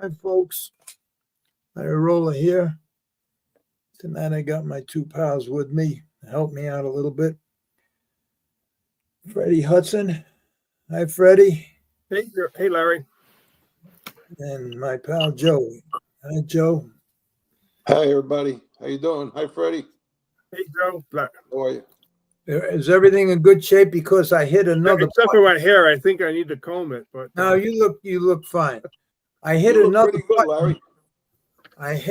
Hi, folks. Rolla here. Tonight I got my two pals with me to help me out a little bit. Freddie Hudson. Hi, Freddie. Hey, Larry. And my pal Joe. Hi, Joe. Hi, everybody. How you doing? Hi, Freddie. Hey, Joe. How are you? Is everything in good shape? Because I hit another. Except for my hair, I think I need to comb it. But no, you look fine. I hit You look another pretty good, button. Larry.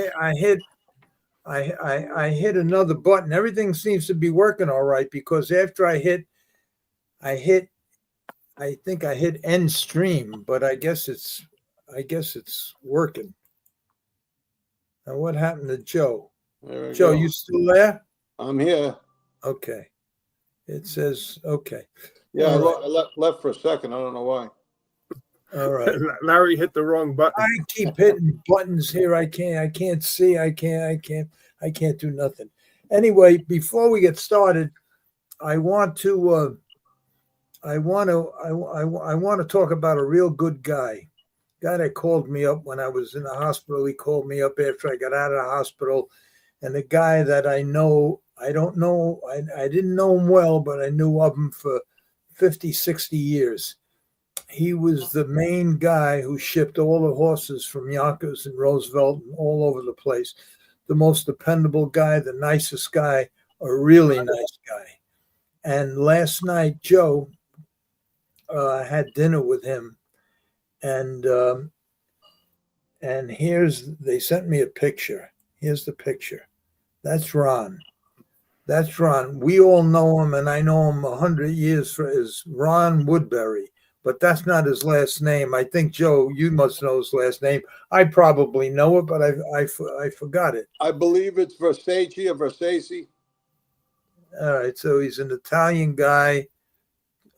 I hit another button. Everything seems to be working all right because after I think I hit end stream, but I guess it's working. Now what happened to Joe? Joe, you still there? I'm here. Okay. It says okay. Yeah, All I left for a second. I don't know why. All right. Larry hit the wrong button. I keep hitting buttons here. I can't see. I can't do nothing. Anyway, before we get started, I want to talk about a real good guy that called me up when I was in the hospital. He called me up after I got out of the hospital, and the guy that I know, I don't know, I didn't know him well, but I knew of him for 50, 60 years. He was the main guy who shipped all the horses from Yonkers and Roosevelt and all over the place. The most dependable guy, the nicest guy, a really nice guy. And last night, Joe had dinner with him, and they sent me a picture. Here's the picture. That's Ron. That's Ron. We all know him, and I know him 100 years as Ron Woodbury. But that's not his last name. I think, Joe, you must know his last name. I probably know it, but I forgot it. I believe it's Versace or Versace. All right, so he's an Italian guy.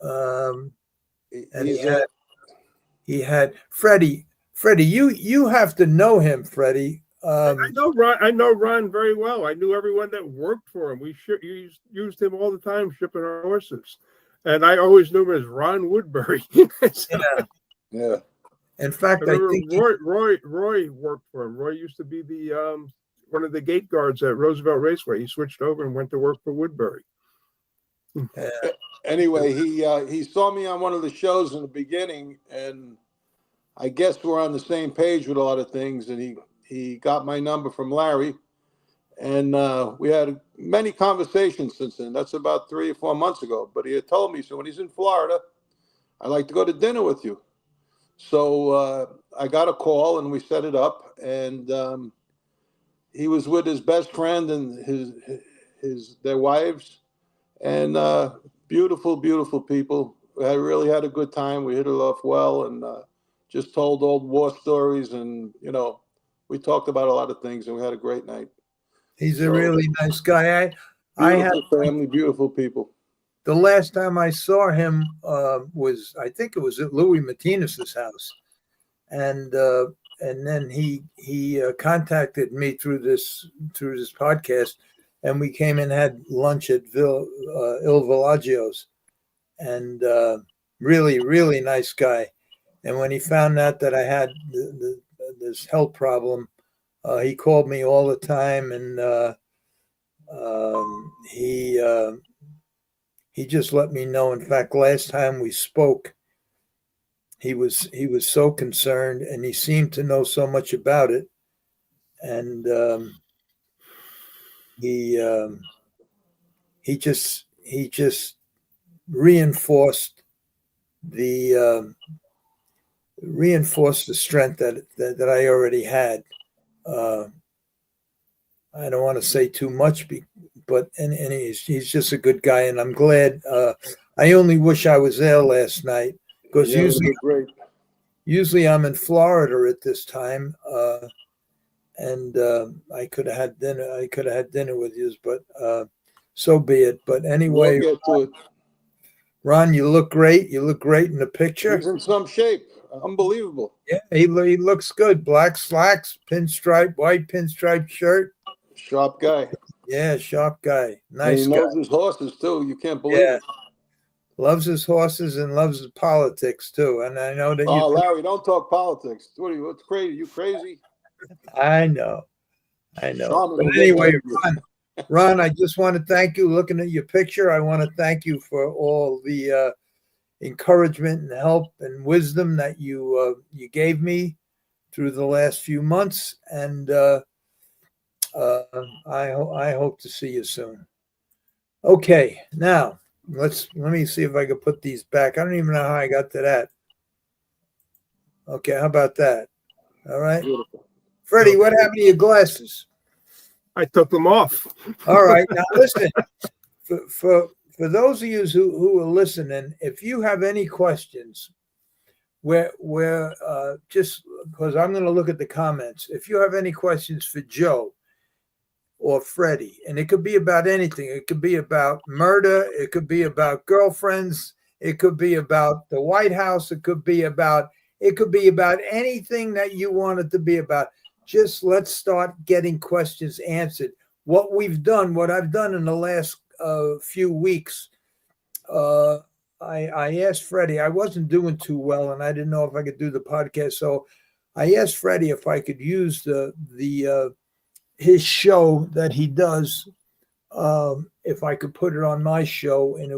And he had Freddie. Freddie, you have to know him, Freddie. I know Ron very well. I knew everyone that worked for him. We used him all the time shipping our horses. And I always knew him as Ron Woodbury. Yeah. In fact, I think Roy worked for him. Roy used to be the one of the gate guards at Roosevelt Raceway. He switched over and went to work for Woodbury. Anyway, he saw me on one of the shows in the beginning, and I guess we're on the same page with a lot of things. And he got my number from Larry, and we had many conversations since then. That's about 3 or 4 months ago. But he had told me, so when he's in Florida, I'd like to go to dinner with you. So I got a call, and we set it up. And he was with his best friend and their wives, and beautiful, beautiful people. I really had a good time. We hit it off well, and just told old war stories. And, we talked about a lot of things, and we had a great night. He's a really nice guy. I had family, beautiful people. The last time I saw him was, I think it was at Louis Martinez's house, and then he contacted me through this podcast, and we came and had lunch at Il Villaggio's, and really, really nice guy. And when he found out that I had this health problem, he called me all the time, and he just let me know. In fact, last time we spoke, he was so concerned, and he seemed to know so much about it, and he just reinforced the strength that I already had. I don't want to say too much, but he's just a good guy, and I'm glad. I only wish I was there last night, because usually I'm in Florida at this time, and I could have had dinner. I could have had dinner with you, but so be it. But anyway, We'll get to it. Ron, you look great. You look great in the picture. He's in some shape. Unbelievable. Yeah, he looks good. Black slacks, white pinstripe shirt. Sharp guy. Yeah, sharp guy. Nice and he knows guy. his horses too. You can't believe it. loves his horses and loves his politics too. And I know that Oh, Larry, don't talk politics. What's crazy? You crazy? I know. Charmin But will get anyway, angry. Ron, I just want to thank you. Looking at your picture, I want to thank you for all the encouragement and help and wisdom that you gave me through the last few months. And I hope to see you soon. Okay, now let me see if I can put these back. I don't even know how I got to that. Okay, how about that? All right. Beautiful. Freddie, what happened to your glasses? I took them off. All right. Now listen, for those of you who are listening, if you have any questions, we're just because I'm going to look at the comments. If you have any questions for Joe or Freddie, and it could be about anything. It could be about murder. It could be about girlfriends. It could be about the White House. It could be about anything that you want it to be about. Just let's start getting questions answered. What I've done in the last few weeks, I asked Freddie. I wasn't doing too well, and I didn't know if I could do the podcast. So I asked Freddie if I could use his show that he does, if I could put it on my show, and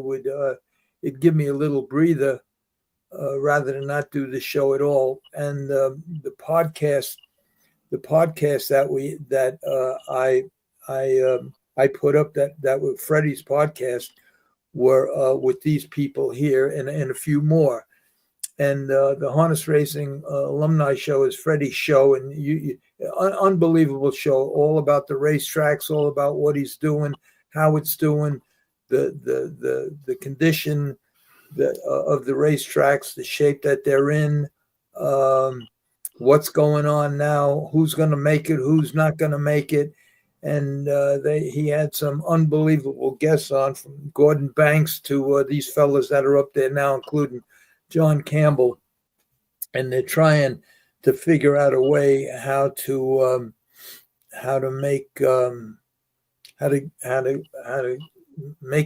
it'd give me a little breather rather than not do the show at all. And the podcast that I put up that with Freddie's podcast were with these people here and a few more. And the Harness Racing Alumni show is Freddie's show, and unbelievable show, all about the racetracks, all about what he's doing, how it's doing, the condition of the racetracks, the shape that they're in, what's going on now, who's going to make it, who's not going to make it. And he had some unbelievable guests on, from Gordon Banks to these fellas that are up there now, including John Campbell. And they're trying to figure out a way how to make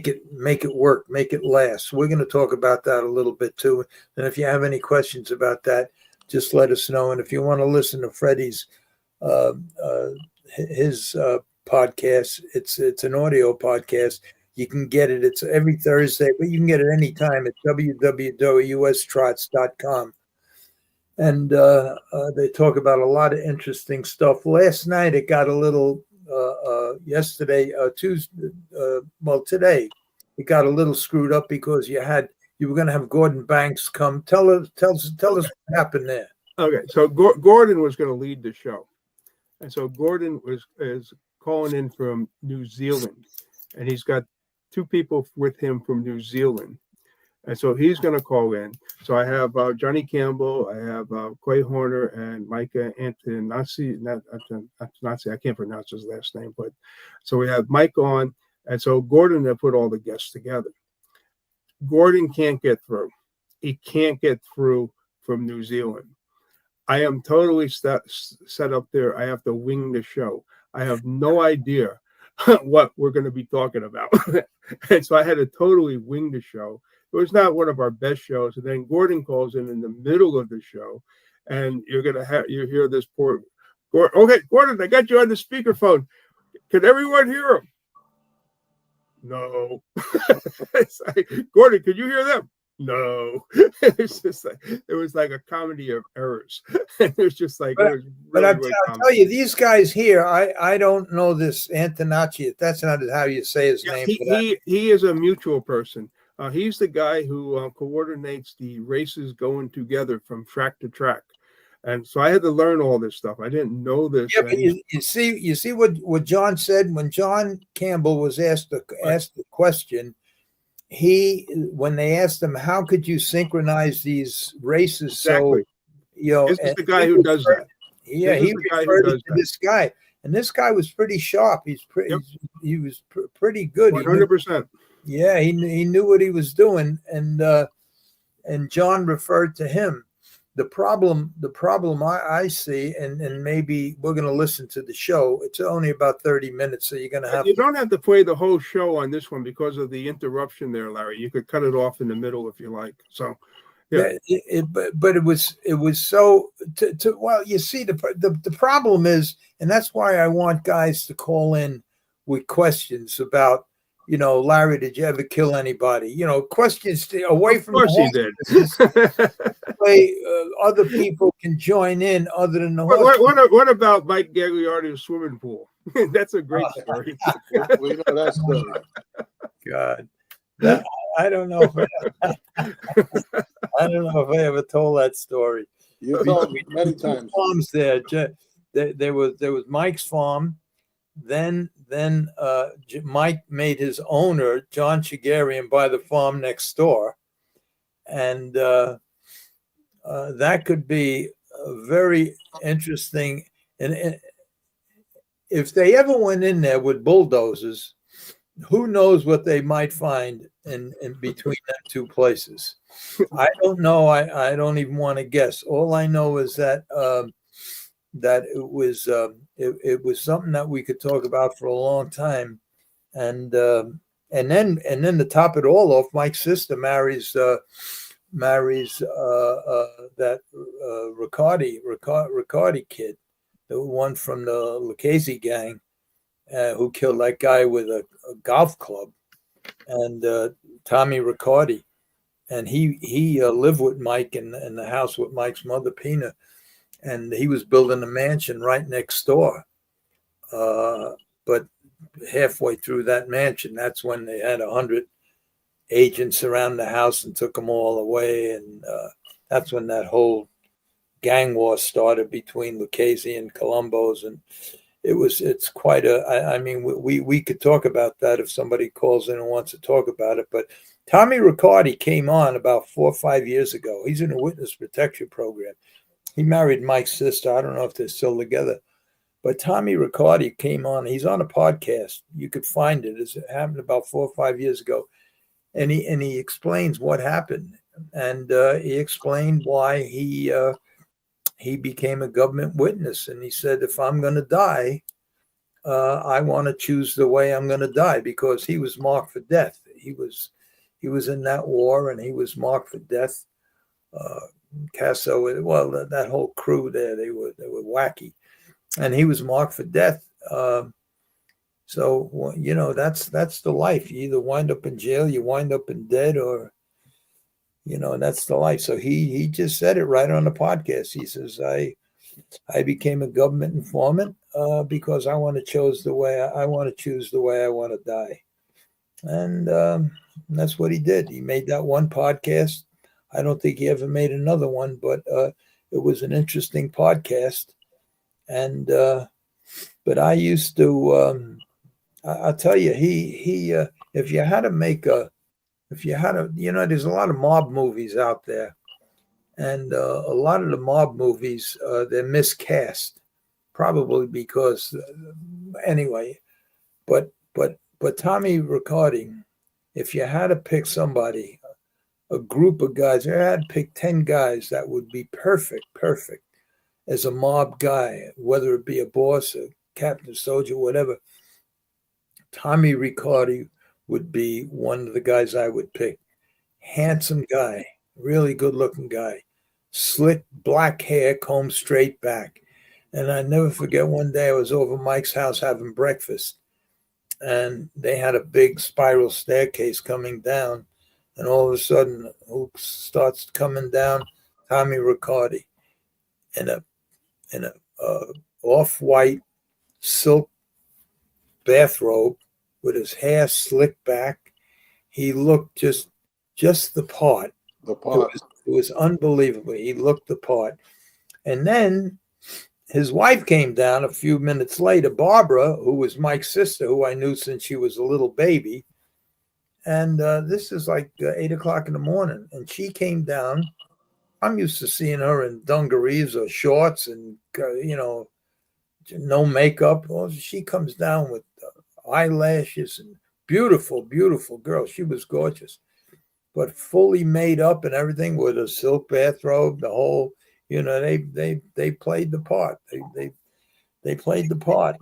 it work, make it last. We're going to talk about that a little bit too. And if you have any questions about that, just let us know. And if you want to listen to Freddie's his podcast, it's an audio podcast. You can get it. It's every Thursday, but you can get it anytime at www.ustrots.com. And they talk about a lot of interesting stuff. Last night it got a little. Yesterday, Tuesday, today, it got a little screwed up because you were going to have Gordon Banks come. Tell us what happened there. Okay, so Gordon was going to lead the show, and so Gordon is calling in from New Zealand, and he's got two people with him from New Zealand, and so he's going to call in. So I have Johnny Campbell, I have Clay Horner, and Micah Antonazzi. I can't pronounce his last name, but so we have Mike on, and so Gordon have put all the guests together. Gordon can't get through. He can't get through from New Zealand. I am totally set up there. I have to wing the show. I have no idea what we're going to be talking about. And so I had to totally wing the show. It was not one of our best shows. And then Gordon calls in the middle of the show, and you hear this poor Gordon. Okay, Gordon, I got you on the speakerphone. Can everyone hear him? No. It's like, Gordon, can you hear them? No. It's just like, it was like a comedy of errors. It was just like, but I'll tell you, these guys here, I don't know this Antonacci. That's not how you say his name. He is a mutual person. He's the guy who coordinates the races going together from track to track. And so I had to learn all this stuff. I didn't know this. Yeah, but you see what John said when John Campbell was asked the question. When they asked him, how could you synchronize these races? Exactly. So, this is the guy who does that. Yeah, he referred to this guy, and this guy was pretty sharp. He was pretty good. 100%. Yeah, he knew what he was doing, and John referred to him. the problem I see, and maybe we're going to listen to the show. It's only about 30 minutes, so you're going to have. You don't have to play the whole show on this one because of the interruption there, Larry. You could cut it off in the middle if you like. So, yeah. But it was so well. You see, the problem is, and that's why I want guys to call in with questions about, Larry, did you ever kill anybody? Questions away from. Of course he did. Way other people can join in other than the horse. What about Mike Gagliardi's swimming pool? That's a great story. We know that story. God, I don't know. I don't know if I ever told that story. You told me many times. Farms there. There was Mike's farm. Then Mike made his owner, John Chigarian, buy the farm next door, and that could be very interesting. And if they ever went in there with bulldozers, who knows what they might find in between them two places? I don't know. I don't even want to guess. All I know is that that it was something that we could talk about for a long time, and then to top it all off, Mike's sister marries that Riccardi kid, the one from the Lucchese gang, who killed that guy with a golf club, and Tommy Riccardi, and he lived with Mike in the house with Mike's mother Pina. And he was building a mansion right next door. But halfway through that mansion, that's when they had 100 agents around the house and took them all away. And that's when that whole gang war started between Lucchese and Colombo's. And it's quite I mean, we could talk about that if somebody calls in and wants to talk about it. But Tommy Riccardi came on about 4 or 5 years ago. He's in a witness protection program. He married Mike's sister. I don't know if they're still together. But Tommy Riccardi came on. He's on a podcast. You could find it. It happened about 4 or 5 years ago. And he explains what happened. And he explained why he became a government witness. And he said, if I'm going to die, I want to choose the way I'm going to die, because he was marked for death. He was in that war, and he was marked for death. Casso, well, that whole crew there, they were wacky, and he was marked for death. So that's the life. You either wind up in jail, you wind up in dead, or that's the life. So he just said it right on the podcast. He says, I became a government informant because I want to choose the way I want to die, and that's what he did. He made that one podcast. I don't think he ever made another one, but it was an interesting podcast. And but I used to, I'll tell you, he if you had to, there's a lot of mob movies out there, and a lot of the mob movies they're miscast, probably because anyway. But Tommy Riccardi, if you had to pick somebody, a group of guys, I had to pick 10 guys that would be perfect as a mob guy, whether it be a boss, a captain, soldier, whatever. Tommy Riccardi would be one of the guys I would pick. Handsome guy, really good looking guy, slick black hair, combed straight back. And I never forget, one day I was over Mike's house having breakfast, and they had a big spiral staircase coming down. And all of a sudden, who starts coming down? Tommy Riccardi, in a off-white silk bathrobe with his hair slicked back. He looked just the part. The part. It was unbelievable. He looked the part. And then his wife came down a few minutes later, Barbara, who was Mike's sister, who I knew since she was a little baby. And this is like 8 o'clock in the morning. And she came down. I'm used to seeing her in dungarees or shorts and, no makeup. Well, she comes down with eyelashes and beautiful, beautiful girl. She was gorgeous, but fully made up and everything with a silk bathrobe, the whole. You know, they played the part. They played the part.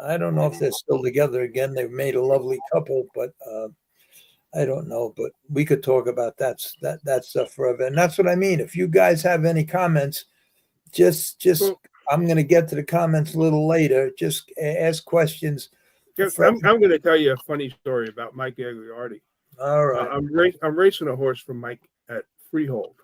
I don't know if they're still together again. They've made a lovely couple, but I don't know. But we could talk about that stuff forever. And that's what I mean. If you guys have any comments, just Well, I'm going to get to the comments a little later. Just ask questions. I'm going to tell you a funny story about Mike Agliardi. All right. I'm racing a horse for Mike at Freehold.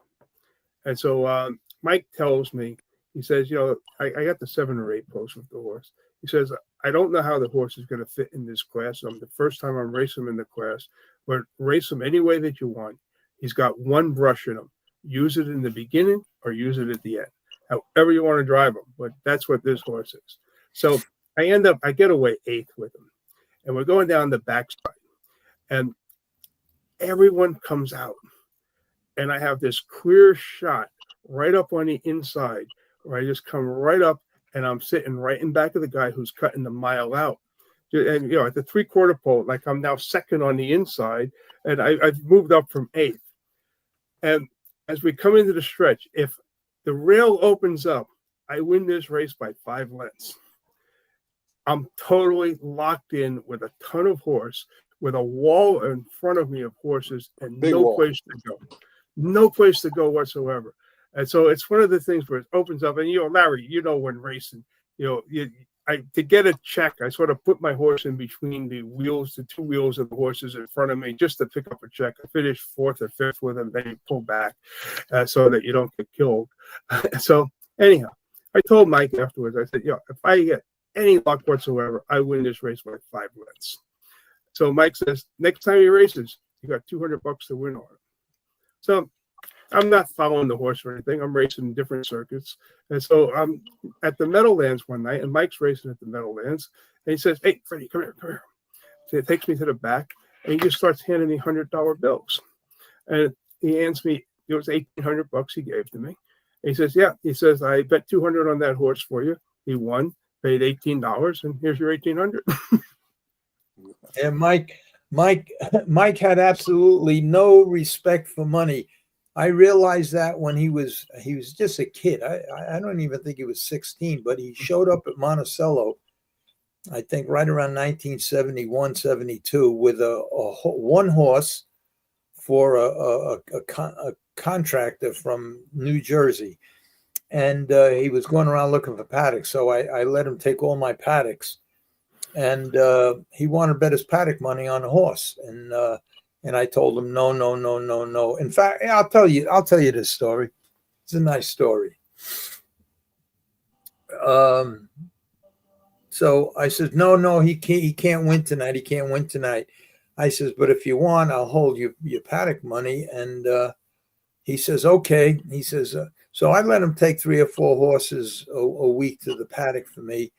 And so Mike tells me, he says, you know, I got the 7 or 8 posts with the horse. He says, I don't know how the horse is going to fit in this class. The first time I'm racing him in the class, but race him any way that you want. He's got one brush in him. Use it in the beginning or use it at the end. However you want to drive him. But that's what this horse is. So I get away 8th with him. And we're going down the backside. And everyone comes out. And I have this clear shot right up on the inside where I just come right up and I'm sitting right in back of the guy who's cutting the mile out. And, you know, at the 3/4 pole, like I'm now second on the inside and I've moved up from 8th. And as we come into the stretch, if the rail opens up, I win this race by 5 lengths. I'm totally locked in with a ton of horse, with a wall in front of me of horses and Big no wall. place to go. No place to go whatsoever. And so it's one of the things where it opens up. And, you know, Larry, you know, when racing, you know, to get a check, I sort of put my horse in between the 2 wheels of the horses in front of me just to pick up a check. I finished 4th or 5th with them. Then you pull back so that you don't get killed. So anyhow, I told Mike afterwards, I said, you know, if I get any luck whatsoever, I win this race by 5 lengths. So Mike says, next time he races, you got $200 to win on it. So I'm not following the horse or anything. I'm racing different circuits. And so I'm at the Meadowlands one night, and Mike's racing at the Meadowlands. And he says, hey, Freddie, come here. So he takes me to the back, and he just starts handing me $100 bills. And he hands me, it was $1,800 he gave to me. And he says, yeah. He says, I bet $200 on that horse for you. He won, paid $18, and here's your $1,800. And Mike had absolutely no respect for money. I realized that when he was just a kid. I don't even think he was 16, but he showed up at Monticello, I think right around 1971, 72, with a one horse for a contractor from New Jersey. And he was going around looking for paddocks. So I let him take all my paddocks. And he wanted to bet his paddock money on a horse. And I told him, no. In fact, I'll tell you this story. It's a nice story. So I said, no, he can't win tonight. He can't win tonight. I says, but if you want, I'll hold your paddock money. And he says, okay. He says, so I let him take 3 or 4 horses a week to the paddock for me.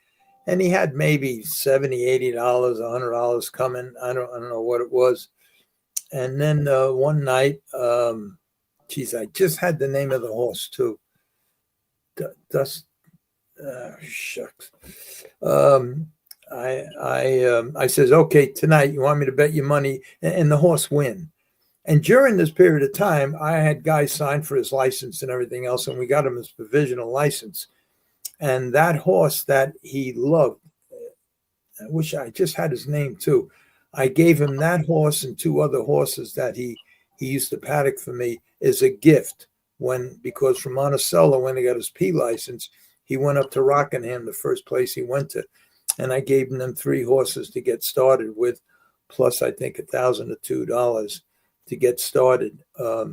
And he had maybe $70, $80, $100 coming. I don't know what it was. And then one night, I just had the name of the horse too. Shucks. I says, okay, tonight you want me to bet your money and the horse win. And during this period of time, I had guys signed for his license and everything else, and we got him his provisional license. And that horse that he loved, I wish I just had his name too. I gave him that horse and 2 other horses that he used to paddock for me as a gift because from Monticello, when he got his P license, he went up to Rockingham, the first place he went to. And I gave him them 3 horses to get started with, plus I think $1,000 or $2 to get started. But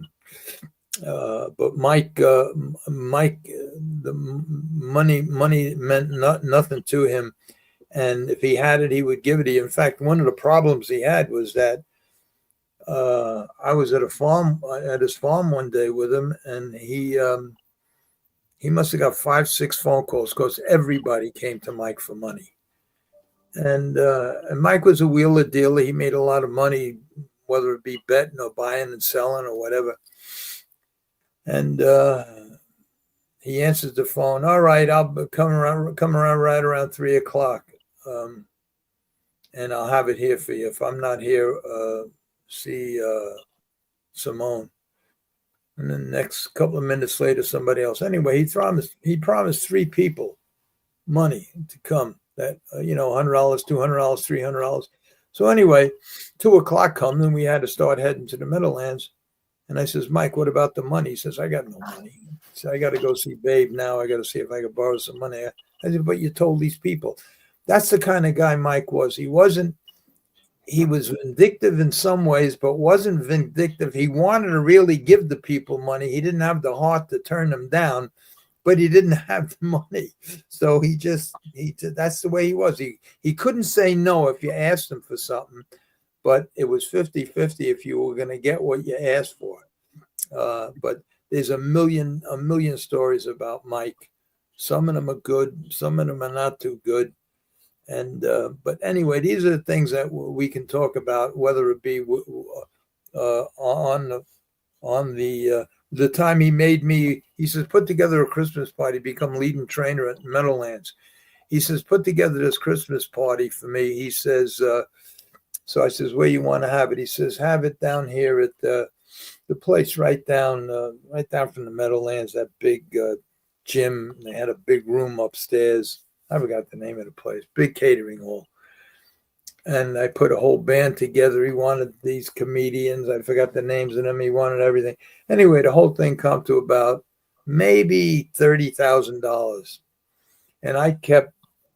Mike, the money meant nothing to him. And if he had it, he would give it to you. In fact, one of the problems he had was that I was at his farm one day with him, and he must have got 5, 6 phone calls because everybody came to Mike for money. And Mike was a wheeler dealer. He made a lot of money, whether it be betting or buying and selling or whatever. And he answers the phone. All right, I'll come around right around 3:00. And I'll have it here for you. If I'm not here, see Simone. And then the next couple of minutes later, somebody else. Anyway, he promised 3 people money to come. That $100, $200, $300. So anyway, 2:00 comes and we had to start heading to the Meadowlands. And I says, Mike, what about the money? He says, I got no money. So I got to go see Babe now. I got to see if I can borrow some money. I said, but you told these people. That's the kind of guy Mike was. He was vindictive in some ways, but wasn't vindictive. He wanted to really give the people money. He didn't have the heart to turn them down, but he didn't have the money. So that's the way he was. He couldn't say no if you asked him for something, but it was 50-50 if you were going to get what you asked for. But there's a million stories about Mike. Some of them are good. Some of them are not too good. And but anyway, these are the things that we can talk about, whether it be on the time he made me. He says, put together a Christmas party, become leading trainer at Meadowlands. He says, put together this Christmas party for me. He says, so I says, where you want to have it? He says, have it down here at the place right down from the Meadowlands, that big gym. They had a big room upstairs. I forgot the name of the place, big catering hall. And I put a whole band together. He wanted these comedians. I forgot the names of them. He wanted everything. Anyway, the whole thing come to about maybe $30,000. And I kept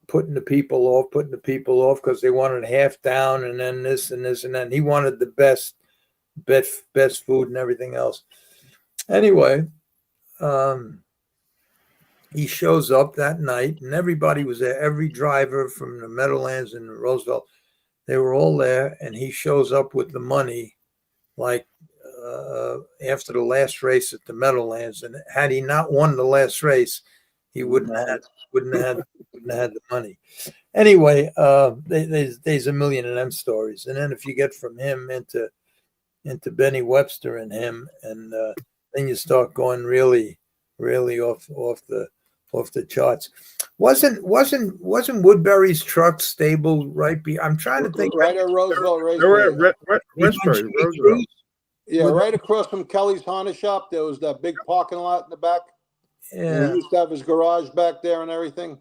putting the people off because they wanted half down and then this and this and that. And he wanted the best food and everything else. Anyway, he shows up that night, and everybody was there. Every driver from the Meadowlands and Roosevelt, they were all there. And he shows up with the money, like after the last race at the Meadowlands. And had he not won the last race, he wouldn't have had the money. Anyway, there's a million of them stories. And then if you get from him into Benny Webster and him, and then you start going really off the charts. Wasn't Woodbury's truck stable right? I'm trying to think. Right at Roosevelt Westbury, Roosevelt. Yeah, right across from Kelly's Honda shop. There was that big parking lot in the back. Yeah, and he used to have his garage back there and everything.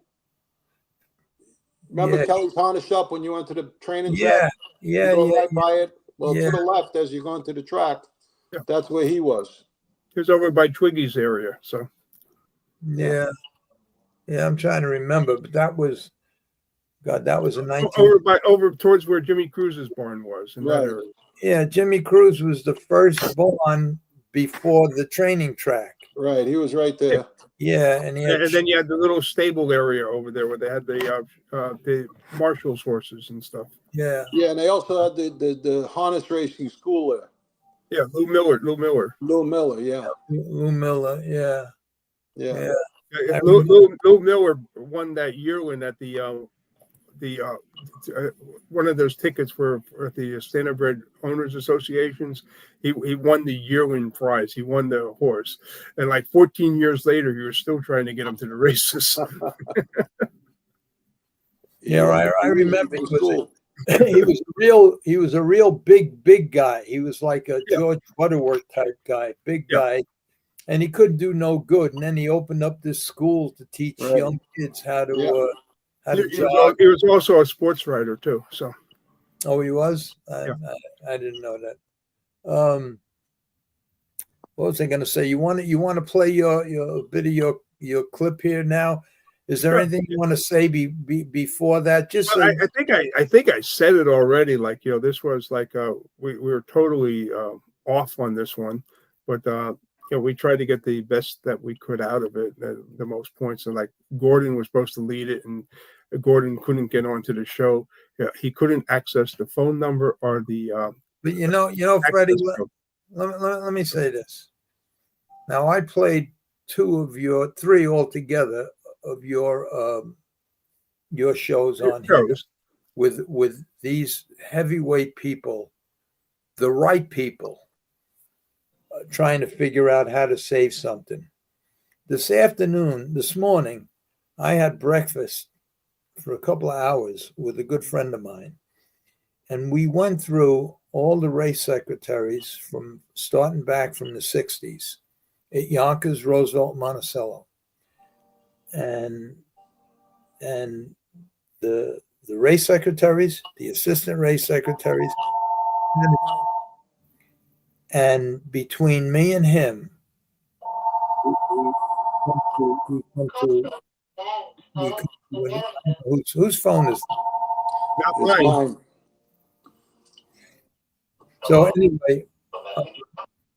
Remember Kelly's Honda shop when you went to the training track? Yeah, right by it. Well, to the left as you go into the track, that's where he was. He was over by Twiggy's area. So. Yeah, I'm trying to remember, but that was a 19 over towards where Jimmy Cruz's barn was. Right. Yeah, Jimmy Cruz was the first barn before the training track. Right, he was right there. Yeah, and then you had the little stable area over there where they had the Marshall's horses and stuff. Yeah, and they also had the harness racing school there. Yeah, Lou Miller, yeah. Lou Miller, yeah. Lou Miller won that yearling at the one of those tickets for the Standardbred Owners Associations. He won the yearling prize. He won the horse, and like 14 years later, he was still trying to get him to the races. I remember he was a real big guy. He was like a George Butterworth type guy, big guy. And he couldn't do no good. And then he opened up this school to teach young kids how to jog. He was also a sports writer too. So, oh, he was. I didn't know that. What was I going to say? You want to play your bit of your clip here now? Is there anything you want to say before that? Just I think I said it already. Like this was like we were totally off on this one, but. We tried to get the best that we could out of it, the most points. And like Gordon was supposed to lead it, and Gordon couldn't get onto the show. He couldn't access the phone number or the. But Freddie, let me say this. Now I played three altogether of your shows on here with these heavyweight people, the right people. Trying to figure out how to save something. This morning, I had breakfast for a couple of hours with a good friend of mine. And we went through all the race secretaries from starting back from the 60s. at Yonkers, Roosevelt, Monticello, and the race secretaries, the assistant race secretaries, and between me and him, whose phone is Not It's mine. mine. so anyway,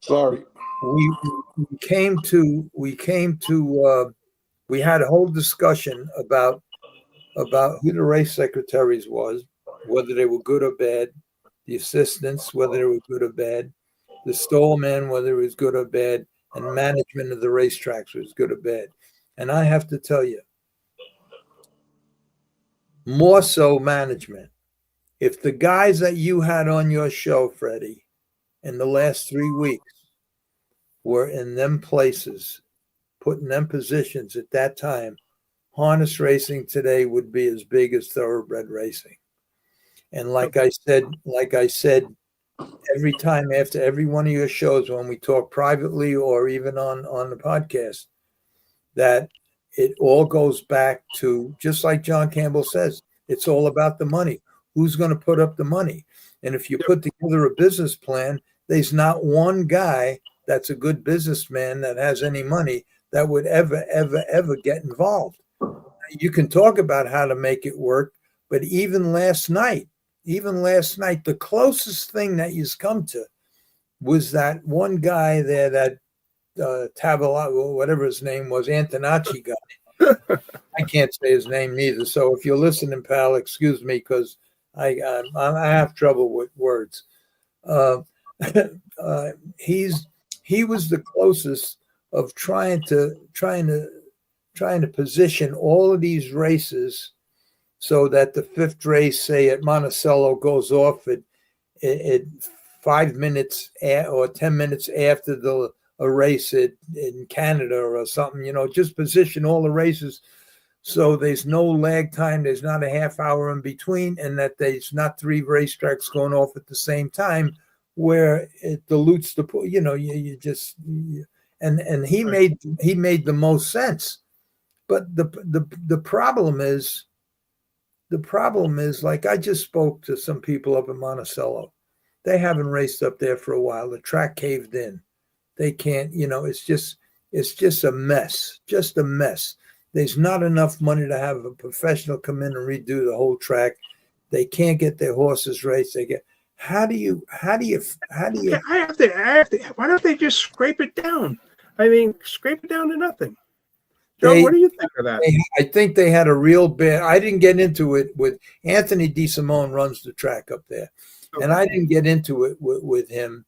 Sorry. we came to we had a whole discussion about who the race secretaries was, whether they were good or bad, the assistants, whether they were good or bad, the stall man, whether it was good or bad, and management of the racetracks was good or bad. And I have to tell you, more so management. If the guys that you had on your show, Freddie, in the last 3 weeks were in them places, put in them positions at that time, harness racing today would be as big as thoroughbred racing. And like I said, every time after every one of your shows, when we talk privately or even on the podcast, that it all goes back to, just like John Campbell says, it's all about the money. Who's going to put up the money? And if you put together a business plan, there's not one guy that's a good businessman that has any money that would ever get involved. You can talk about how to make it work, but even last night, the closest thing that you've come to was that one guy there, that Tavola, whatever his name was, Antonacci guy. I can't say his name neither. So if you're listening, pal, excuse me, because I have trouble with words. He was the closest of trying to position all of these races so that the fifth race, say at Monticello, goes off at 5 minutes or 10 minutes after a race in Canada or something, just position all the races so there's no lag time, there's not a half hour in between, and that there's not 3 racetracks going off at the same time where it dilutes the, and he made the most sense. But the problem is, like, I just spoke to some people up in Monticello. They haven't raced up there for a while. The track caved in. They can't, it's just a mess, There's not enough money to have a professional come in and redo the whole track. They can't get their horses raced. How do you? I have to. Why don't they just scrape it down? I mean, scrape it down to nothing. Joe, what do you think of that? I think they had a real bad. I didn't get into it with Anthony DeSimone runs the track up there, and I didn't get into it with him.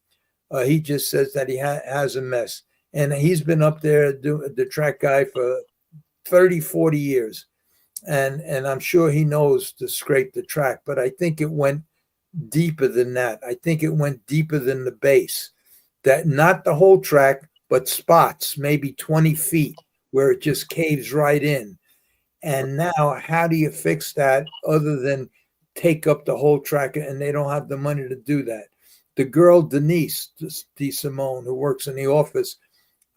He just says that he has a mess, and he's been up there doing the track guy for 30, 40 years, and I'm sure he knows to scrape the track. But I think it went deeper than that. I think it went deeper than the base. That not the whole track, but spots, maybe 20 feet. Where it just caves right in. And now, how do you fix that other than take up the whole track? And they don't have the money to do that. The girl, Denise DeSimone, who works in the office,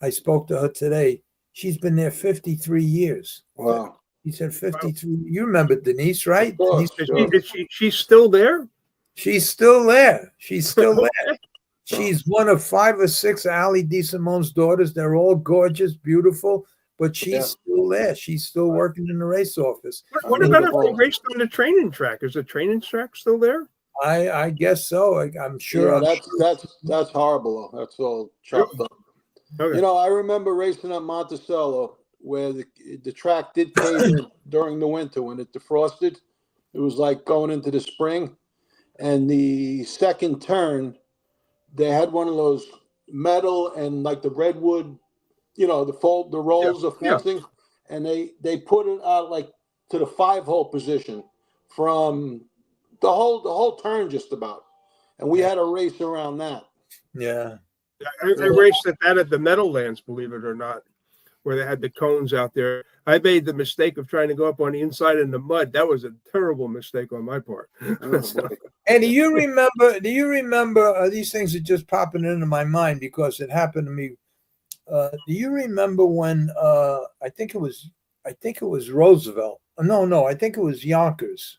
I spoke to her today. She's been there 53 years. Wow. He said 53. Wow. You remember Denise, right? Of course, Denise, she's still there? She's still there. She's still there. She's one of 5 or 6 Ali DeSimone's daughters. They're all gorgeous, beautiful. But she's still there. She's still working in the race office. What about if they raced on the training track? Is the training track still there? I guess so. I'm sure. Yeah, that's horrible. That's all chopped up. Okay. I remember racing at Monticello where the track did cave in during the winter when it defrosted. It was like going into the spring. And the second turn, they had one of those metal and like the redwood, the rolls of fencing, and they put it out like to the 5-hole position from the whole turn just about, and we had a race around that. Yeah, I raced at the Meadowlands, believe it or not, where they had the cones out there. I made the mistake of trying to go up on the inside in the mud. That was a terrible mistake on my part. And do you remember? These things are just popping into my mind because it happened to me Do you remember when I think it was Roosevelt? No, I think it was Yonkers.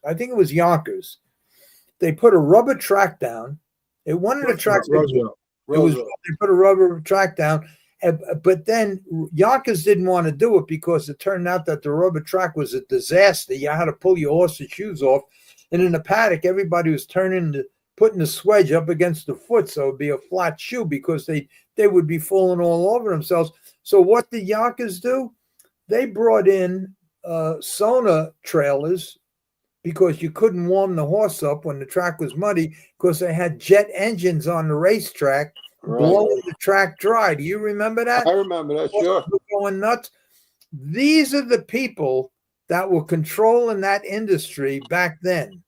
They put a rubber track down. One of the tracks. Roosevelt. They put a rubber track down, but then Yonkers didn't want to do it because it turned out that the rubber track was a disaster. You had to pull your horse's shoes off, and in the paddock, everybody was putting the swedge up against the foot, so it'd be a flat shoe because they would be falling all over themselves. So what did Yonkers do? They brought in Sona trailers because you couldn't warm the horse up when the track was muddy because they had jet engines on the racetrack blowing the track dry. Do you remember that? I remember that, sure. Going nuts. These are the people that were controlling that industry back then.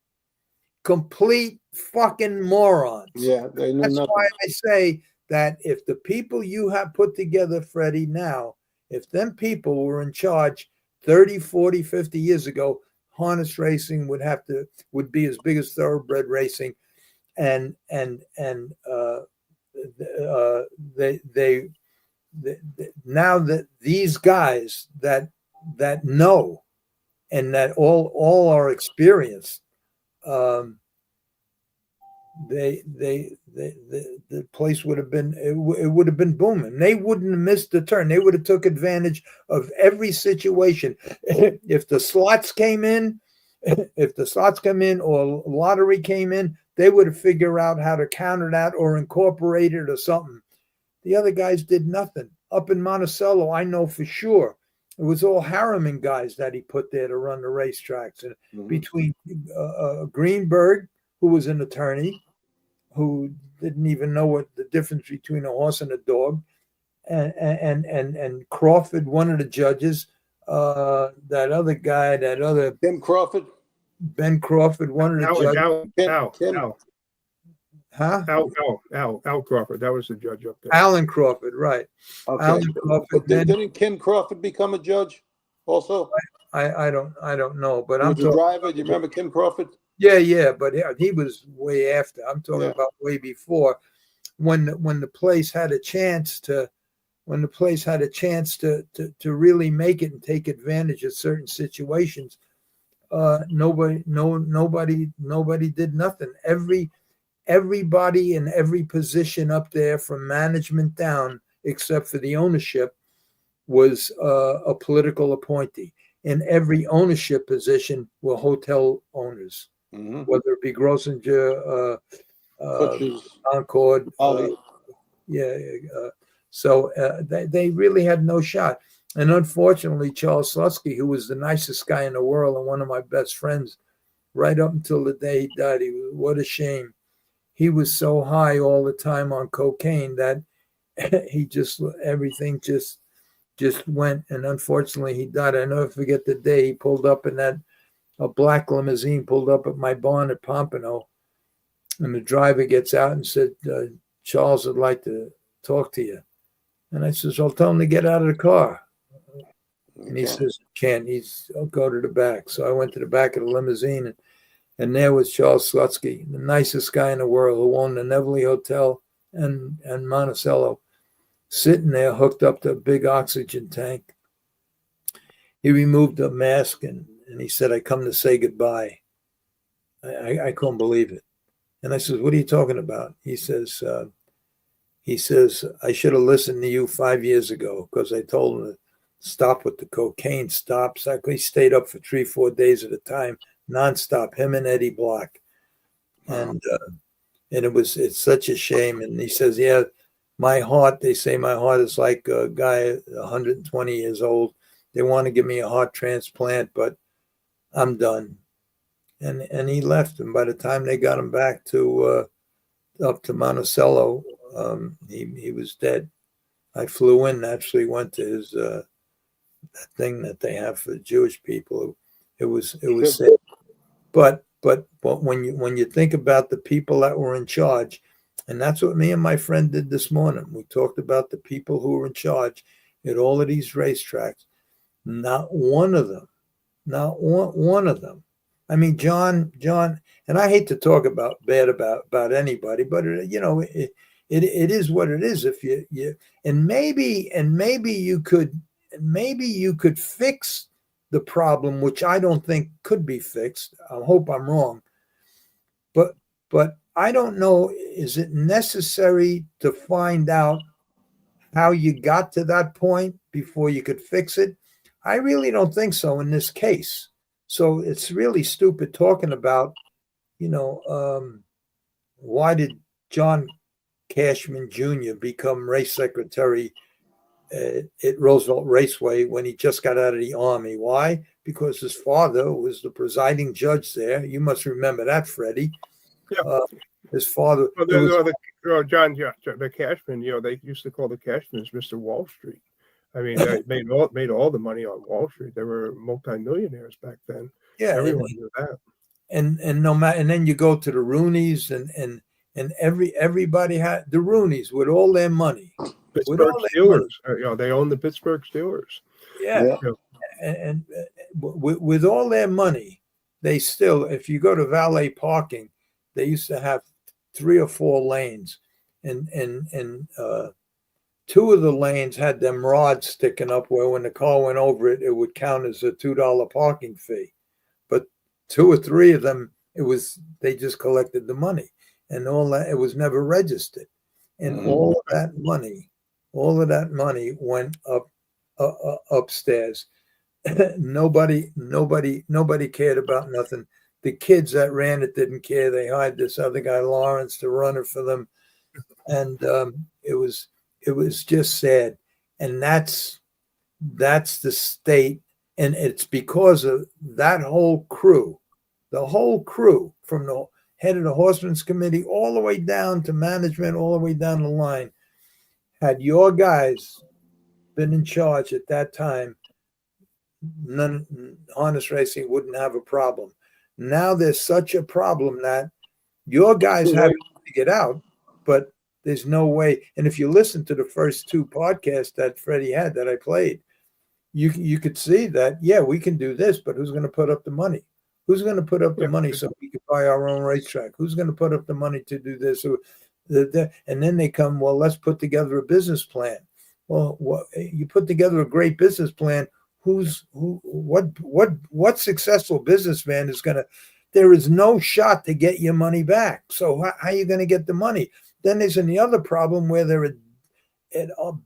Complete fucking morons. Yeah, they knew That's nothing. why I say that if the people you have put together, Freddie, now, if them people were in charge 30, 40, 50 years ago, harness racing would be as big as thoroughbred racing, and they now that these guys that know and that all are experienced, the place would have been it would have been booming. They wouldn't have missed the turn. They would have took advantage of every situation. If the slots came in, or lottery came in, they would have figured out how to counter that or incorporate it or something. The other guys did nothing. Up in Monticello, I know for sure it was all Harriman guys that he put there to run the racetracks. And between Greenberg, who was an attorney, who didn't even know what the difference between a horse and a dog, and Crawford, one of the judges, that other guy, Tim Crawford, Ben Crawford, one of the judges. Al Crawford. That was the judge up there. Alan Crawford, right? Okay. Alan Crawford. Didn't Ken Crawford become a judge also? I don't know, but He I'm was a driver. Do you remember Ken Crawford? Yeah, but he was way after. I'm talking about way before, when the place had a chance to really make it and take advantage of certain situations. Nobody did nothing. Everybody in every position up there, from management down, except for the ownership, was a political appointee. In every ownership position were hotel owners. Whether it be Grosinger, Concord, so they really had no shot. And unfortunately, Charles Slutsky, who was the nicest guy in the world and one of my best friends, right up until the day he died, what a shame. He was so high all the time on cocaine that everything just went. And unfortunately, he died. I never forget the day he pulled up in a black limousine pulled up at my barn at Pompano, and the driver gets out and said, Charles would like to talk to you. And I says, I'll tell him to get out of the car. And he says, can't. I'll go to the back. So I went to the back of the limousine, and there was Charles Slutsky, the nicest guy in the world, who owned the Nevele Hotel and Monticello, sitting there hooked up to a big oxygen tank. He removed the mask and he said, I come to say goodbye. I couldn't believe it. And I says, what are you talking about? He says, I should have listened to you 5 years ago, because I told him to stop with the cocaine. Stop. So he stayed up for 3-4 days at a time, nonstop, him and Eddie Block. And it's such a shame. And he says, yeah, they say my heart is like a guy 120 years old. They want to give me a heart transplant, but I'm done. And he left. And by the time they got him back to up to Monticello, he was dead. I flew in, actually went to his that thing that they have for Jewish people. It was sad. But when you think about the people that were in charge, and that's what me and my friend did this morning. We talked about the people who were in charge at all of these racetracks. Not one of them. I mean, John, and I hate to talk bad about anybody, but it is what it is. If you and maybe you could fix the problem, which I don't think could be fixed. I hope I'm wrong, but I don't know. Is it necessary to find out how you got to that point before you could fix it? I really don't think so in this case. So it's really stupid talking about, why did John Cashman Jr. become race secretary at Roosevelt Raceway when he just got out of the Army? Why? Because his father was the presiding judge there. You must remember that, Freddie. Yeah. His father. Well, John, the Cashman, they used to call the Cashmans Mr. Wall Street. I mean, they made all the money on Wall Street. They were multimillionaires back then. Yeah, everyone knew that. And no matter, and then you go to the Rooneys, and everybody had the Rooneys with all their money. Pittsburgh Steelers. They own the Pittsburgh Steelers. Yeah. And with all their money, they still, if you go to valet parking, they used to have 3 or 4 lanes, and 2 of the lanes had them rods sticking up where when the car went over it, it would count as a $2 parking fee. But 2 or 3 of them, they just collected the money, and all that, it was never registered, and all of that money went up upstairs. Nobody cared about nothing. The kids that ran it didn't care. They hired this other guy, Lawrence, to run it for them, and it was just sad. And that's the state, and it's because of that whole crew, from the head of the Horsemen's Committee all the way down to management, all the way down the line. Had your guys been in charge at that time, harness racing wouldn't have a problem. Now there's such a problem that your guys haven't figured out, but there's no way. And if you listen to the first 2 podcasts that Freddie had that I played, you could see that, we can do this, but who's going to put up the money? Who's going to put up the money so we can buy our own racetrack? Who's going to put up the money to do this? And then they come, well, let's put together a business plan. Well, you put together a great business plan. What successful businessman is going to, there is no shot to get your money back. So how are you going to get the money? Then there's the other problem where they're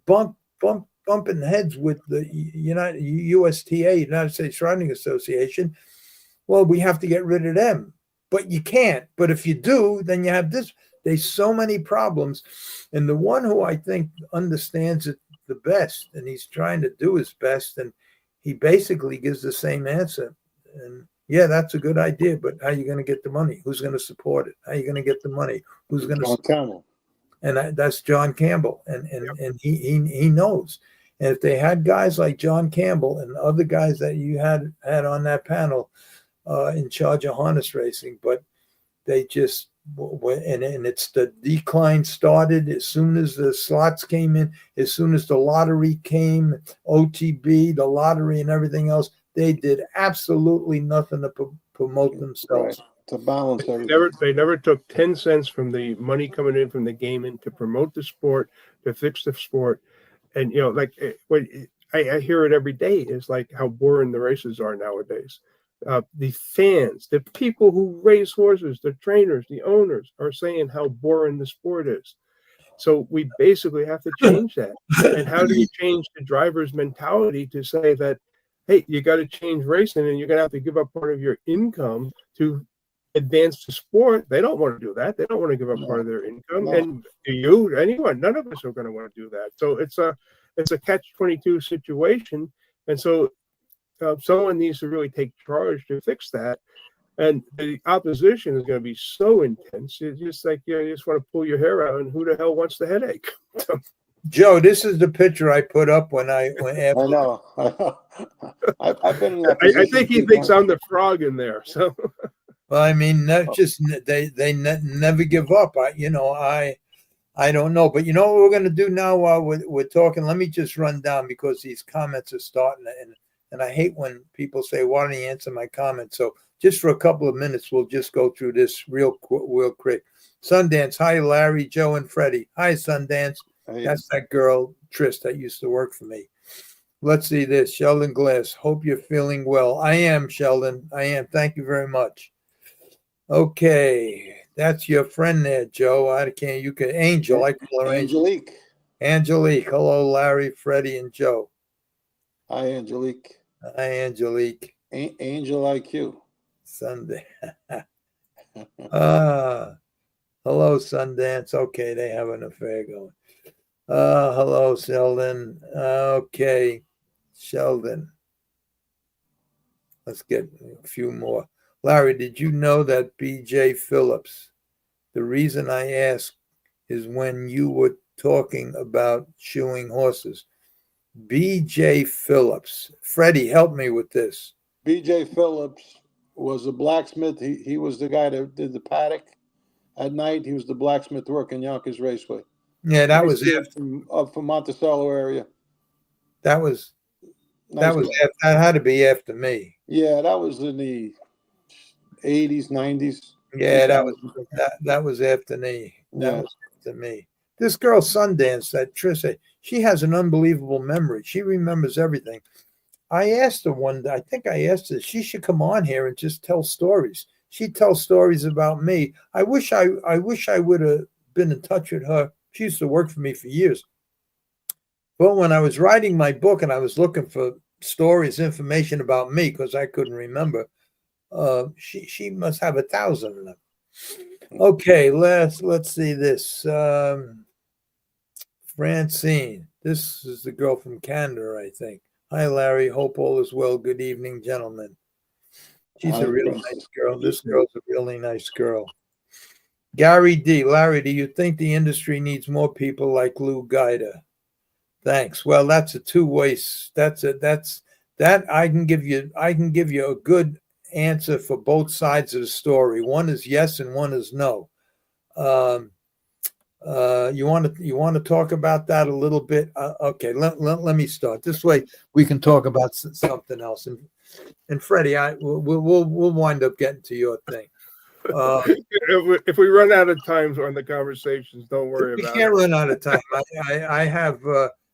bumping heads with the USTA, United States Riding Association. Well, we have to get rid of them, but you can't. But if you do, then you have this. There's so many problems. And the one who I think understands it the best, and he's trying to do his best, and he basically gives the same answer. And that's a good idea, but how are you going to get the money? Who's going to support it? How are you going to get the money? Who's going to support it? And that's John Campbell, and he knows. And if they had guys like John Campbell and other guys that you had on that panel in charge of harness racing, but they just and it's the decline started as soon as the slots came in, as soon as the lottery came, OTB, the lottery, and everything else. They did absolutely nothing to promote themselves. Right. To balance everything. They never took 10 cents from the money coming in from the gaming to promote the sport, to fix the sport. And, I hear it every day is like how boring the races are nowadays. The fans, the people who race horses, the trainers, the owners are saying how boring the sport is. So we basically have to change that. And how do you change the driver's mentality to say that, hey, you got to change racing and you're going to have to give up part of your income to advance the sport? They don't want to do that. They don't want to give up part of their income. And anyone, none of us are going to want to do that. So it's a catch-22 situation. And so someone needs to really take charge to fix that. And the opposition is going to be so intense. It's just like, you just want to pull your hair out, and who the hell wants the headache? Joe, this is the picture I put up when I know. I've been in that position. I think he thinks I'm the frog in there. So, well, I mean, they never give up. I don't know, but you know what we're going to do now while we're talking? Let me just run down because these comments are starting, and I hate when people say, "Why don't you answer my comment?" So just for a couple of minutes, we'll just go through this real quick. Sundance. Hi, Larry, Joe, and Freddie. Hi, Sundance. Hey, That's that girl, Tris, that used to work for me. Let's see this. Sheldon Glass. Hope you're feeling well. I am, Sheldon. I am. Thank you very much. Okay. That's your friend there, Joe. I can't, you can, Angel. I call her Angel. Angelique. Angelique. Hello, Larry, Freddie, and Joe. Hi, Angelique. Hi, Angelique. Angel IQ. Sunday. Hello, Sundance. Okay, they have an affair going. Hello, Sheldon. Okay, Sheldon. Let's get a few more. Larry, did you know that B.J. Phillips? The reason I ask is when you were talking about shoeing horses. B.J. Phillips. Freddie, help me with this. B.J. Phillips was a blacksmith. He was the guy that did the paddock at night. He was the blacksmith working Yonkers Raceway. Yeah, that was it. Up from Monticello area. That was Nice guy. that had to be after me. Yeah, that was in the 80s, 90s. Yeah, that was after me. That Yeah. was after me. This girl Sundance, that Trissa, she has an unbelievable memory. She remembers everything. I asked her one day, I think I asked her, she should come on here and just tell stories. She tells stories about me. I wish I would have been in touch with her. She used to work for me for years. But when I was writing my book and I was looking for stories, information about me, because I couldn't remember, she must have 1,000 of them. Okay, let's see this. Francine, this is the girl from Canada, I think. Hi, Larry. Hope all is well. Good evening, gentlemen. She's a really nice girl. This girl's a really nice girl. Gary D. Larry, do you think the industry needs more people like Lou Guida? Thanks. Well, that's a two-way. That I can give you a good answer for both sides of the story. One is yes and one is no. You want to talk about that a little bit? Okay, let me start. This way we can talk about something else. And Freddie, we'll wind up getting to your thing. If we run out of time on the conversations, don't worry about it. We can't run out of time. I have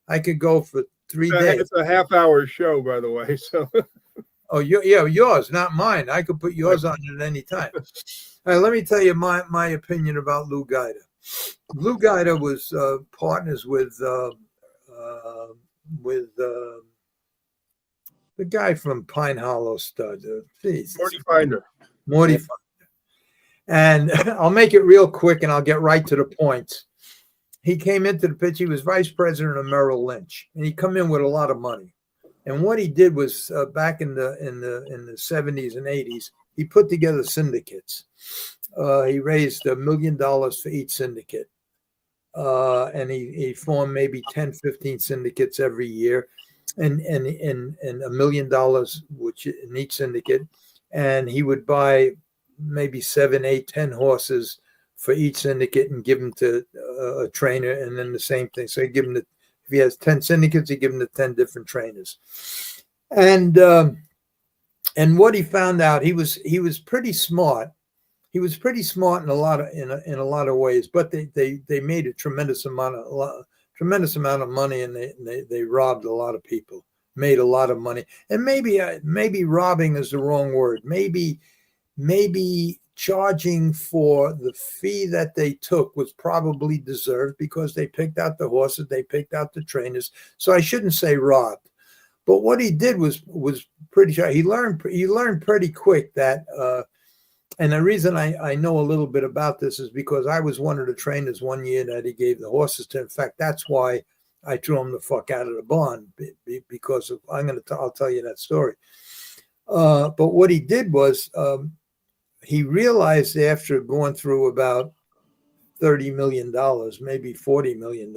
I could go for 3 days. It's a half-hour show, by the way. So. Oh, yours, not mine. I could put yours on at any time. All right, let me tell you my opinion about Lou Guida. Lou Guida was partners with the guy from Pine Hollow Stud. Morty Finder. And I'll make it real quick and I'll get right to the points. He came into the pitch. He was vice president of Merrill Lynch, and he come in with a lot of money. And what he did was back in the 70s and 80s, he put together syndicates. He raised $1 million for each syndicate. And he formed maybe 10, 15 syndicates every year and $1 million which in each syndicate. And he would buy maybe 7, 8, 10 horses for each syndicate and give them to a trainer, and then the same thing. So he'd give them if he has 10 syndicates, he'd give them to 10 different trainers. And what he found out, he was pretty smart. He was pretty smart in a lot of ways, but they made a tremendous amount of money, and they robbed a lot of people, made a lot of money. And maybe robbing is the wrong word. Maybe charging for the fee that they took was probably deserved because they picked out the horses, they picked out the trainers. So I shouldn't say robbed. But what he did was pretty sure. He learned pretty quick that and the reason I know a little bit about this is because I was one of the trainers one year that he gave the horses to. In fact, that's why I threw him the fuck out of the barn, because I'll tell you that story. But what he did was he realized after going through about $30 million, maybe $40 million,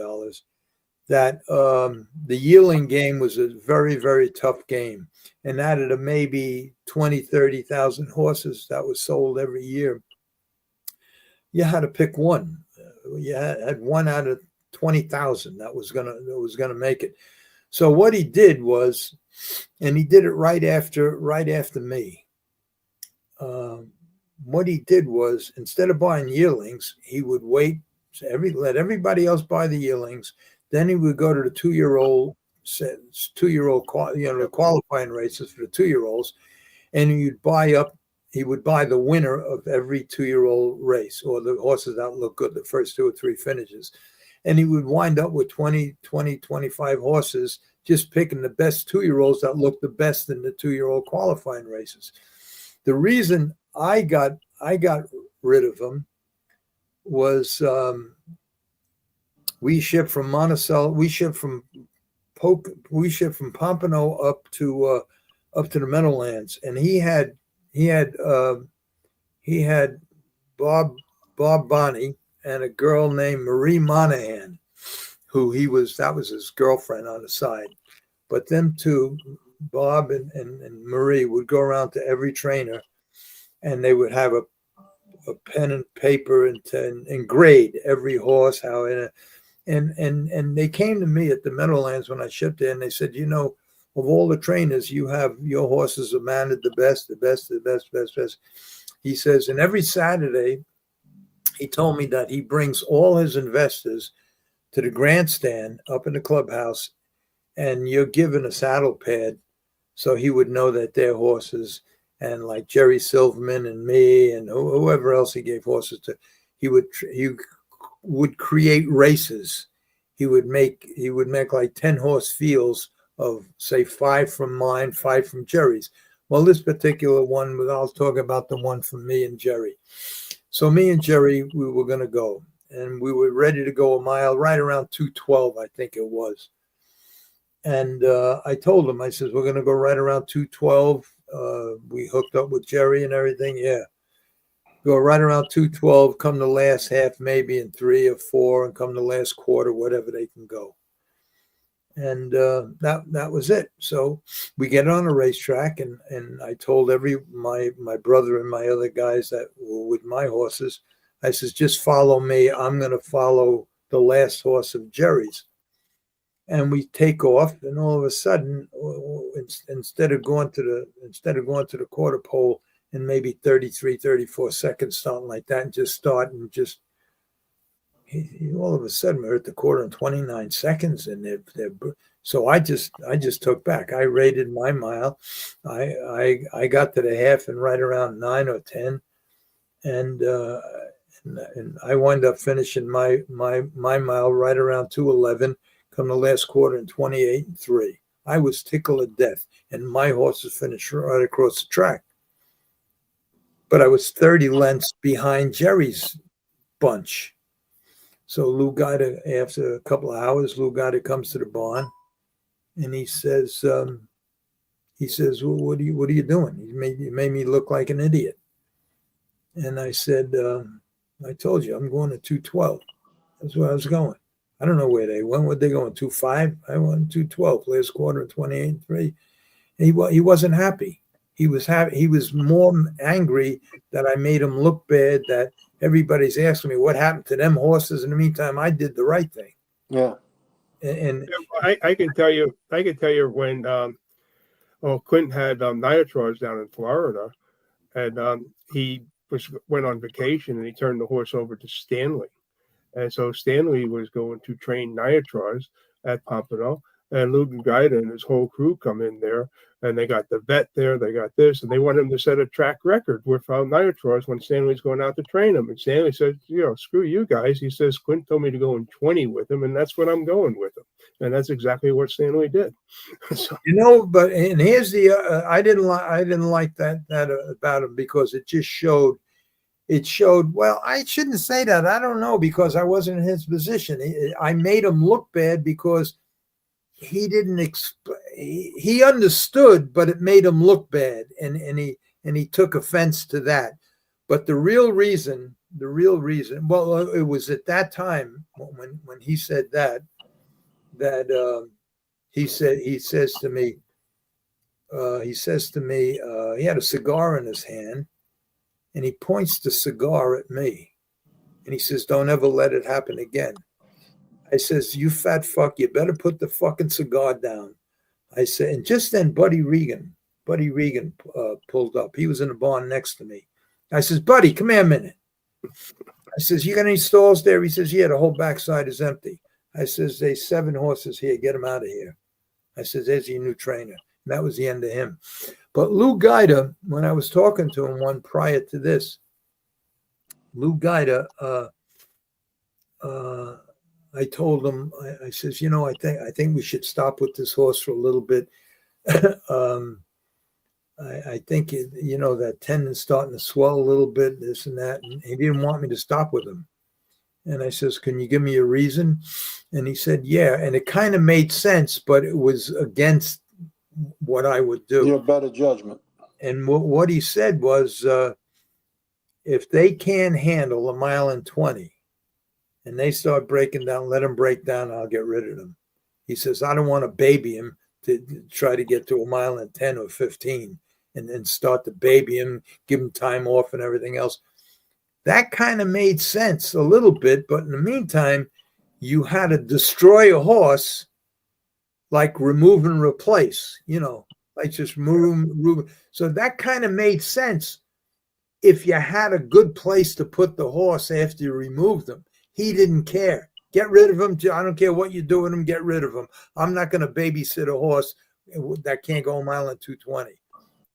that the yearling game was a very, very tough game. And out of the maybe 20, 30,000 horses that was sold every year, you had to pick one. You had one out of 20,000 that was gonna make it. So what he did was, and he did it right after me. what he did was, instead of buying yearlings, he would wait, let everybody else buy the yearlings. Then he would go to the 2-year-old, the qualifying races for the 2-year-olds, and he would buy the winner of every 2-year-old race, or the horses that look good, the first 2 or 3 finishes. And he would wind up with 20, 25 horses, just picking the best 2-year-olds that looked the best in the 2-year-old qualifying races. The reason I got rid of them was we shipped from Monticello, we shipped from Pompano up to the Meadowlands, and he had Bob Bonney and a girl named Marie Monahan, who that was his girlfriend on the side. But them two, Bob and Marie, would go around to every trainer, and they would have a pen and paper and grade every horse, and they came to me at the Meadowlands when I shipped in, and they said, of all the trainers, your horses are mannered the best. He says, and every Saturday, he told me that he brings all his investors to the grandstand up in the clubhouse, and you're given a saddle pad so he would know that they're horses. And like Jerry Silverman and me and whoever else he gave horses to, he would create races. He would make like 10 horse fields of, say, 5 from mine, 5 from Jerry's. Well, this particular one, I'll talk about the one from me and Jerry. So me and Jerry, we were going to go, and we were ready to go a mile right around 2:12, I think it was. And I told him, I says, we're going to go right around 2:12. We hooked up with Jerry and everything. Yeah. Go right around 2:12, come the last half, maybe in 3 or 4, and come the last quarter, whatever they can go. And that was it. So we get on a racetrack, and I told my brother and my other guys that were with my horses, I says, just follow me. I'm going to follow the last horse of Jerry's. And we take off, and all of a sudden, instead of going to the quarter pole in maybe 33, 34 seconds, something like that, and all of a sudden we're at the quarter in 29 seconds, and so I just took back. I rated my mile. I got to the half in right around 9 or 10, and I wind up finishing my mile right around 2:11. Come the last quarter in 28-3. I was tickled to death, and my horses finished right across the track. But I was 30 lengths behind Jerry's bunch. So Lou Guida, after a couple of hours, Lou Guida comes to the barn, and he says, well, what are you doing? You made me look like an idiot. And I said, I told you, I'm going to 2:12. That's where I was going. I don't know where they went. Were they going 2:05? I went 2:12, last quarter of 28-3. He wasn't happy. He was happy. He was more angry that I made him look bad, that everybody's asking me what happened to them horses. In the meantime, I did the right thing. Yeah. And I can tell you when Quentin had nitroids down in Florida, and he went on vacation, and he turned the horse over to Stanley. And so Stanley was going to train nitroids at Pompano, and Lou Guida and his whole crew come in there, and they got the vet there, they got this, and they want him to set a track record with nitroids when Stanley's going out to train them. And Stanley says, screw you guys. He says, Quint told me to go in 20 with him, and that's what I'm going with him. And that's exactly what Stanley did. So, but and here's the I didn't like that about him, because it just showed. Well, I shouldn't say that. I don't know, because I wasn't in his position. I made him look bad because he didn't he understood, but it made him look bad, and he took offense to that. But the real reason, well, it was at that time when he said that he says to me, he had a cigar in his hand, and he points the cigar at me, and he says, don't ever let it happen again. I says, you fat fuck, you better put the fucking cigar down. I said, and just then Buddy Regan pulled up. He was in the barn next to me. I says, buddy, come here a minute. I says, you got any stalls there? He says, yeah, the whole backside is empty. I says, there's 7 horses here. Get them out of here. I says, there's your new trainer. And that was the end of him. But Lou Guida, when I was talking to him one prior to this, Lou Guida, I told him, I says, you know, I think we should stop with this horse for a little bit. I think, you know, that tendon's starting to swell a little bit, this and that. And he didn't want me to stop with him. And I says, can you give me a reason? And he said, yeah. And it kind of made sense, but it was against what I would do. Your better judgment. And what he said was, if they can't handle 1.20 miles and they start breaking down, let them break down, I'll get rid of them. He says, I don't want to baby him to try to get to 1.10 miles or 15 and then start to baby him, give him time off and everything else. That kind of made sense a little bit, but in the meantime, you had to destroy a horse like remove and replace, you know, like just move. So that kind of made sense if you had a good place to put the horse after you removed them. He didn't care. Get rid of him. I don't care what you do with him. Get rid of him. I'm not going to babysit a horse that can't go 1 mile and 2:20.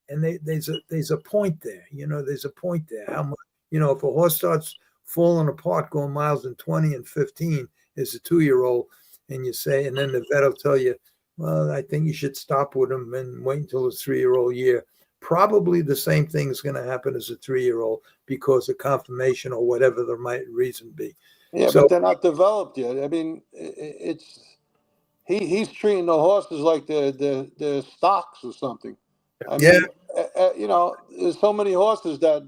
And there's a point there. You know, there's a point there. How much, you know, if a horse starts falling apart, going miles and 20 and 15 as a 2-year-old, and you say, and then the vet will tell you, well, I think you should stop with him and wait until his 3-year-old year. Probably the same thing is going to happen as a 3-year-old because of confirmation or whatever there might reason be. Yeah, So, but they're not developed yet. I mean, he's treating the horses like they're stocks or something. I mean, you know, there's so many horses that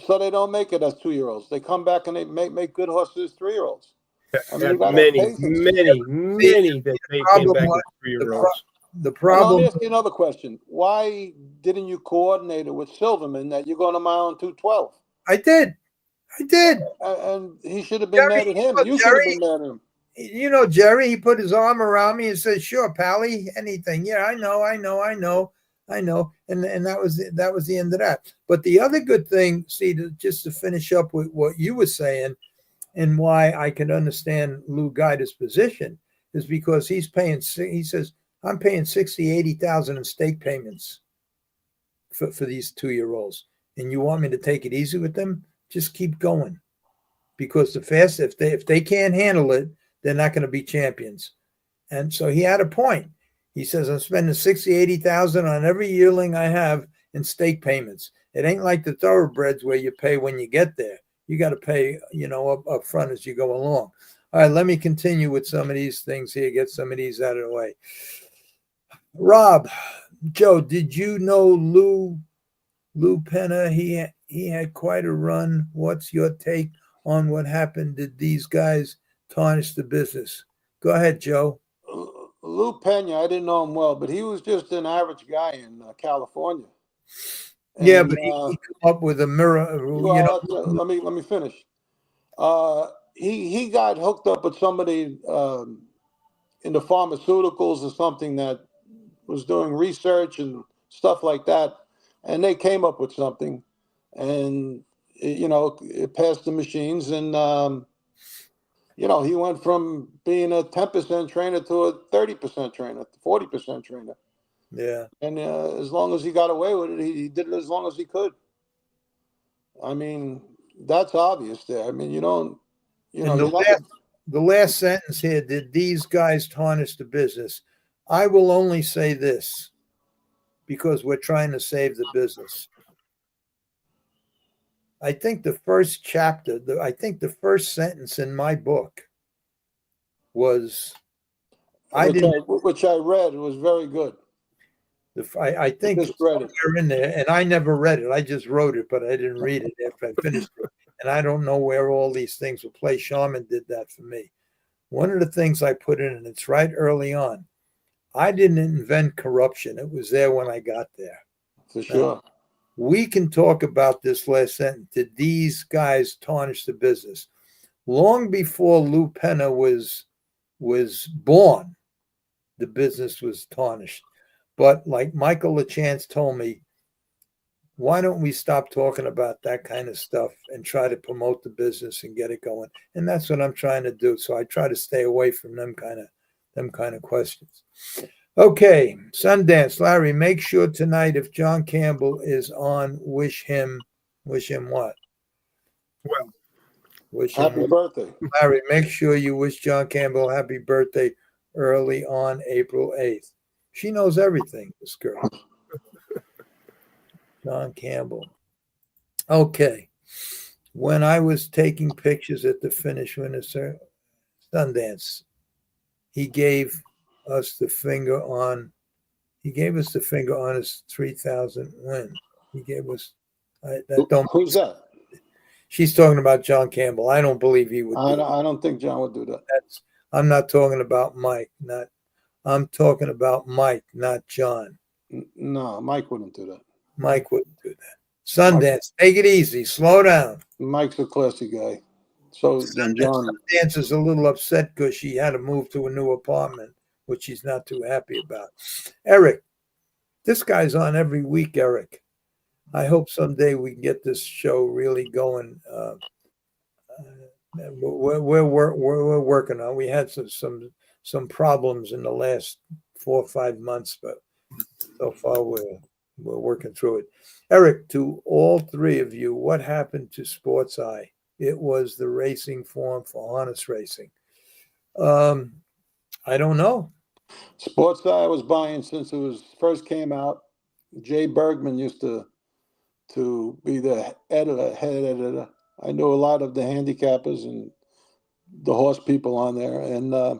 so they don't make it as 2-year-olds. They come back and they make good horses as 3-year-olds. I mean, you gotta have patience. many that they came back as 3-year-olds. The problem. I'll ask you another question. Why didn't you coordinate it with Silverman that you're going 1 mile and 2:12? I did. And he should have been mad at him. You should have been mad at him. You know, Jerry, he put his arm around me and said, sure, Pally, anything. Yeah, I know. And that was the end of that. But the other good thing, see, just to finish up with what you were saying and why I can understand Lou Guida's position is because he says, I'm paying 60, 80,000 in stake payments for these 2-year-olds. And you want me to take it easy with them? Just keep going. Because if they can't handle it, they're not going to be champions. And so he had a point. He says, I'm spending 60, 80,000 on every yearling I have in stake payments. It ain't like the thoroughbreds where you pay when you get there. You got to pay, you know, up front as you go along. All right, let me continue with some of these things here, get some of these out of the way. Rob, Joe, did you know Lou Penna? He had quite a run. What's your take on what happened? Did these guys tarnish the business? Go ahead, Joe. Lou Pena, I didn't know him well, but he was just an average guy in California. And, yeah, but he came up with a mirror. Well, let me finish. He got hooked up with somebody in the pharmaceuticals or something that was doing research and stuff like that, and they came up with something, and it passed the machines, and he went from being a 10% trainer to a 30% trainer, 40% trainer. Yeah. And as long as he got away with it, he did it as long as he could. I mean, that's obvious there. I mean, the last sentence here, did these guys tarnish the business? I will only say this because we're trying to save the business. I think the first chapter, the first sentence in my book was, which I read, was very good. I think you're in there, and I never read it. I just wrote it, but I didn't read it after I finished it. And I don't know where all these things will play. Sharman did that for me. One of the things I put in, and it's right early on, I didn't invent corruption. It was there when I got there. For sure. We can talk about this last sentence. Did these guys tarnish the business? Long before Lou Penna was born, the business was tarnished. But like Michael LaChance told me, Why don't we stop talking about that kind of stuff and try to promote the business and get it going? And that's what I'm trying to do. So I try to stay away from them kind of questions. Okay, Sundance, Larry, make sure tonight if John Campbell is on, wish him what? Well, Wish him Happy what? birthday. Larry, make sure you wish John Campbell happy birthday early on April 8th. She knows everything, this girl. John Campbell. Okay. When I was taking pictures at the finish when it's Sundance, he gave us the finger on his 3,000 win. He gave us Who's that? She's talking about John Campbell. I don't believe he would do that. I don't think John would do that. I'm not talking about Mike, I'm talking about Mike, not John. No, Mike wouldn't do that. Mike wouldn't do that. Sundance, take it easy, slow down. Mike's a classy guy. So then John. Sundance is a little upset because she had to move to a new apartment, which she's not too happy about. Eric, this guy's on every week, Eric. I hope someday we can get this show really going. We're working on. We had some problems in the last 4 or 5 months, but so far we're working through it. Eric, to all three of you, what happened to Sports Eye? It was the racing form for harness racing. I don't know. Sports Eye I was buying since it was first came out. Jay Bergman used to be the head editor. I knew a lot of the handicappers and the horse people on there, and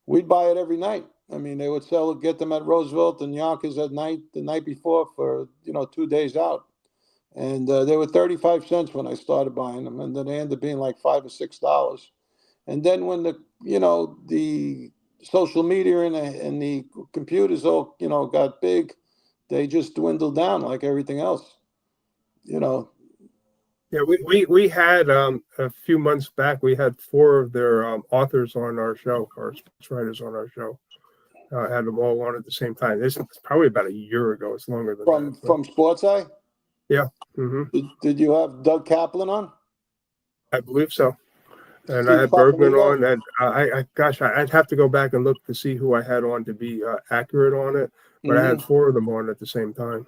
we'd buy it every night. I mean, they would get them at Roosevelt and Yonkers the night before for 2 days out, and they were 35 cents when I started buying them, and then they ended up being like $5 or $6. And then when the social media and the computers all got big, they just dwindled down like everything else. Yeah, we had a few months back. We had 4 of their authors on our show, or writers on our show. Had them all on at the same time. This is probably about a year ago. It's longer than that. From Sports Eye. Yeah. Mm-hmm. Did you have Doug Kaplan on? I believe so. And Steve I had Bergman Papanito? on, and I'd have to go back and look to see who I had on to be accurate on it. But I had 4 of them on at the same time.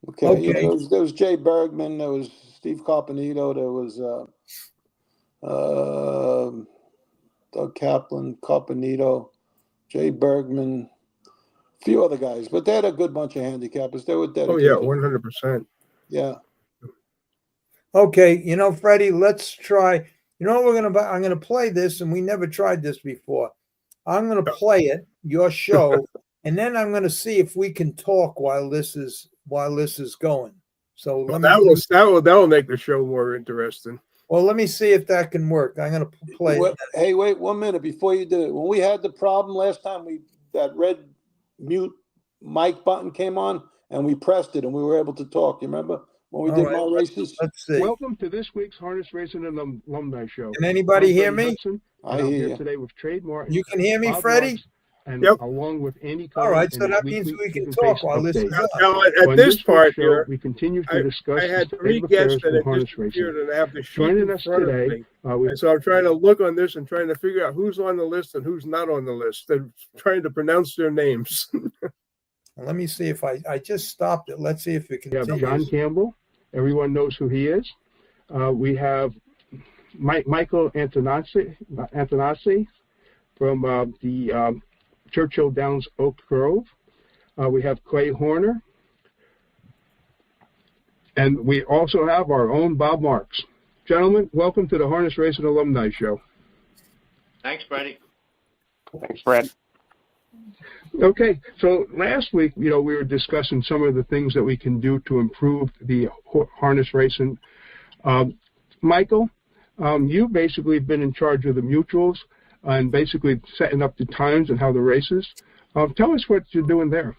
Okay. Yeah, there was Jay Bergman. There was Steve Carpenito. There was Doug Kaplan, Carpenito, Jay Bergman, a few other guys. But they had a good bunch of handicappers. They were dedicated. Oh, yeah, 100%. Yeah. Okay, Freddie, let's try. I'm gonna play this, and we never tried this before. I'm gonna play it, your show, and then I'm gonna see if we can talk while this is going. So that will make the show more interesting. Well, let me see if that can work. I'm gonna play it. Hey, wait 1 minute before you do it. When we had the problem last time, that red mute mic button came on, and we pressed it, and we were able to talk. You remember? When we did my races. Let's see. Welcome to this week's Harness Racing Alumni Show. Can anybody hear me? Hudson, I hear you. Today with Trade Martin. You can hear me, Bob Freddie? Ross, and along with Andy. All right, so that means we can talk while this is on. Now, at this part here, we continue to discuss I had the 3 state of guests affairs that for had harness just racing. appeared and have the sheet Joining in us front of today, me. And so I'm trying to look on this and trying to figure out who's on the list and who's not on the list. And trying to pronounce their names. Let me see if I just stopped it. Let's see if it we have continues. John Campbell. Everyone knows who he is. We have Michael Antonazzi from the Churchill Downs Oak Grove. We have Clay Horner. And we also have our own Bob Marks. Gentlemen, welcome to the Harness Racing Alumni Show. Thanks, Freddie. Thanks, Fred. Okay, so last week, we were discussing some of the things that we can do to improve the harness racing. Michael, you've basically been in charge of the mutuals and basically setting up the times and how the races. Tell us what you're doing there.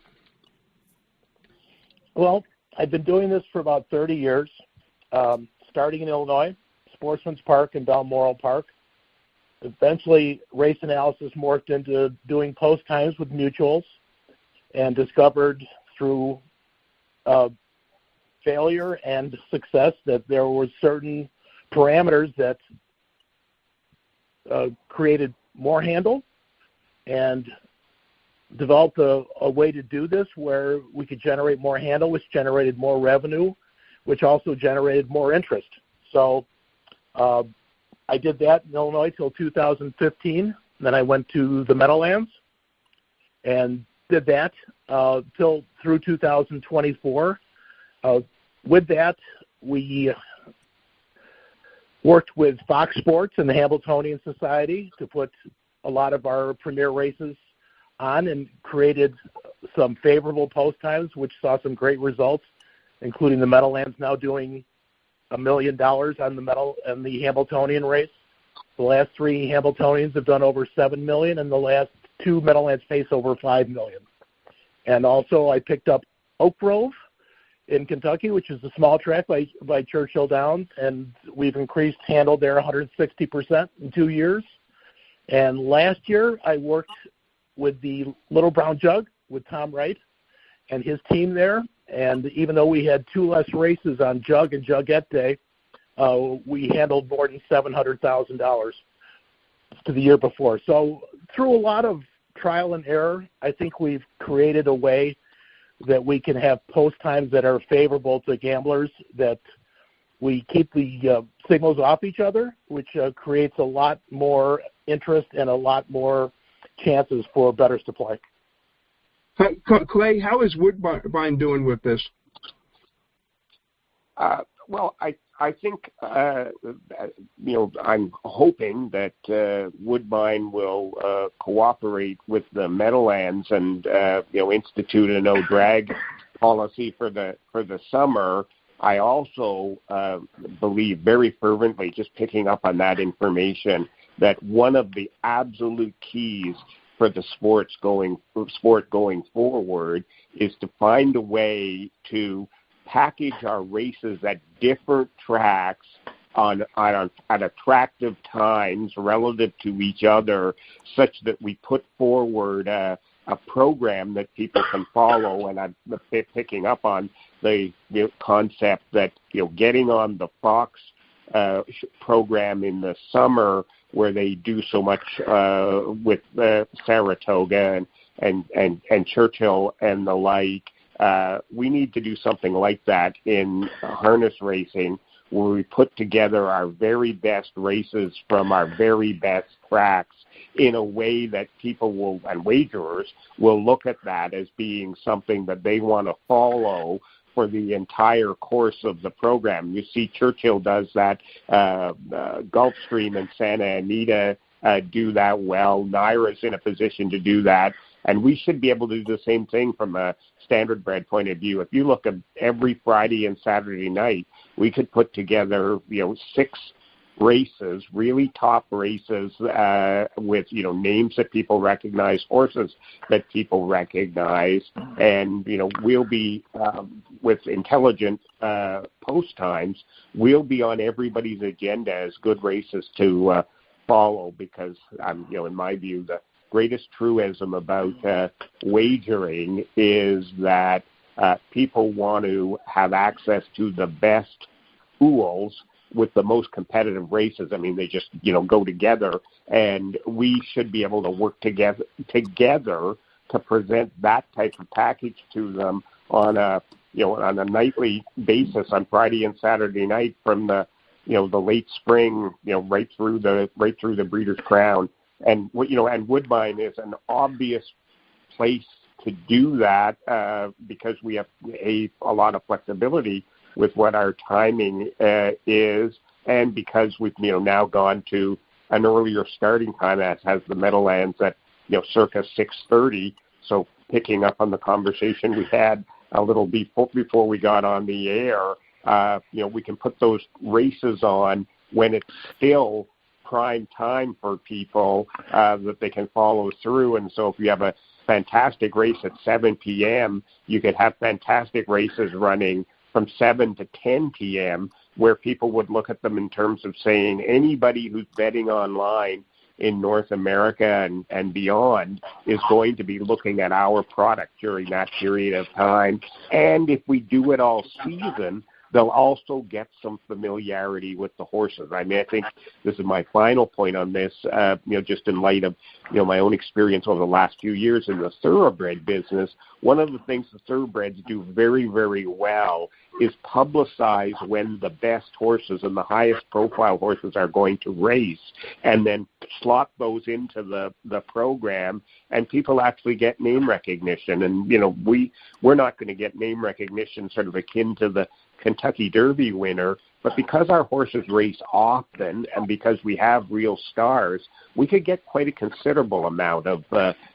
Well, I've been doing this for about 30 years, starting in Illinois, Sportsman's Park and Balmoral Park. Eventually, race analysis morphed into doing post times with mutuals, and discovered through failure and success that there were certain parameters that created more handle, and developed a way to do this where we could generate more handle, which generated more revenue, which also generated more interest. So I did that in Illinois till 2015. Then I went to the Meadowlands and did that till through 2024. With that, we worked with Fox Sports and the Hamiltonian Society to put a lot of our premier races on, and created some favorable post times, which saw some great results, including the Meadowlands now doing $1 million on the Hamiltonian race. The last 3 Hamiltonians have done over $7 million, and the last 2 Meadowlands face over $5 million. And also, I picked up Oak Grove in Kentucky, which is a small track by Churchill Downs, and we've increased handle there 160% in 2 years. And last year, I worked with the Little Brown Jug with Tom Wright and his team there. And even though we had 2 less races on Jug and Jugette Day, we handled more than $700,000 to the year before. So through a lot of trial and error, I think we've created a way that we can have post times that are favorable to gamblers, that we keep the signals off each other, which creates a lot more interest and a lot more chances for bettors to play. Clay, how is Woodbine doing with this? Well, I think, I'm hoping that Woodbine will cooperate with the Meadowlands and, institute a no drag policy for the summer. I also believe very fervently, just picking up on that information, that one of the absolute keys for the sport going forward is to find a way to package our races at different tracks at attractive times relative to each other, such that we put forward a program that people can follow. And I'm picking up on the concept that getting on the Fox program in the summer, where they do so much with Saratoga and Churchill and the like. We need to do something like that in harness racing, where we put together our very best races from our very best tracks in a way that people and wagerers will look at that as being something that they want to follow for the entire course of the program. You see Churchill does that, Gulfstream and Santa Anita do that well. Naira's in a position to do that. And we should be able to do the same thing from a standardbred point of view. If you look at every Friday and Saturday night, we could put together, 6 races, really top races with, names that people recognize, horses that people recognize. And, we'll be, with intelligent post times, we'll be on everybody's agenda as good races to follow, because, in my view, the greatest truism about wagering is that people want to have access to the best pools with the most competitive races. I mean, they just, go together, and we should be able to work together to present that type of package to them on a nightly basis on Friday and Saturday night from the late spring, right through the Breeders' Crown. And Woodbine is an obvious place to do that because we have a lot of flexibility with what our timing is, and because we've now gone to an earlier starting time that has the Meadowlands at circa 6:30. So picking up on the conversation we had a little before we got on the air, we can put those races on when it's still prime time for people that they can follow through. And so if you have a fantastic race at 7 p.m., you could have fantastic races running from 7 to 10 p.m., where people would look at them in terms of saying anybody who's betting online in North America and beyond is going to be looking at our product during that period of time. And if we do it all season, they'll also get some familiarity with the horses. I mean, I think this is my final point on this, just in light of, my own experience over the last few years in the thoroughbred business. One of the things the thoroughbreds do very, very well is publicize when the best horses and the highest profile horses are going to race, and then slot those into the program, and people actually get name recognition. And, we're not going to get name recognition sort of akin to the Kentucky Derby winner, but because our horses race often and because we have real stars, we could get quite a considerable amount of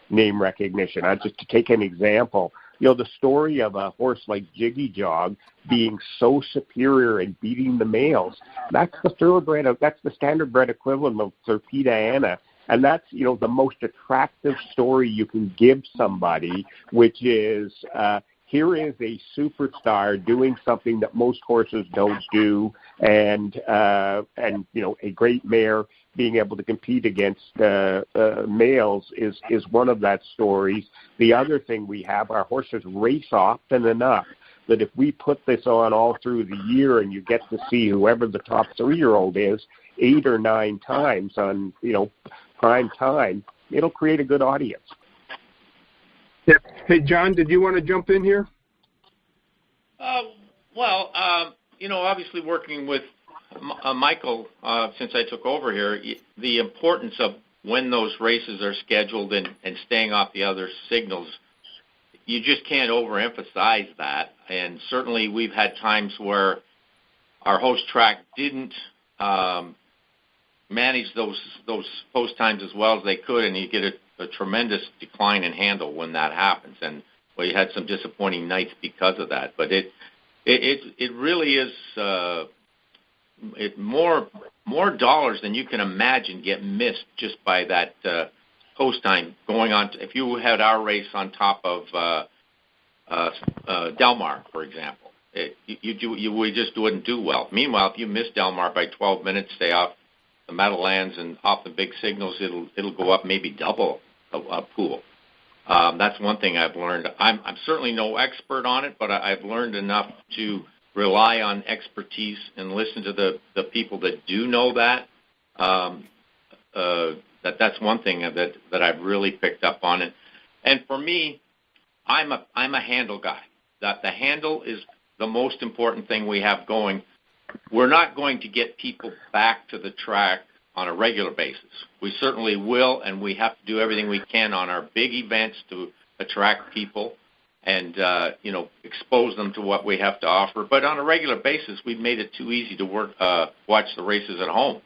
name recognition. Just to take an example, the story of a horse like Jiggy Jog being so superior and beating the males, that's the thoroughbred, that's the standardbred equivalent of Serpida Anna. And that's, the most attractive story you can give somebody, which is, here is a superstar doing something that most horses don't do, and a great mare being able to compete against males is one of that stories. The other thing we have, our horses race often enough that if we put this on all through the year and you get to see whoever the top 3-year-old is 8 or 9 times on, prime time, it'll create a good audience. Yeah. Hey, John, did you want to jump in here? Obviously working with Michael since I took over here, the importance of when those races are scheduled and staying off the other signals, you just can't overemphasize that. And certainly we've had times where our host track didn't manage those post times as well as they could, and you get a tremendous decline in handle when that happens. And we had some disappointing nights because of that. But it really is more dollars than you can imagine get missed just by that post time going on. If you had our race on top of Del Mar, for example, we just wouldn't do well. Meanwhile, if you miss Del Mar by 12 minutes, stay off the Meadowlands and off the big signals, it'll go up maybe double a pool. That's one thing I've learned. I'm certainly no expert on it, but I've learned enough to rely on expertise and listen to the people that do know that. That's one thing that I've really picked up on it. And for me, I'm a handle guy. That the handle is the most important thing we have going. We're not going to get people back to the track on a regular basis. We certainly will, and we have to do everything we can on our big events to attract people and expose them to what we have to offer. But on a regular basis, we've made it too easy to watch the races at home.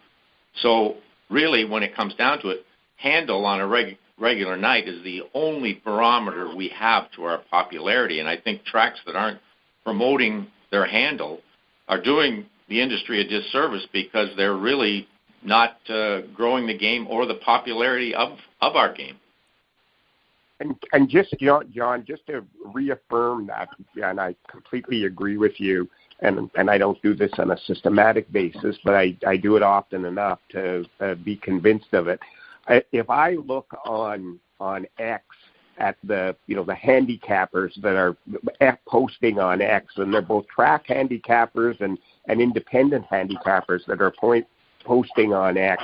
So really, when it comes down to it, handle on a regular night is the only barometer we have to our popularity. And I think tracks that aren't promoting their handle are doing the industry a disservice because they're really not growing the game or the popularity of our game. And just, John, just to reaffirm that, and I completely agree with you, and I don't do this on a systematic basis, but I do it often enough to be convinced of it. If I look on X at the handicappers that are posting on X, and they're both track handicappers and independent handicappers that are posting on X,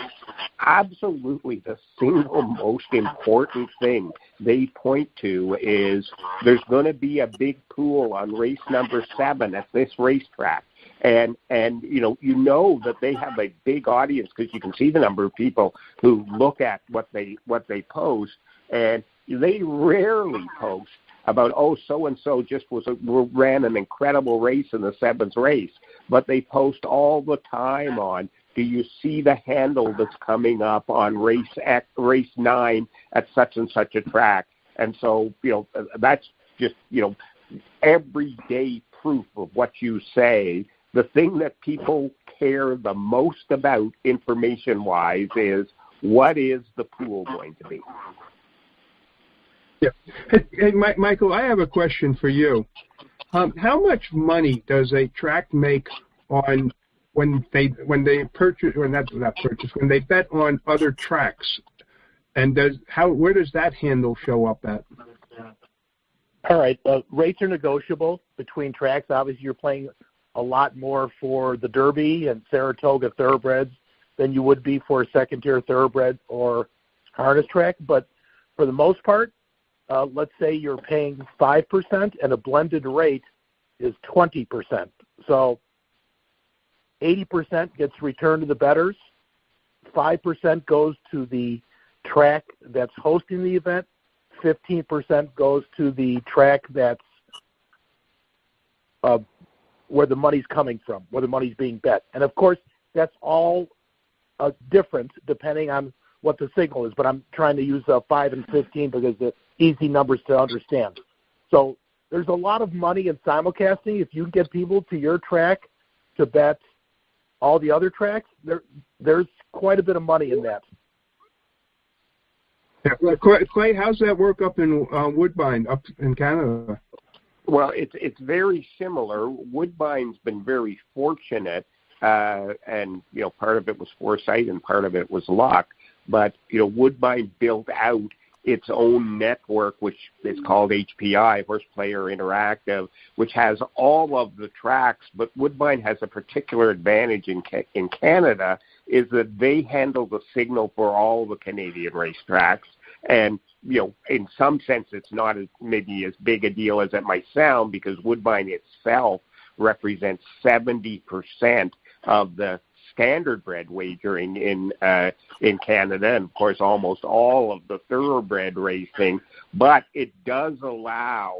absolutely the single most important thing they point to is there's going to be a big pool on race number 7 at this racetrack. And that they have a big audience because you can see the number of people who look at what they post, and they rarely post about, so-and-so just ran an incredible race in the 7th race, but they post all the time on, do you see the handle that's coming up on race 9 at such and such a track? And so, that's just, everyday proof of what you say. The thing that people care the most about information-wise is, what is the pool going to be? Yeah. Hey, Michael, I have a question for you. How much money does a track make on when they bet on other tracks And where does that handle show up at? All right. Rates are negotiable between tracks. Obviously, you're playing a lot more for the Derby and Saratoga Thoroughbreds than you would be for a second-tier Thoroughbred or harness track. But for the most part, let's say you're paying 5% and a blended rate is 20%. So 80% gets returned to the bettors. 5% goes to the track that's hosting the event. 15% goes to the track that's where the money's coming from, where the money's being bet. And, of course, that's all different depending on what the signal is. But I'm trying to use 5 and 15 because they're easy numbers to understand. So there's a lot of money in simulcasting. If you can get people to your track to bet all the other tracks, there's quite a bit of money in that. Clay, how's that work up in Woodbine, up in Canada? Well, it's very similar. Woodbine's been very fortunate, and part of it was foresight and part of it was luck. But Woodbine built out its own network, which is called HPI, Horse Player Interactive, which has all of the tracks. But Woodbine has a particular advantage in Canada, is that they handle the signal for all the Canadian racetracks. And, in some sense, it's not maybe as big a deal as it might sound, because Woodbine itself represents 70% of the standardbred wagering in Canada, and of course almost all of the thoroughbred racing. But it does allow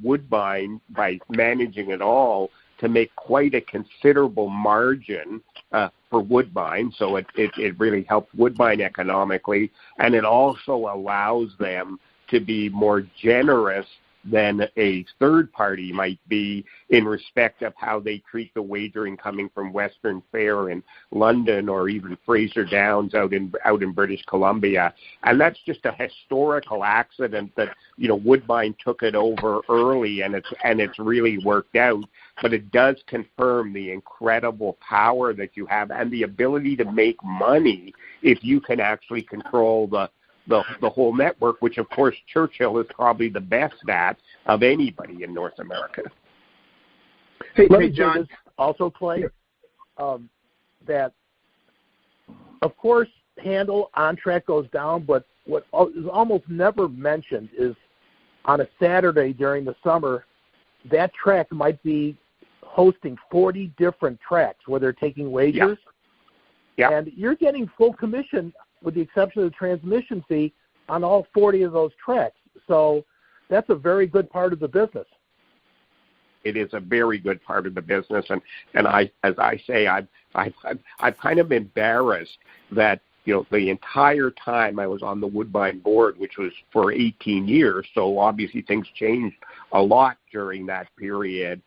Woodbine, by managing it all, to make quite a considerable margin for Woodbine. So it really helps Woodbine economically, and it also allows them to be more generous than a third party might be in respect of how they treat the wagering coming from Western Fair in London or even Fraser Downs out in British Columbia. And that's just a historical accident that Woodbine took it over early, and it's really worked out. But it does confirm the incredible power that you have and the ability to make money if you can actually control the whole network, which of course Churchill is probably the best at of anybody in North America. Hey, John. Also, Clay, that of course handle on track goes down, but what is almost never mentioned is on a Saturday during the summer, that track might be hosting 40 different tracks where they're taking wagers. Yeah. And you're getting full commission, with the exception of the transmission fee, on all 40 of those tracks. So that's a very good part of the business. It is a very good part of the business, and I, as I say, I've kind of embarrassed that the entire time I was on the Woodbine board, which was for 18 years. So obviously things changed a lot during that period.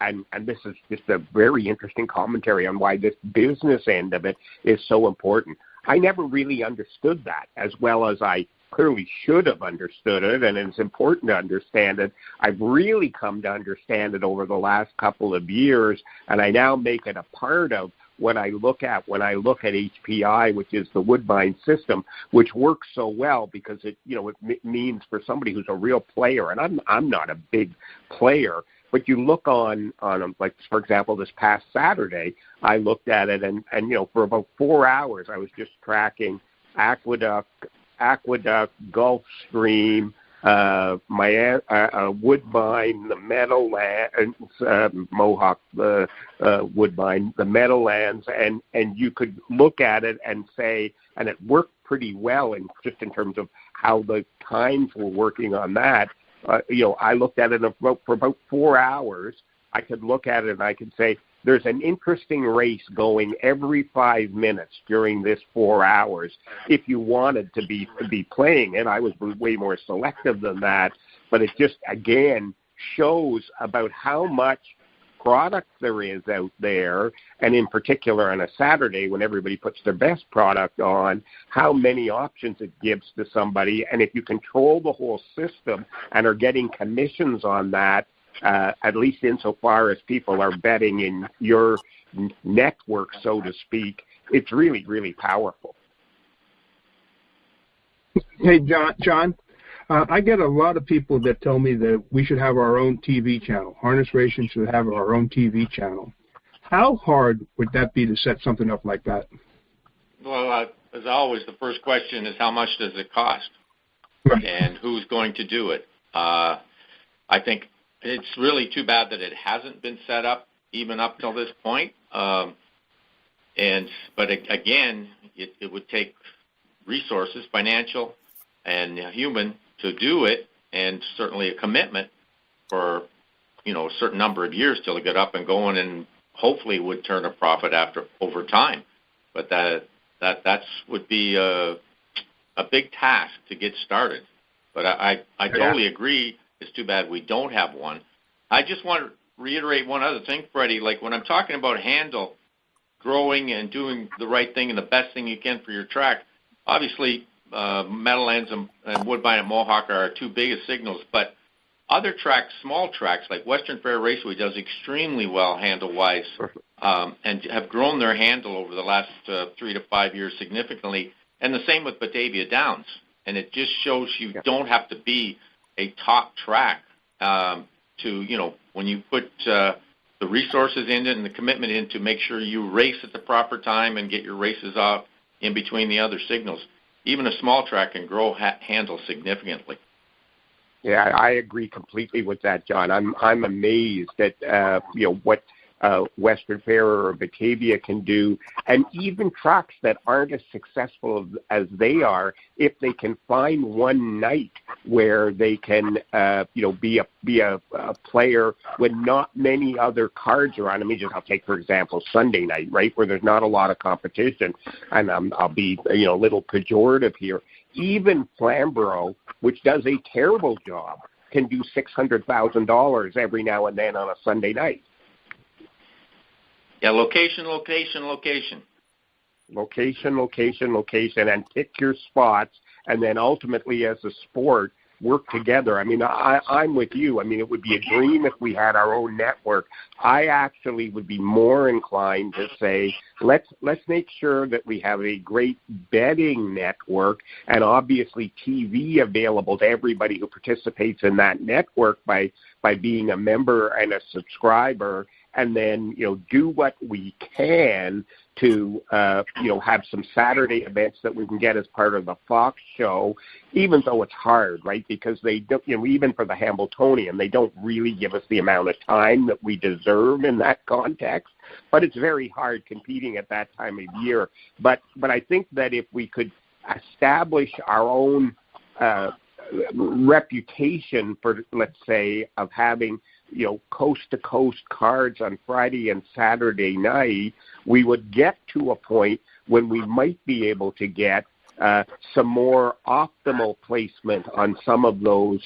And this is just a very interesting commentary on why this business end of it is so important. I never really understood that as well as I clearly should have understood it, and it's important to understand it. I've really come to understand it over the last couple of years, and I now make it a part of what I look at when I look at HPI, which is the Woodbine system, which works so well because it means for somebody who's a real player, and I'm not a big player. But you look on like, for example, this past Saturday, I looked at it, and for about 4 hours, I was just tracking Aqueduct, Gulfstream, Woodbine, the Meadowlands, Mohawk, Woodbine, the Meadowlands, and you could look at it and say, and it worked pretty well just in terms of how the times were working on that. I looked at it for about 4 hours. I could look at it and I could say, there's an interesting race going every 5 minutes during this 4 hours. If you wanted to be playing it, I was way more selective than that. But it just, again, shows about how much product there is out there, and in particular on a Saturday when everybody puts their best product on, how many options it gives to somebody. And if you control the whole system and are getting commissions on that, at least insofar as people are betting in your network, so to speak, it's really, really powerful. Hey, John, I get a lot of people that tell me that we should have our own TV channel. Harness Racing should have our own TV channel. How hard would that be to set something up like that? Well, as always, the first question is how much does it cost, and who's going to do it? I think it's really too bad that it hasn't been set up even up till this point. But again, it would take resources, financial and human, to do it, and certainly a commitment for a certain number of years till it get up and going, and hopefully would turn a profit over time. But that would be a big task to get started. But I totally agree. It's too bad we don't have one. I just want to reiterate one other thing, Freddie. Like when I'm talking about handle, growing and doing the right thing and the best thing you can for your track, obviously Meadowlands and Woodbine and Mohawk are our two biggest signals. But other tracks, small tracks like Western Fair Raceway does extremely well handle-wise, and have grown their handle over the last 3 to 5 years significantly. And the same with Batavia Downs. And it just shows you don't have to be a top track when you put the resources in it and the commitment in to make sure you race at the proper time and get your races off in between the other signals. Even a small track can grow handle significantly. Yeah, I agree completely with that, John. I'm amazed at what Western Fair or Batavia can do, and even tracks that aren't as successful as they are, if they can find one night where they can be a player when not many other cards are on. I mean, I'll take for example Sunday night, right, where there's not a lot of competition, and I'll be a little pejorative here. Even Flamborough, which does a terrible job, can do $600,000 every now and then on a Sunday night. Yeah, location, and pick your spots, and then ultimately as a sport, work together. I mean, I'm with you. I mean, it would be a dream if we had our own network. I actually would be more inclined to say, let's make sure that we have a great betting network, and obviously TV available to everybody who participates in that network by being a member and a subscriber. And then, do what we can to, have some Saturday events that we can get as part of the Fox show, even though it's hard, right? Because they don't, even for the Hambletonian, they don't really give us the amount of time that we deserve in that context. But it's very hard competing at that time of year. But I think that if we could establish our own reputation for, let's say, of having coast-to-coast cards on Friday and Saturday night, we would get to a point when we might be able to get some more optimal placement on some of those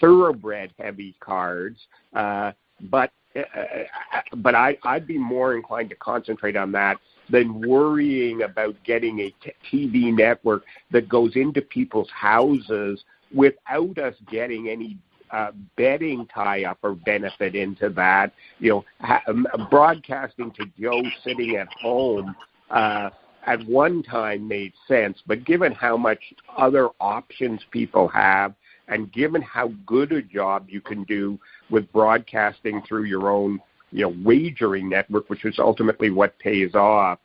thoroughbred heavy cards. But I'd be more inclined to concentrate on that than worrying about getting a TV network that goes into people's houses without us getting any betting tie-up or benefit into that. Broadcasting to Joe sitting at home at one time made sense, but given how much other options people have, and given how good a job you can do with broadcasting through your own wagering network, which is ultimately what pays off,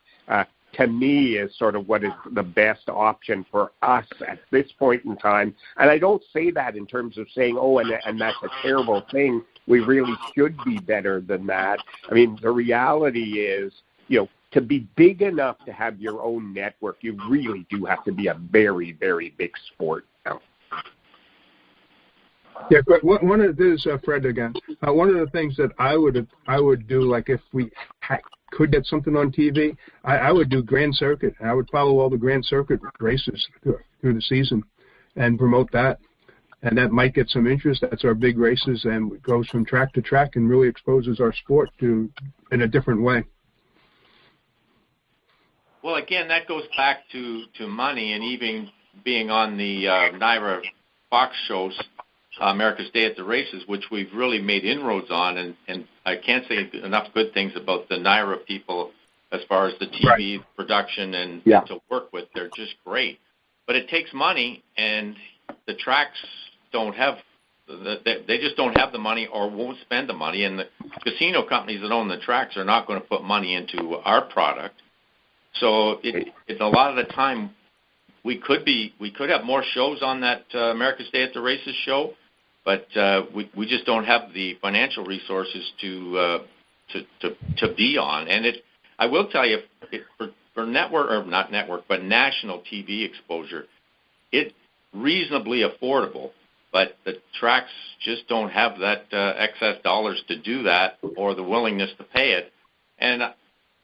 to me is sort of what is the best option for us at this point in time. And I don't say that in terms of saying, and that's a terrible thing. We really should be better than that. I mean, the reality is, to be big enough to have your own network, you really do have to be a very, very big sport now. Yeah, but one of this, Fred again. One of the things that I would do, like if we could get something on TV, I would do Grand Circuit. I would follow all the Grand Circuit races through the season and promote that. And that might get some interest. That's our big races, and it goes from track to track and really exposes our sport in a different way. Well, again, that goes back to money, and even being on the NYRA Fox shows, America's Day at the Races, which we've really made inroads on, and I can't say enough good things about the NYRA people as far as the TV production and to work with. They're just great. but it takes money, and the tracks don't have they just don't have the money or won't spend the money, and the casino companies that own the tracks are not going to put money into our product. So it's a lot of the time we could have more shows on that America's Day at the Races show, but we just don't have the financial resources to be on. And I will tell you, for network, or not network, but national TV exposure, it's reasonably affordable, but the tracks just don't have that excess dollars to do that or the willingness to pay it. And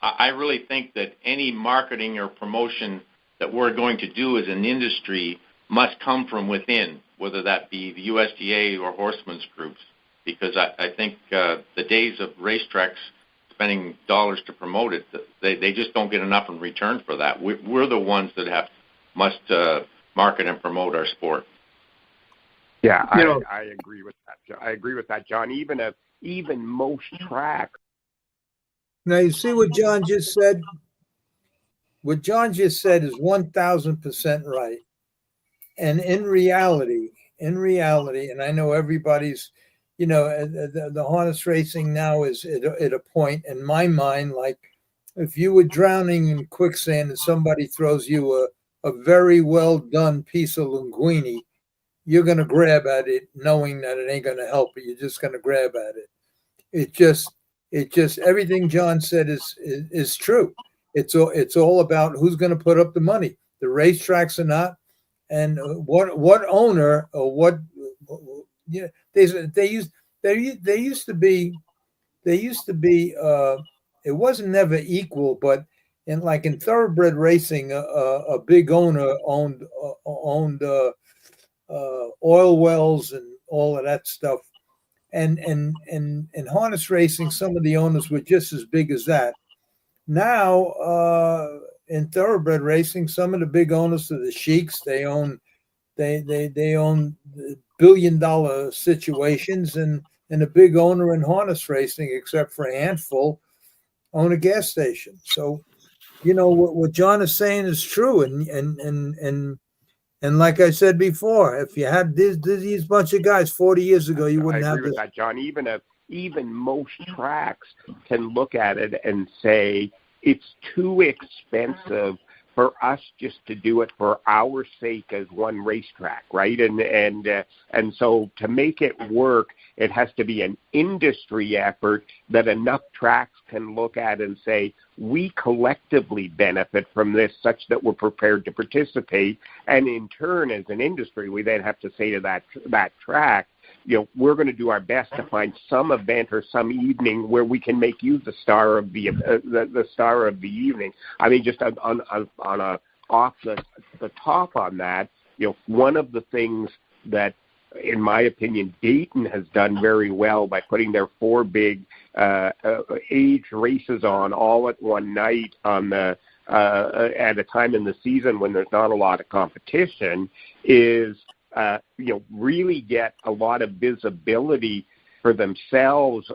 I really think that any marketing or promotion that we're going to do as an industry must come from within, whether that be the USDA or horsemen's groups, because I think the days of racetracks spending dollars to promote it, they just don't get enough in return for that. We're the ones that must market and promote our sport. Yeah, I agree with that. I agree with that, John. Even most tracks. Now you see what John just said. What John just said is 1,000% right. And in reality, and I know everybody's, the harness racing now is at a point in my mind, like if you were drowning in quicksand and somebody throws you a very well done piece of linguine, you're going to grab at it knowing that it ain't going to help, but you're just going to grab at it. It just everything John said is true. It's all about who's going to put up the money. The racetracks are not, and what owner or what they used to be it wasn't never equal, but in thoroughbred racing, a big owner owned oil wells and all of that stuff. And in harness racing, some of the owners were just as big as that. Now, in thoroughbred racing, some of the big owners are the sheiks. They own billion-dollar situations, and a big owner in harness racing, except for a handful, own a gas station. So, what John is saying is true, and like I said before, if you had these bunch of guys 40 years ago, you wouldn't have this. I agree with that, John. Even most tracks can look at it and say it's too expensive for us just to do it for our sake as one racetrack, right? And so to make it work, it has to be an industry effort that enough tracks can look at and say, we collectively benefit from this such that we're prepared to participate. And in turn, as an industry, we then have to say to that track, we're going to do our best to find some event or some evening where we can make you the star of the star of the evening. I mean, just on a off the top on that, one of the things that, in my opinion, Dayton has done very well by putting their 4 big age races on all at one night on the at a time in the season when there's not a lot of competition is really get a lot of visibility for themselves,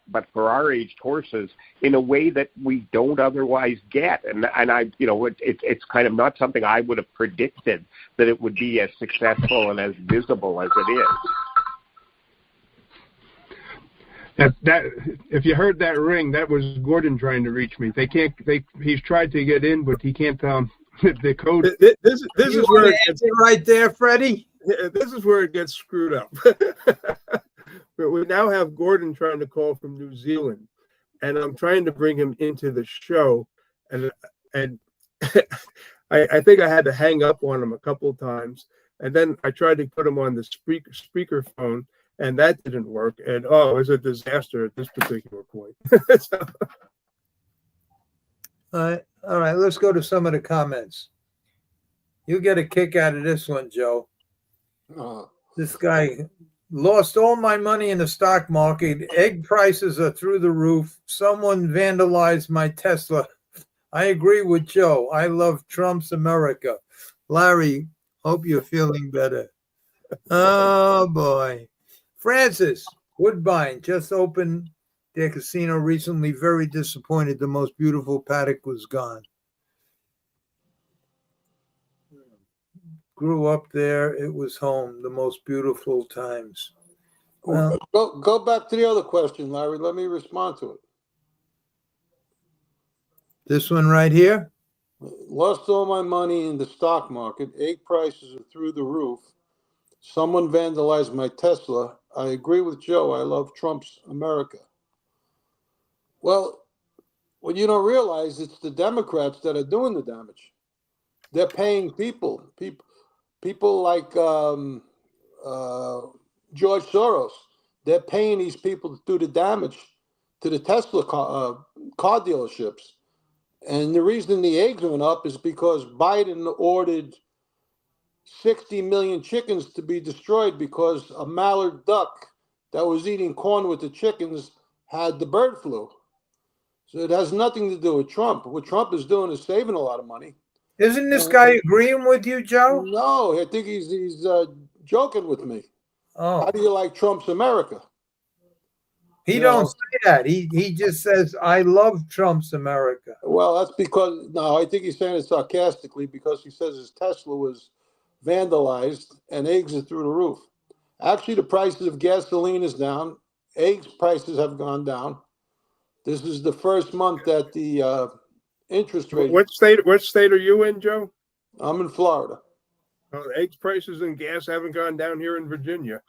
but for our aged horses in a way that we don't otherwise get. And it's kind of not something I would have predicted that it would be as successful and as visible as it is. That if you heard that ring, that was Gordon trying to reach me. He's tried to get in, but he can't. The code. This is where it gets right there, Freddie. This is where it gets screwed up. But we now have Gordon trying to call from New Zealand, and I'm trying to bring him into the show, and I think I had to hang up on him a couple of times, and then I tried to put him on the speaker phone, and that didn't work. And it was a disaster at this particular point. So. All right, let's go to some of the comments. You get a kick out of this one, Joe. This guy lost all my money in the stock market. Egg prices are through the roof. Someone vandalized my Tesla. I agree with Joe. I love Trump's America. Larry, hope you're feeling better. Oh, boy. Francis, Woodbine just opened their casino recently. Very disappointed. The most beautiful paddock was gone. grew up there. It was home, the most beautiful times. Well, Go back to the other question, Larry. Let me respond to it. this one right here. Lost all my money in the stock market. Egg prices are through the roof. Someone vandalized my Tesla. I agree with Joe. I love Trump's America. Well, what you don't realize, it's the Democrats that are doing the damage. They're paying people like George Soros. They're paying these people to do the damage to the Tesla car dealerships. And the reason the eggs went up is because Biden ordered 60 million chickens to be destroyed because a mallard duck that was eating corn with the chickens had the bird flu. So it has nothing to do with Trump. What Trump is doing is saving a lot of money. Isn't this guy agreeing with you, Joe? No, I think he's joking with me. Oh, How do you like Trump's America? he You don't know, say that. He just says, "I love Trump's America." Well, that's because, no, I think he's saying it sarcastically because he says his Tesla was vandalized and eggs are through the roof. Actually, the prices of gasoline is down. Eggs prices have gone down. This is the first month that the interest rate. What state are you in, Joe? I'm in Florida. Well, eggs prices and gas haven't gone down here in Virginia,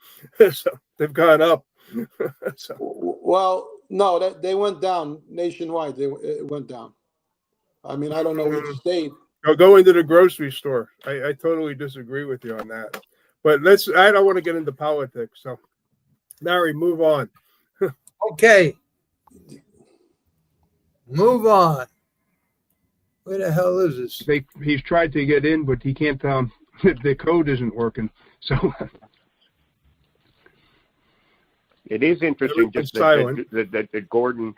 so they've gone up. So. Well, no, they went down nationwide. It went down. I mean, I don't know which state. Go into the grocery store. I totally disagree with you on that. But I don't want to get into politics. So, Larry, move on. Okay, move on. Where the hell is this? He's tried to get in, but he can't. The code isn't working. So it is interesting just that Gordon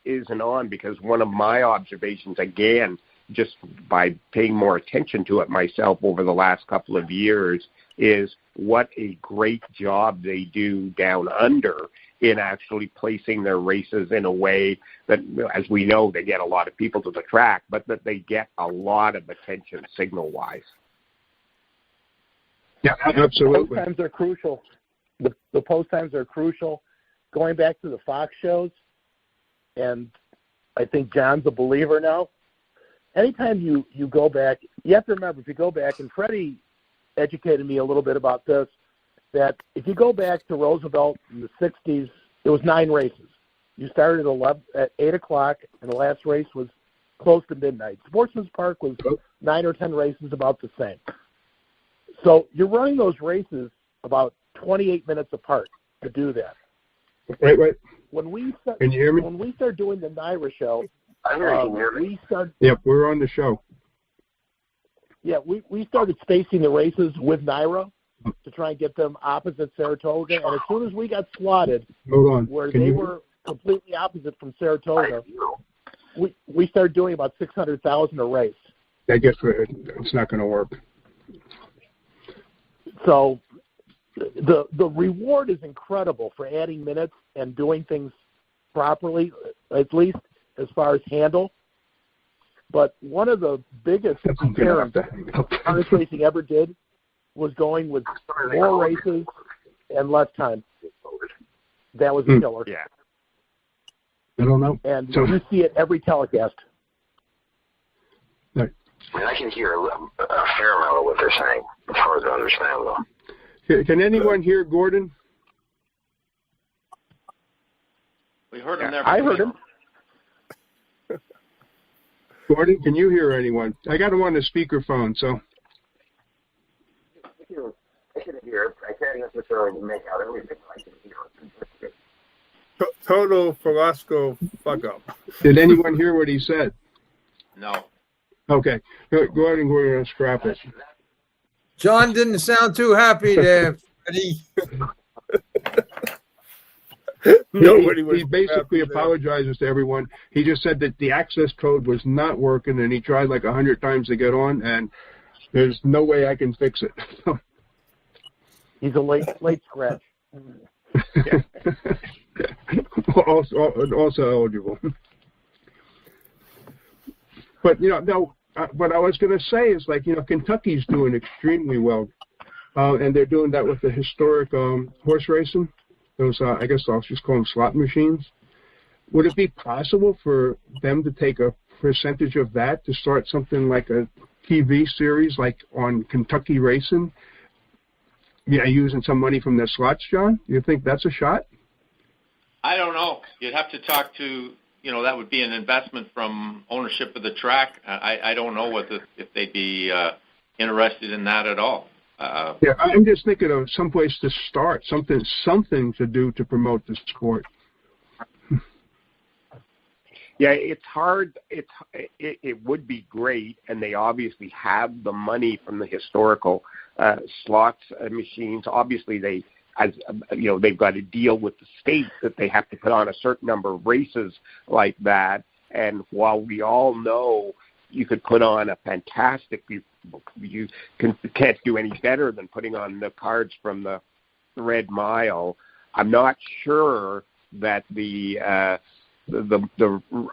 isn't on, because one of my observations, again, just by paying more attention to it myself over the last couple of years, is what a great job they do down under in actually placing their races in a way that, as we know, they get a lot of people to the track, but that they get a lot of attention signal-wise. Yeah, absolutely. Post times are crucial. The post times are crucial. Going back to the Fox shows, and I think John's a believer now. Anytime you go back, you have to remember, if you go back, and Freddie educated me a little bit about this, that if you go back to Roosevelt in the 60s, it was 9 races. You started at 8 o'clock, and the last race was close to midnight. Sportsman's Park was 9 or 10 races, about the same. So you're running those races about 28 minutes apart to do that. Right. When we start, Can you hear me? When we start doing the NYRA show, Yep, we're on the show. Yeah, we started spacing the races with NYRA to try and get them opposite Saratoga, and as soon as we got slotted, Hold on. where they were completely opposite from Saratoga, we started doing about 600,000 a race. I guess it's not going to work. So the reward is incredible for adding minutes and doing things properly, at least as far as handle. But one of the biggest errors harness racing ever did was going with more races and less time. That was a killer. Yeah. I don't know. And you see it every telecast. Right. I mean, I can hear a fair amount of what they're saying. It's hard to understand, though. Can anyone hear Gordon? We heard him there. I heard him. Gordon, can you hear anyone? I got him on the speakerphone, so. I can hear it. I can't necessarily make out everything. I can hear it. Total fiasco fuck up. Did anyone hear what he said? No. Okay. Go ahead and we're going to scrap it. John didn't sound too happy there, Freddie. Nobody was he basically apologizes to everyone. He just said that the access code was not working, and he tried like 100 times to get on, and there's no way I can fix it. He's a late scratch. also eligible. But no, what I was going to say is, like, Kentucky's doing extremely well, and they're doing that with the historic horse racing. Those, I guess I'll just call them slot machines. Would it be possible for them to take a percentage of that to start something like a TV series, like on Kentucky racing? Yeah, using some money from their slots, John? You think that's a shot? I don't know. You'd have to talk to, that would be an investment from ownership of the track. I don't know if they'd be interested in that at all. Yeah, I'm just thinking of some place to start, something to do to promote the sport. Yeah, it's hard. It would be great, and they obviously have the money from the historical slots machines. Obviously, they've got to deal with the state that they have to put on a certain number of races like that. And while we all know you could put on a fantastic, you can't do any better than putting on the cards from the Red Mile. I'm not sure that the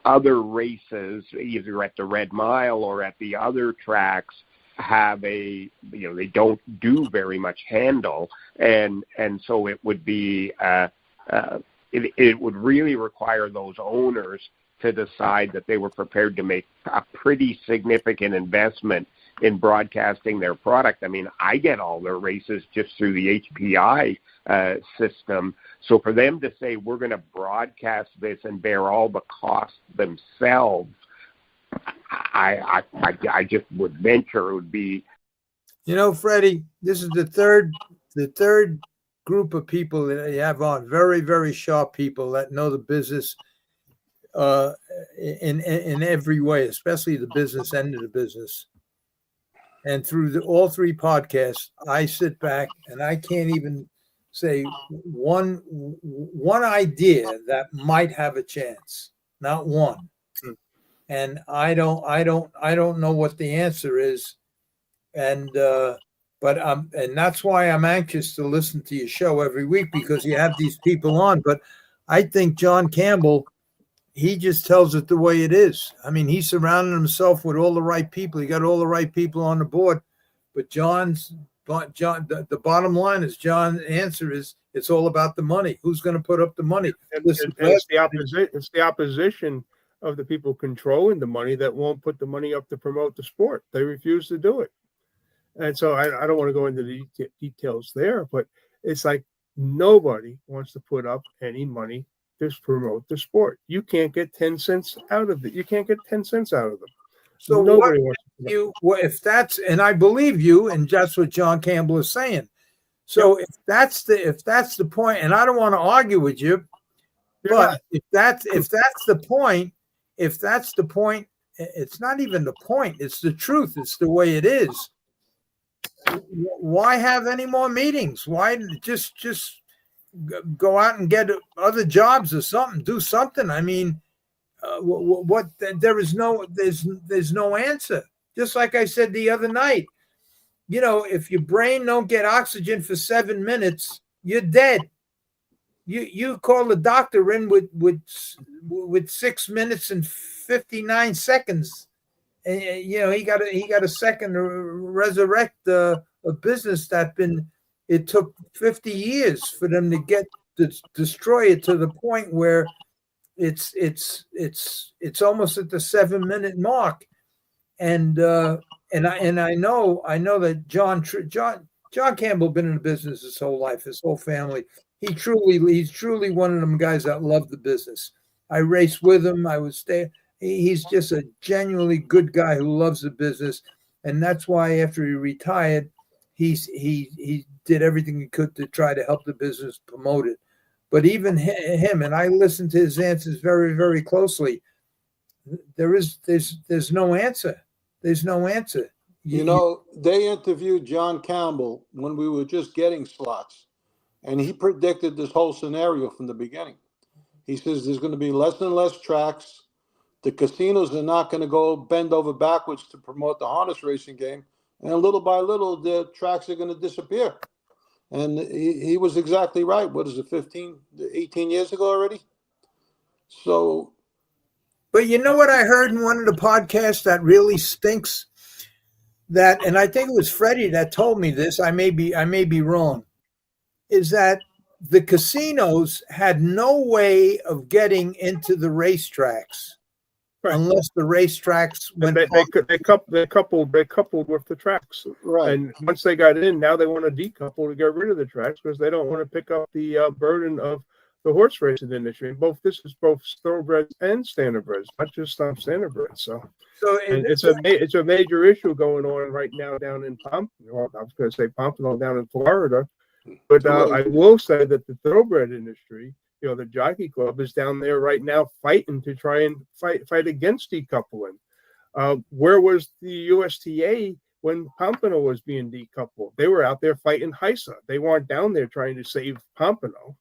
other races, either at the Red Mile or at the other tracks, have they don't do very much handle, and so it would be it would really require those owners to decide that they were prepared to make a pretty significant investment in broadcasting their product. I mean, I get all their races just through the HPI system. So for them to say we're going to broadcast this and bear all the costs themselves, I just would venture it would be. Freddie, this is the third group of people that you have on. Very, very sharp people that know the business in every way, especially the business end of the business. And through all three podcasts, I sit back and I can't even say one idea that might have a chance. Not one. And I don't know what the answer is. And and that's why I'm anxious to listen to your show every week, because you have these people on. But I think John Campbell, he just tells it the way it is. I mean, he surrounded himself with all the right people. He got all the right people on the board. But the bottom line is, John's answer is, it's all about the money. Who's going to put up the money? It's the opposition of the people controlling the money that won't put the money up to promote the sport. They refuse to do it. And so I don't want to go into the details there, but it's like nobody wants to put up any money to promote the sport. You can't get 10 cents out of it. You can't get 10 cents out of them. So nobody wants to if that's, and I believe you, and that's what John Campbell is saying. So if that's the point, and I don't want to argue with you, but if that's the point, it's not even the point. It's the truth. It's the way it is. Why have any more meetings? Why just go out and get other jobs or something? Do something. I mean, there's no answer. Just like I said the other night, if your brain don't get oxygen for 7 minutes, you're dead. You call the doctor in with 6 minutes and 59 seconds. And, he got a second to resurrect a business it took 50 years for them to destroy it to the point where it's almost at the 7 minute mark. And I know that John Campbell been in the business his whole life, his whole family. He's truly one of them guys that love the business. I raced with him. I was there. He's just a genuinely good guy who loves the business, and that's why after he retired, he did everything he could to try to help the business promote it. But even him, and I listened to his answers very, very closely. There's no answer. There's no answer. They interviewed John Campbell when we were just getting slots, and he predicted this whole scenario from the beginning. He says there's going to be less and less tracks. The casinos are not going to go bend over backwards to promote the harness racing game. And little by little, the tracks are going to disappear. And he was exactly right. What is it, 18 years ago already? So. But you know what I heard in one of the podcasts that really stinks? That, and I think it was Freddie that told me this. I may be wrong. Is that the casinos had no way of getting into the racetracks unless the racetracks went. They coupled with the tracks, Right. And once they got in, now they want to decouple to get rid of the tracks because they don't want to pick up the burden of the horse racing industry. And this is both thoroughbreds and standardbreds, not just standardbreds. So it's a major issue going on right now down in Pompano. Well, I was going to say Pompano down in Florida, but I will say that the thoroughbred industry, the Jockey Club, is down there right now fighting to try and fight against decoupling. Where was the USTA when Pompano was being decoupled? They were out there fighting HISA. They weren't down there trying to save Pompano.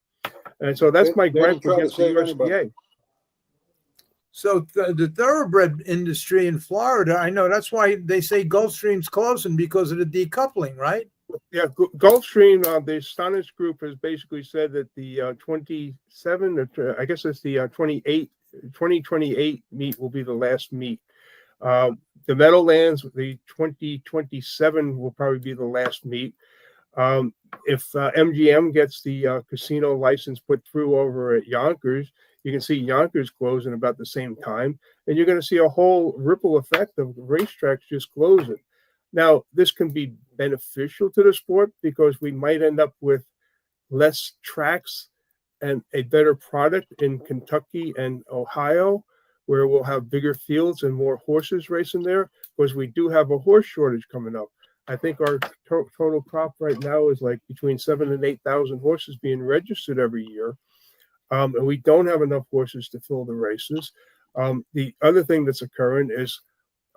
And so that's my gripe against the USTA. So the thoroughbred industry in Florida, I know that's why they say Gulfstream's closing because of the decoupling, right? Yeah, Gulfstream, the Stannis Group has basically said that the 2028 meet will be the last meet. The Meadowlands, the 2027 will probably be the last meet. If MGM gets the casino license put through over at Yonkers, you can see Yonkers closing about the same time, and you're going to see a whole ripple effect of racetracks just closing. Now, this can be beneficial to the sport because we might end up with less tracks and a better product in Kentucky and Ohio, where we'll have bigger fields and more horses racing there, because we do have a horse shortage coming up. I think our total crop right now is like between 7,000 and 8,000 horses being registered every year. And we don't have enough horses to fill the races. The other thing that's occurring is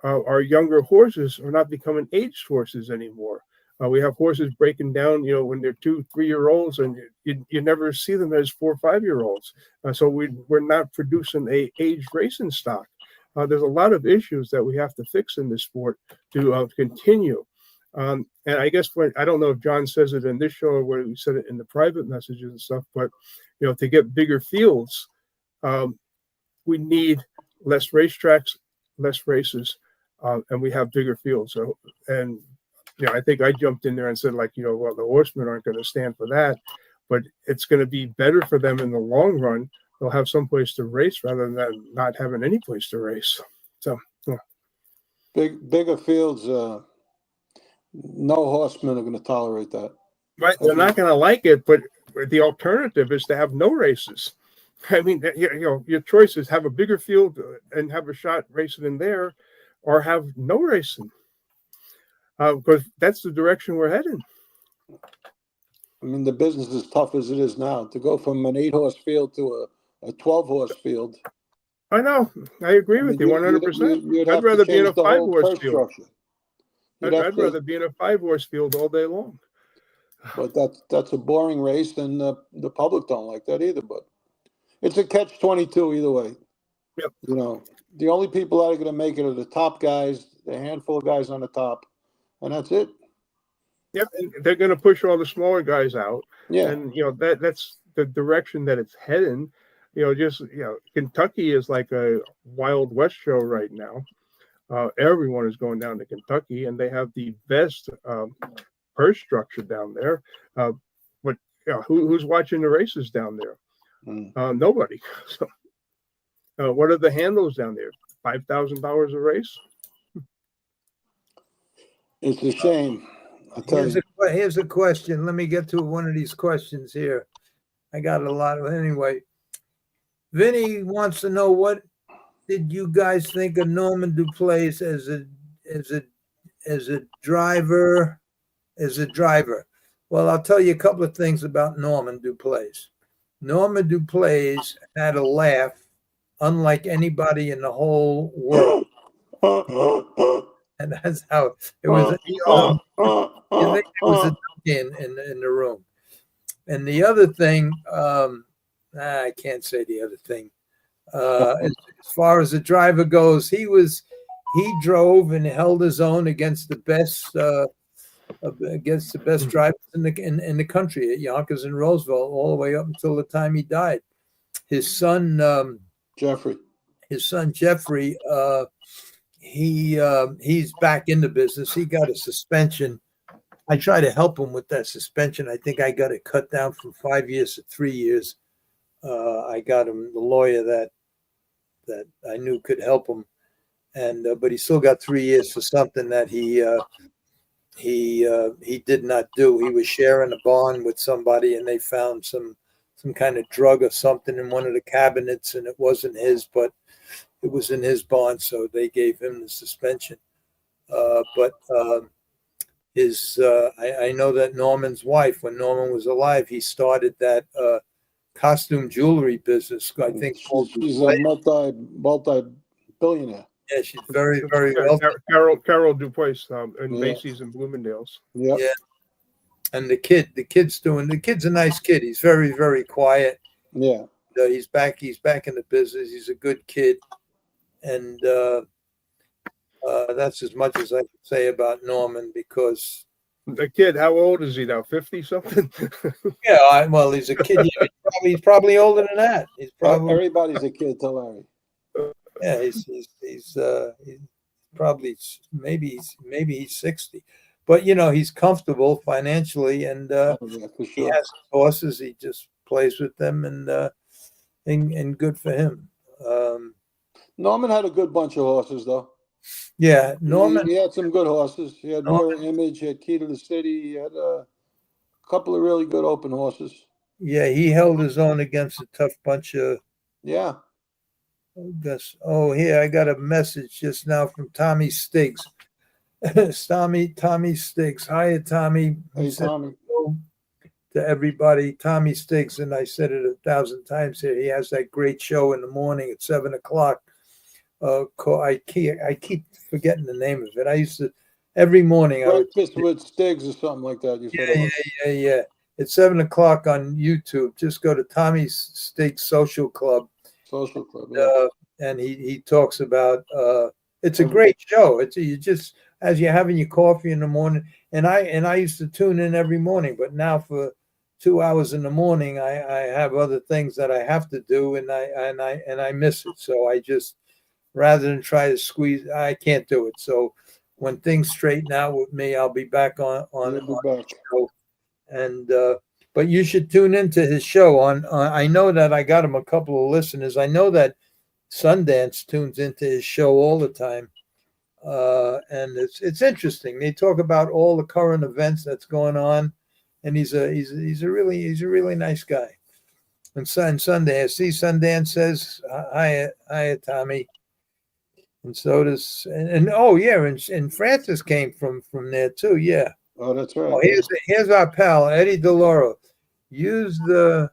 our younger horses are not becoming aged horses anymore. We have horses breaking down, when they're 2-3-year-olds, and you never see them as 4 or 5-year-olds. So we're not producing a aged racing stock. There's a lot of issues that we have to fix in this sport to continue. And I guess I don't know if John says it in this show or where we said it in the private messages and stuff, but to get bigger fields, we need less racetracks, less races, and we have bigger fields. So, and I think I jumped in there and said, well, the horsemen aren't going to stand for that, but it's going to be better for them in the long run. They'll have some place to race rather than not having any place to race. So, bigger fields. No horsemen are going to tolerate that. Right, they're not going to like it, but the alternative is to have no races. I mean, your choice is have a bigger field and have a shot racing in there, or have no racing, because that's the direction we're heading. I mean, the business is tough as it is now. To go from an 8-horse field to a 12-horse field. I know. I agree with you 100%. I'd rather be in a 5-horse field. I'd rather be in a 5-horse field all day long. But that's a boring race, and the public don't like that either. But it's a catch-22 either way. Yep. The only people that are going to make it are the top guys, the handful of guys on the top, and that's it. Yep, and they're going to push all the smaller guys out. Yeah, and that's the direction that it's heading. Kentucky is like a Wild West show right now. Everyone is going down to Kentucky, and they have the best purse structure down there. But who's watching the races down there? Nobody. So, what are the handles down there? $5,000 a race? It's a shame. Here's a question. Let me get to one of these questions here. I got a lot of anyway. Vinny wants to know, what did you guys think of Norman Duplass as a driver? Well, I'll tell you a couple of things about Norman Duplass. Norman Duplass had a laugh unlike anybody in the whole world. And that's how it was. It was a in the room. And the other thing, I can't say the other thing. As far as the driver goes, he drove and held his own against the best drivers in the country at Yonkers and Roseville all the way up until the time he died. His son Jeffrey, his son Jeffrey, he's back in the business. He got a suspension. I try to help him with that suspension. I think I got it cut down from 5 years to 3 years. I got him the lawyer that I knew could help him, and but he still got 3 years for something that he did not do. He was sharing a barn with somebody, and they found some kind of drug or something in one of the cabinets, and it wasn't his, but it was in his barn, so they gave him the suspension. But I know that Norman's wife, when Norman was alive, he started that costume jewelry business. I think she's a multi-billionaire. Yeah, she's very, very wealthy. Carol Dupuis in Macy's and Bloomingdale's. Yeah. And the kid's a nice kid. He's very, very quiet. Yeah. He's back in the business. He's a good kid. And that's as much as I can say about Norman, because the kid, how old is he now? 50 something? Yeah, well, he's a kid. He's probably older than that. He's probably everybody's a kid to Larry. Yeah, he's probably maybe he's 60, but he's comfortable financially, and he has horses. He just plays with them, and good for him. Norman had a good bunch of horses, though. Yeah, Norman. He had some good horses. He had Mirror Image. He had Key to the City. He had a couple of really good open horses. Yeah, he held his own against a tough bunch of. Yeah. Oh, here, I got a message just now from Tommy Stiggs. Tommy Stiggs. Hiya, Tommy. Hey, Tommy. To everybody, Tommy Stiggs, and I said it 1,000 times here. He has that great show in the morning at 7:00. I keep forgetting the name of it. I used to every morning. Breakfast with Stiggs or something like that. You said yeah. It's 7:00 on YouTube. Just go to Tommy Stiggs Social Club. Yeah. And he talks about it's a great show. You just as you're having your coffee in the morning, and I used to tune in every morning, but now for 2 hours in the morning I have other things that I have to do, and I miss it. So I just, rather than try to squeeze, I can't do it. So when things straighten out with me, I'll be back on the show. And but you should tune into his show on I know that I got him a couple of listeners. I know that Sundance tunes into his show all the time, and it's interesting. They talk about all the current events that's going on, and he's a really nice guy. And Sundance, see, Sundance says hi, Tommy, and so does and oh yeah, and Francis came from there too. Yeah. Oh, that's right. Oh, here's our pal Eddie DeLauro. Use the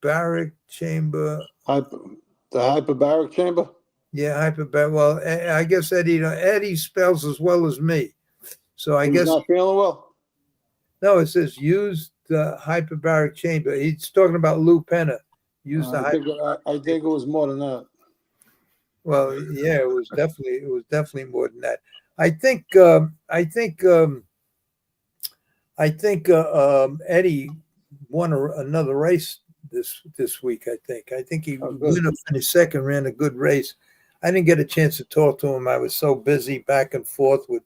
barrack chamber. The hyperbaric chamber? Yeah, hyperbaric. Well, I guess Eddie spells as well as me. So I guess. He's not feeling well? No, it says use the hyperbaric chamber. He's talking about Lou Penna. Use the hyperbaric. I think it was more than that. Well, yeah, it was definitely more than that. I think Eddie won another race this week. I think he finished second, ran a good race. I didn't get a chance to talk to him. I was so busy back and forth with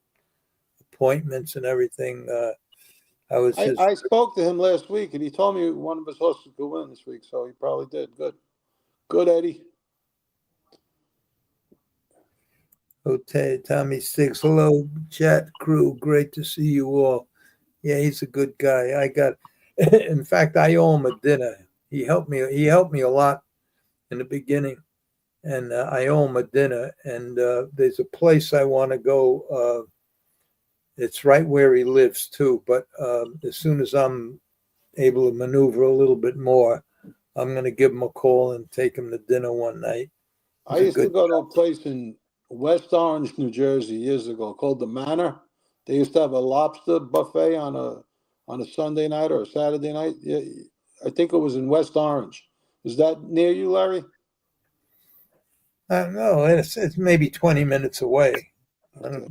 appointments and everything. I spoke to him last week, and he told me one of his horses could win this week, so he probably did. Good, Eddie. Okay, Tommy Stiggs. Hello, chat crew. Great to see you all. Yeah, he's a good guy. In fact, I owe him a dinner. He helped me a lot in the beginning, and I owe him a dinner. And there's a place I want to go. It's right where he lives too. But as soon as I'm able to maneuver a little bit more, I'm going to give him a call and take him to dinner one night. I used to go to a place in West Orange, New Jersey, years ago called the Manor. They used to have a lobster buffet on a Sunday night or a Saturday night. Yeah, I think it was in West Orange. Is that near you, Larry? No, it's maybe 20 minutes away. Okay.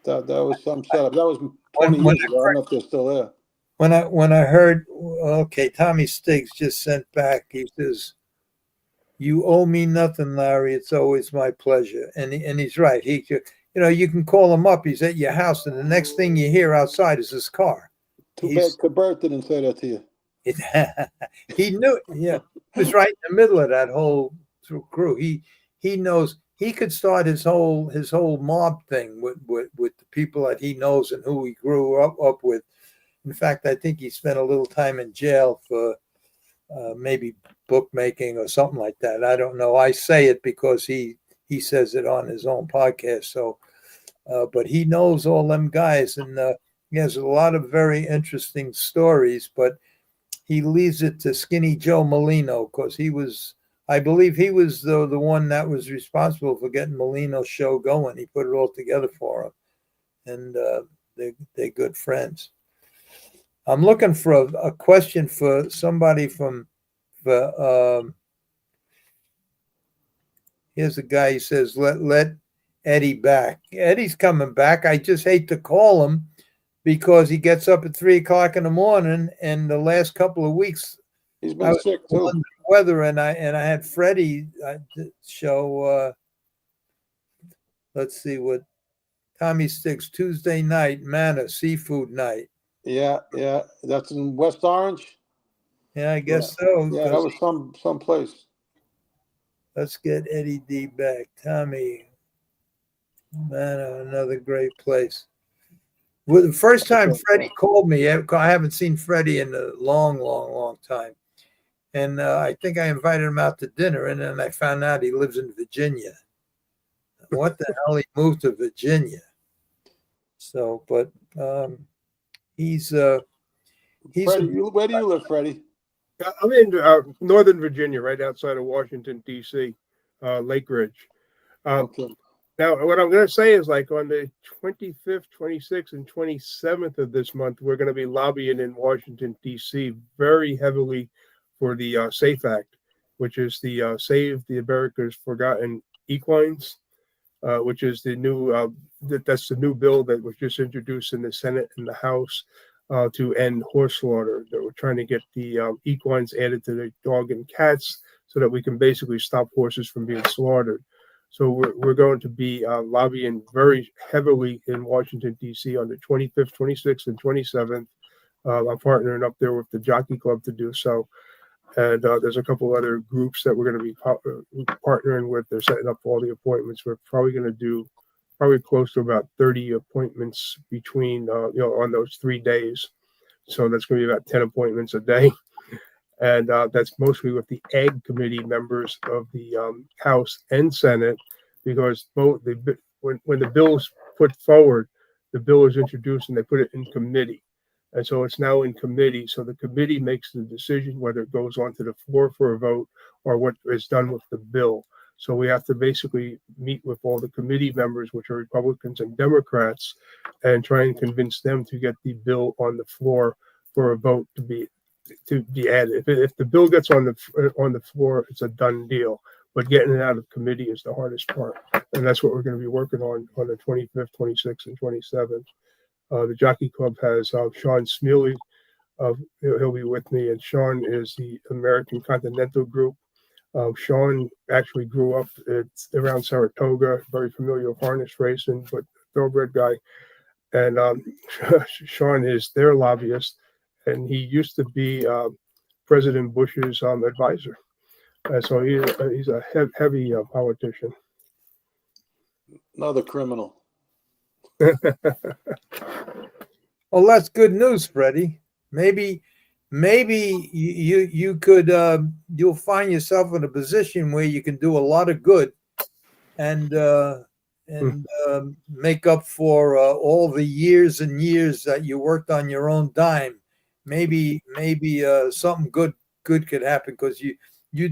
That was some setup. That was 20 years ago. I don't know if they're still there. When I heard, okay, Tommy Stiggs just sent back. He says, You owe me nothing, Larry. It's always my pleasure. And he's right. You can call him up. He's at your house, and the next thing you hear outside is his car. Too bad Cabert didn't say that to you. He knew. Yeah, he was right in the middle of that whole crew. He knows. He could start his whole mob thing with the people that he knows and who he grew up with. In fact, I think he spent a little time in jail for maybe bookmaking or something like that. I don't know. I say it because he says it on his own podcast. So, but he knows all them guys, and he has a lot of very interesting stories. But he leaves it to Skinny Joe Molino because I believe he was the one that was responsible for getting Molino's show going. He put it all together for him, and they're good friends. I'm looking for a question for somebody here's a guy. He says, let Eddie back. Eddie's coming back. I just hate to call him because he gets up at 3:00 in the morning, and the last couple of weeks he's been sick too. Weather, and I had Freddie show. Let's see what Tommy Sticks Tuesday night Manna seafood night. Yeah, that's in West Orange. Yeah, I guess so. Yeah, that was some place. Let's get Eddie D back. Tommy, Manna, another great place. Well, the first time Freddie called me, I haven't seen Freddie in a long time. And I think I invited him out to dinner, and then I found out he lives in Virginia. What the hell? He moved to Virginia. So, but he's Freddie, where do you live, Freddie? I'm in Northern Virginia, right outside of Washington, D.C., Lake Ridge. Okay. Now, what I'm going to say is, like, on the 25th, 26th, and 27th of this month, we're going to be lobbying in Washington, D.C. very heavily for the SAFE Act, which is the Save the America's Forgotten Equines, which is the new that's the new bill that was just introduced in the Senate and the House to end horse slaughter. That we're trying to get the equines added to the dog and cats so that we can basically stop horses from being slaughtered. So we're going to be lobbying very heavily in Washington, D.C. on the 25th, 26th, and 27th. I'm partnering up there with the Jockey Club to do so. And there's a couple other groups that we're going to be partnering with. They're setting up all the appointments. We're probably going to do close to about 30 appointments between, on those 3 days. So that's going to be about 10 appointments a day. And that's mostly with the Ag Committee members of the House and Senate, because both when the bill is put forward, the bill is introduced and they put it in committee. And so it's now in committee. So the committee makes the decision whether it goes onto the floor for a vote or what is done with the bill. So we have to basically meet with all the committee members, which are Republicans and Democrats, and try and convince them to get the bill on the floor for a vote to be added. If the bill gets on the floor, it's a done deal. But getting it out of committee is the hardest part, and that's what we're going to be working on the 25th, 26th, and 27th. The Jockey Club has Sean Smealy. He'll be with me, and Sean is the American Continental Group. Sean actually grew up around Saratoga, very familiar with harness racing, but thoroughbred guy. And Sean is their lobbyist, and he used to be President Bush's advisor. So he's a heavy politician. Another criminal. Well, that's good news, Freddie. Maybe you could you'll find yourself in a position where you can do a lot of good and make up for all the years and years that you worked on your own dime. Maybe something good could happen because you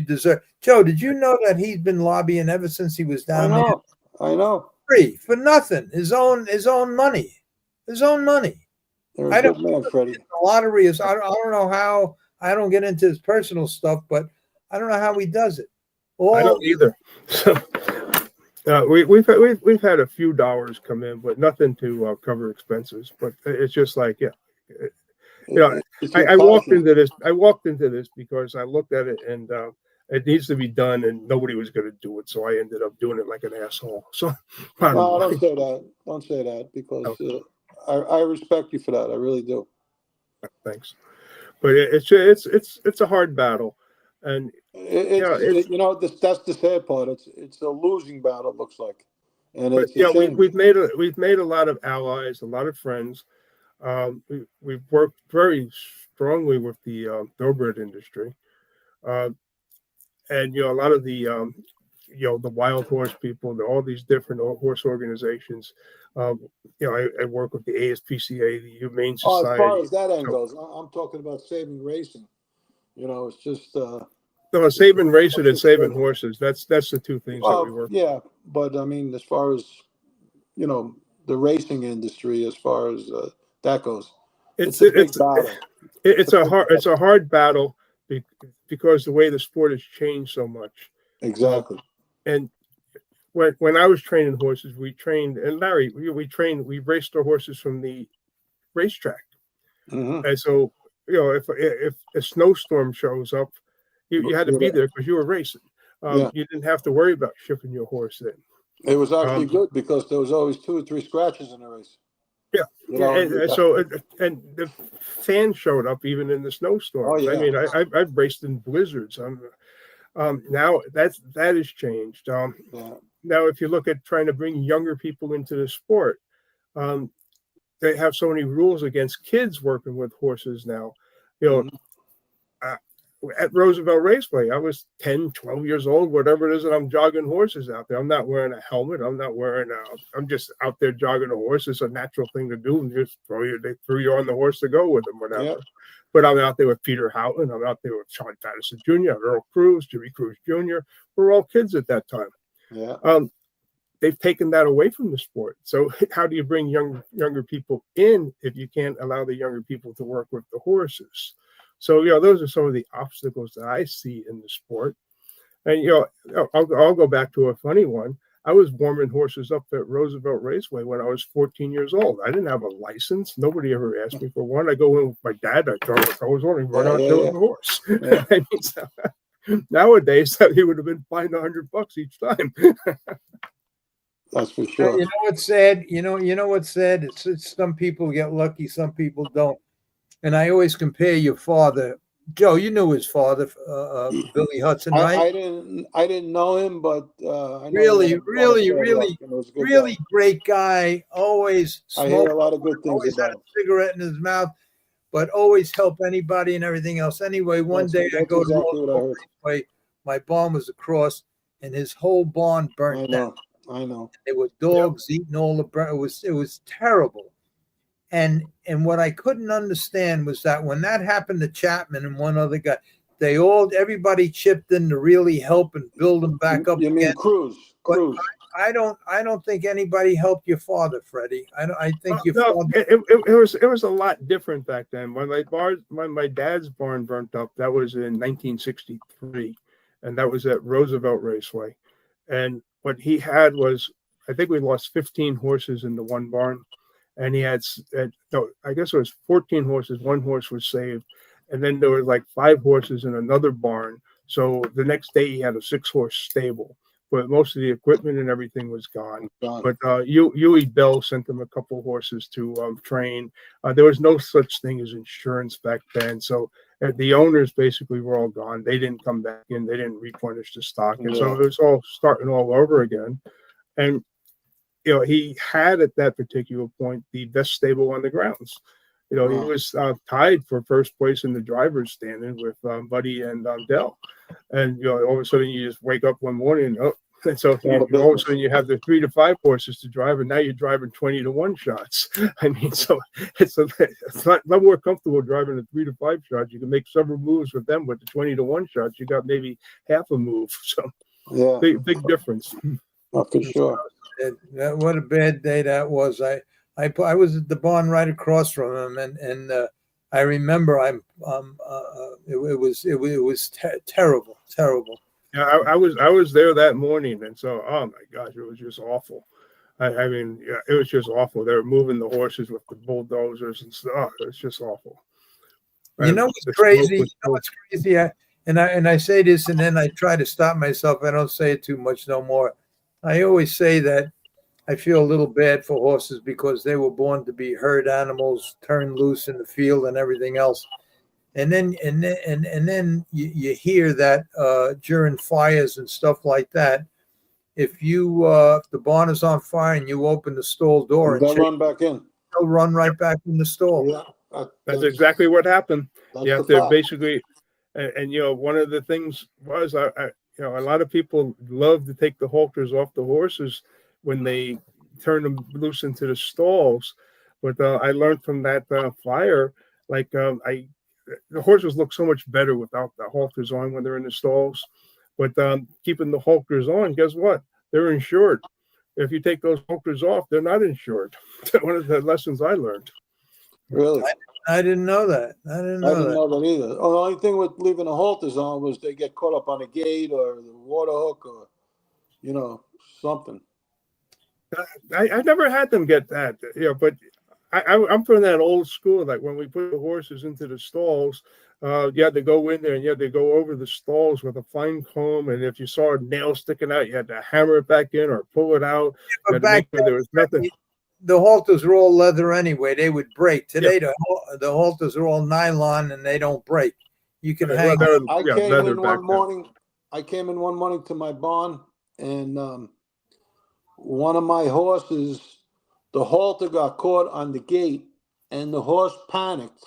deserve. Joe, did you know that he's been lobbying ever since he was down there? I know. Free for nothing. His own money. You're a good man, Freddie. The lottery is. I don't know how. I don't get into his personal stuff, but I don't know how he does it. I don't either. So we've had a few dollars come in, but nothing to cover expenses. But it's just like, I walked into this. because I looked at it and it needs to be done, and nobody was going to do it, so I ended up doing it like an asshole. So, No, don't say that. Don't say that, because I respect you for that. I really do. Thanks, but it's a hard battle, and that's the sad part. It's a losing battle. It looks like, and but it's a shame. we've made a lot of allies, a lot of friends. We've worked very strongly with the thoroughbred industry, and a lot of the the wild horse people, all these different horse organizations. I work with the ASPCA, the Humane Society. As far as that end goes, I'm talking about saving racing. It's just saving racing and saving horses. That's the two things that we work. Yeah, but I mean, as far as the racing industry, as far as that goes, it's a big battle. It's a hard battle because the way the sport has changed so much. Exactly. And when I was training horses, we trained, and Larry, we raced our horses from the racetrack. Mm-hmm. And so, if a snowstorm shows up, you had to be there because you were racing. You didn't have to worry about shipping your horse in. It was actually good because there was always 2 or 3 scratches in the race. Yeah, and the fans showed up even in the snowstorms. I mean, I've raced in blizzards. Now that has changed. Now, if you look at trying to bring younger people into the sport, they have so many rules against kids working with horses now. At Roosevelt Raceway, I was 10, 12 years old, whatever it is, and I'm jogging horses out there. I'm not wearing a helmet. I'm just out there jogging a horse. It's a natural thing to do, and just they threw you on the horse to go with them, whatever. Yeah. But I'm out there with Peter Houghton. I'm out there with Sean Patterson Jr., Earl Cruz, Jimmy Cruz Jr. We're all kids at that time. Yeah. They've taken that away from the sport. So how do you bring younger people in if you can't allow the younger people to work with the horses? So, those are some of the obstacles that I see in the sport. And, I'll go back to a funny one. I was warming horses up at Roosevelt Raceway when I was 14 years old. I didn't have a license. Nobody ever asked me for one. I go in with my dad. I throw the hose on and run out there with the horse. Yeah. I mean, so, nowadays, he would have been fined $100 each time. That's for sure. You know what's sad? You know what's sad? It's some people get lucky, some people don't. And I always compare your father, Joe. You knew his father, Billy Hudson, right? I didn't know him, but I know really great guy. Always smoked, I hear a lot of good things always about had a cigarette in his mouth, but always help anybody and everything else. Anyway, one day I go to my barn was across, and his whole barn burnt down. I know. There were dogs eating all the burnt. It was terrible. And what I couldn't understand was that when that happened to Chapman and one other guy, everybody chipped in to really help and build them back up. You mean Cruz? I don't think anybody helped your father, Freddie. I think your father. It was a lot different back then. When my dad's barn burnt up, that was in 1963, and that was at Roosevelt Raceway. And what he had was, I think we lost 15 horses in the one barn. And he had, I guess it was 14 horses. One horse was saved. And then there were like 5 horses in another barn. So the next day he had a 6-horse stable. But most of the equipment and everything was gone. But Huey Bell sent them a couple horses to train. There was no such thing as insurance back then. So the owners basically were all gone. They didn't come back in. They didn't replenish the stock. And so it was all starting all over again. And he had at that particular point the best stable on the grounds. He was tied for first place in the driver's standing with Buddy and Dell. And all of a sudden you just wake up one morning, and so all of a sudden you have the 3 to 5 horses to drive, and now you're driving 20 to 1 shots. I mean, so it's not more comfortable driving a 3 to 5 shot. You can make several moves with them, but the 20 to 1 shots, you got maybe half a move. So big difference. Oh, for sure. What a bad day that was. I was at the barn right across from him, and I remember it was terrible. Yeah, I was there that morning, and so oh my gosh, it was just awful. I mean, it was just awful. They were moving the horses with the bulldozers and stuff. It was just awful. You know what's crazy? I say this, and then I try to stop myself. I don't say it too much no more. I always say that I feel a little bad for horses because they were born to be herd animals, turned loose in the field and everything else. And then you hear that during fires and stuff like that, if the barn is on fire and you open the stall door and they'll run back in. they'll run right back in the stall. Yeah, That's exactly what happened. You have to fact. basically, and one of the things was, a lot of people love to take the halters off the horses when they turn them loose into the stalls. But I learned from that fire, like the horses look so much better without the halters on when they're in the stalls. But keeping the halters on, guess what? They're insured. If you take those halters off, they're not insured. One of the lessons I learned. Really? I didn't know that. I didn't know that either. Oh, the only thing with leaving the halters on was they get caught up on a gate or the water hook or, something. I never had them get that, but I'm from that old school. Like when we put the horses into the stalls, you had to go in there and you had to go over the stalls with a fine comb. And if you saw a nail sticking out, you had to hammer it back in or pull it out. But back then, there was nothing. The halters were all leather anyway. They would break. Today, the halters are all nylon and they don't break. You can hang. I came in one morning. I came in one morning to my barn, and one of my horses, the halter got caught on the gate, and the horse panicked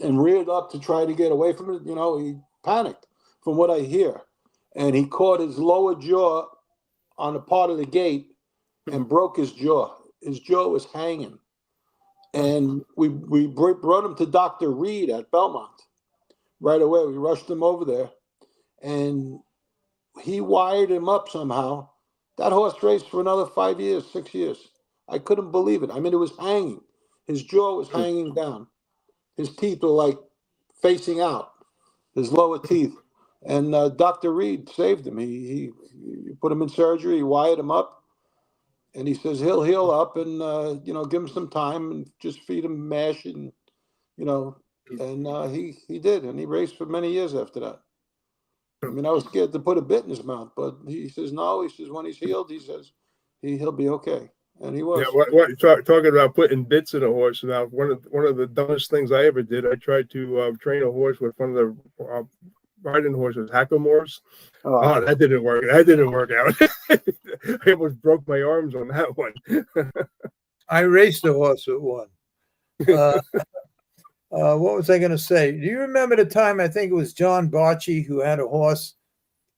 and reared up to try to get away from it. He panicked from what I hear, and he caught his lower jaw on a part of the gate and broke his jaw. His jaw was hanging, and we brought him to Dr. Reed at Belmont right away. We rushed him over there, and he wired him up somehow. That horse raced for another 5 years, 6 years. I couldn't believe it. I mean, it was hanging. His jaw was hanging down. His teeth were like facing out, his lower teeth. And Dr. Reed saved him. He put him in surgery. He wired him up. And he says he'll heal up and, give him some time and just feed him mash and, and he did. And he raced for many years after that. I mean, I was scared to put a bit in his mouth, but he says, no, he says, when he's healed, he says he'll be okay. And he was. Yeah, talking about putting bits in a horse. Now, one of the dumbest things I ever did, I tried to train a horse with one of the riding horses, hackamores. Oh, that didn't work. That didn't work out. I almost broke my arms on that one. I raced a horse with one. What was I going to say? Do you remember the time, I think it was John Barchi, who had a horse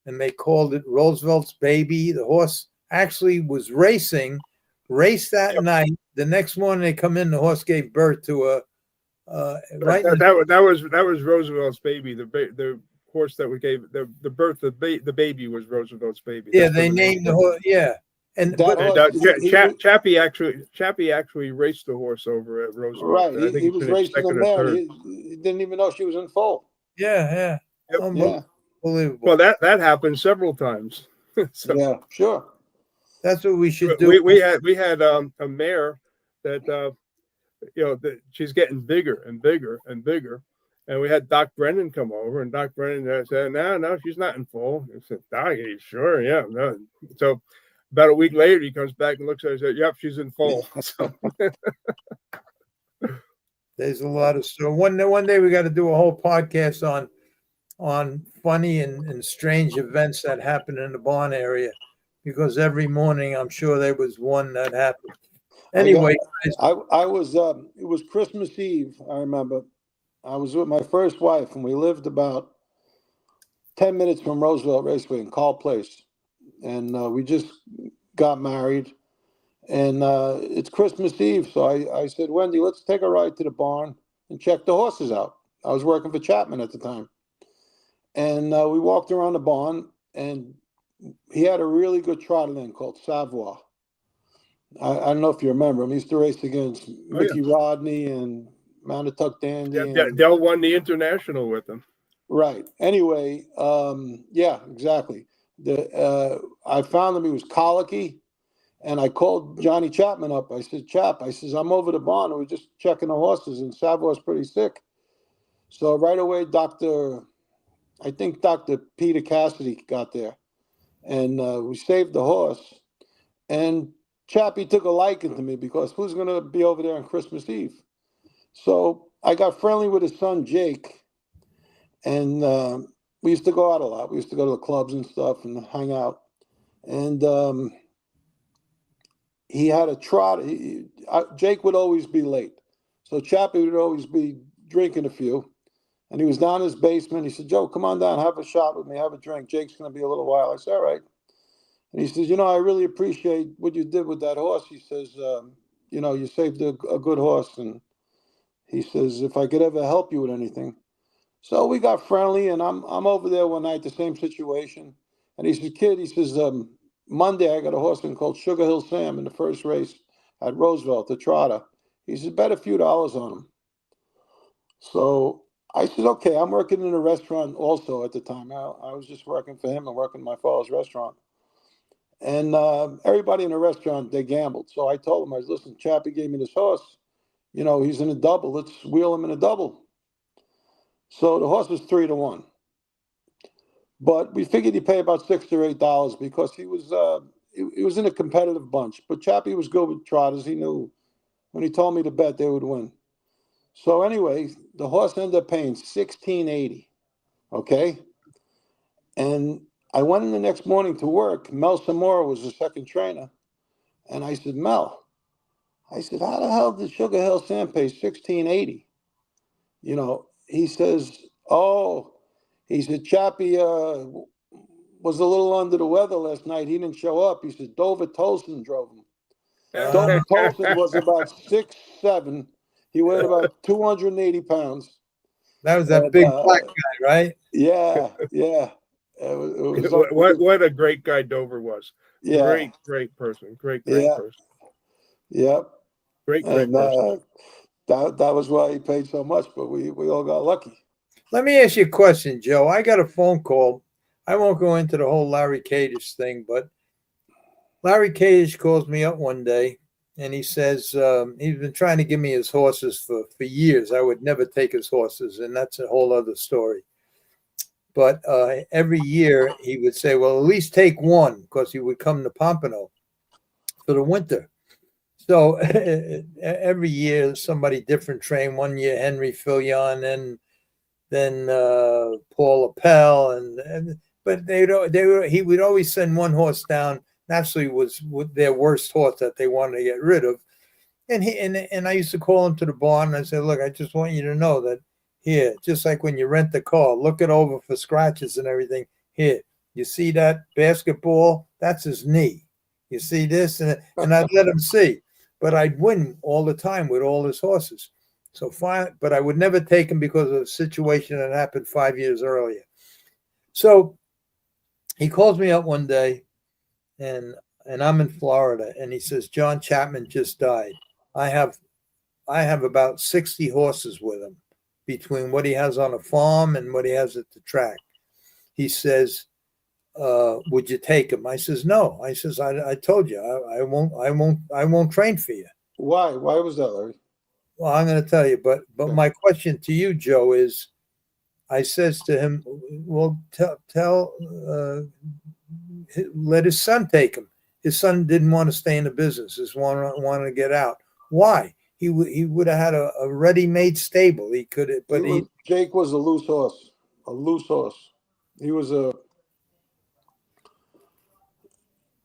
and they called it Roosevelt's Baby? The horse actually was raced that night. The next morning they come in, the horse gave birth to that was Roosevelt's Baby. The horse that we gave the birth of the baby was Roosevelt's Baby. Yeah, they named the horse. Yeah. And Chappie actually raced the horse over at Roosevelt. Right, he was racing them there. He didn't even know she was in foal. Yeah. Yep. Unbelievable. Well, that happened several times. So, yeah, sure. That's what we should do. We had a mare that she's getting bigger and bigger and bigger. And we had Doc Brennan come over, and Doc Brennan said, no, she's not in foal. I said, Doc, are you sure? Yeah. No. So about a week later, he comes back and looks at it and said, yep, she's in foal. So. There's a lot of stuff. One day we got to do a whole podcast on funny and strange events that happen in the barn area, because every morning I'm sure there was one that happened. Anyway, I was it was Christmas Eve, I remember. I was with my first wife, and we lived about 10 minutes from Roosevelt Raceway in Carl Place. And we just got married. And it's Christmas Eve, so I said, Wendy, let's take a ride to the barn and check the horses out. I was working for Chapman at the time. And we walked around the barn, and he had a really good trotter in called Savoie. I don't know if you remember him. He used to race against Mickey Rodney and Manituck Dandy. Yeah, Dell won the international with him. Right. Anyway, yeah, exactly. I found him. He was colicky, and I called Johnny Chapman up. I said, Chap, I'm over the barn, and we're just checking the horses, and Savoie's pretty sick. So right away, Dr. I think Dr. Peter Cassidy got there, and we saved the horse. And Chappie took a liking to me because who's going to be over there on Christmas Eve? So I got friendly with his son, Jake, and we used to go out a lot. We used to go to the clubs and stuff and hang out. And he had a trot. Jake would always be late. So Chappie would always be drinking a few. And he was down in his basement. He said, Joe, come on down, have a shot with me, have a drink. Jake's going to be a little while. I said, all right. And he says, I really appreciate what you did with that horse. He says, you saved a good horse. And he says, if I could ever help you with anything. So we got friendly, and I'm over there one night, the same situation. And he says, kid, he says, Monday I got a horseman called Sugar Hill Sam in the first race at Roosevelt, the trotter. He says, bet a few dollars on him. So I said, okay, I'm working in a restaurant also at the time. I was just working for him and working in my father's restaurant. And everybody in the restaurant, they gambled. So I told him, I was, listen, Chappie gave me this horse. He's in a double. Let's wheel him in a double. So the horse was 3-1. But we figured he'd pay about $6 or $8 because he was in a competitive bunch. But Chappie was good with trotters. He knew when he told me to bet, they would win. So anyway, the horse ended up paying $16.80. Okay? And I went in the next morning to work. Mel Samora was the second trainer. And I said, Mel, how the hell did Sugar Hill Sam pay $16.80? He says, Chappie was a little under the weather last night. He didn't show up. He said, Dover Tolson drove him. Dover Tolson was about 6'7". He weighed about 280 pounds. That was that big black guy, right? Yeah. It was what a great guy Dover was. Yeah. Great person. Great person. Yep. Great person. That was why he paid so much, but we all got lucky. Let me ask you a question, Joe. I got a phone call. I won't go into the whole Larry Cadish thing, but Larry Cadish calls me up one day, and he says he's been trying to give me his horses for years. I would never take his horses, and that's a whole other story. But every year he would say, well, at least take one, because he would come to Pompano for the winter. So every year somebody different trained. One year Henry Fillion, and then Paul Appel, but he would always send one horse down. Naturally, was their worst horse that they wanted to get rid of, and I used to call him to the barn and I said, look, I just want you to know that here, just like when you rent the car, look it over for scratches and everything. Here, you see that basketball? That's his knee. You see this, and I'd let him see. But I'd win all the time with all his horses. So fine, but I would never take him because of a situation that happened 5 years earlier. So he calls me up one day, and I'm in Florida, and he says, John Chapman just died. I have about 60 horses with him, between what he has on a farm and what he has at the track. He says, would you take him? I says, no. I says, I told you, I won't train for you. Why was that, Larry? Well, I'm going to tell you, but my question to you, Joe, is, I says to him, well, let his son take him. His son didn't want to stay in the business. His wanted to get out. Why? He would have had a ready-made stable. He could have, but Jake was a loose horse. He was a.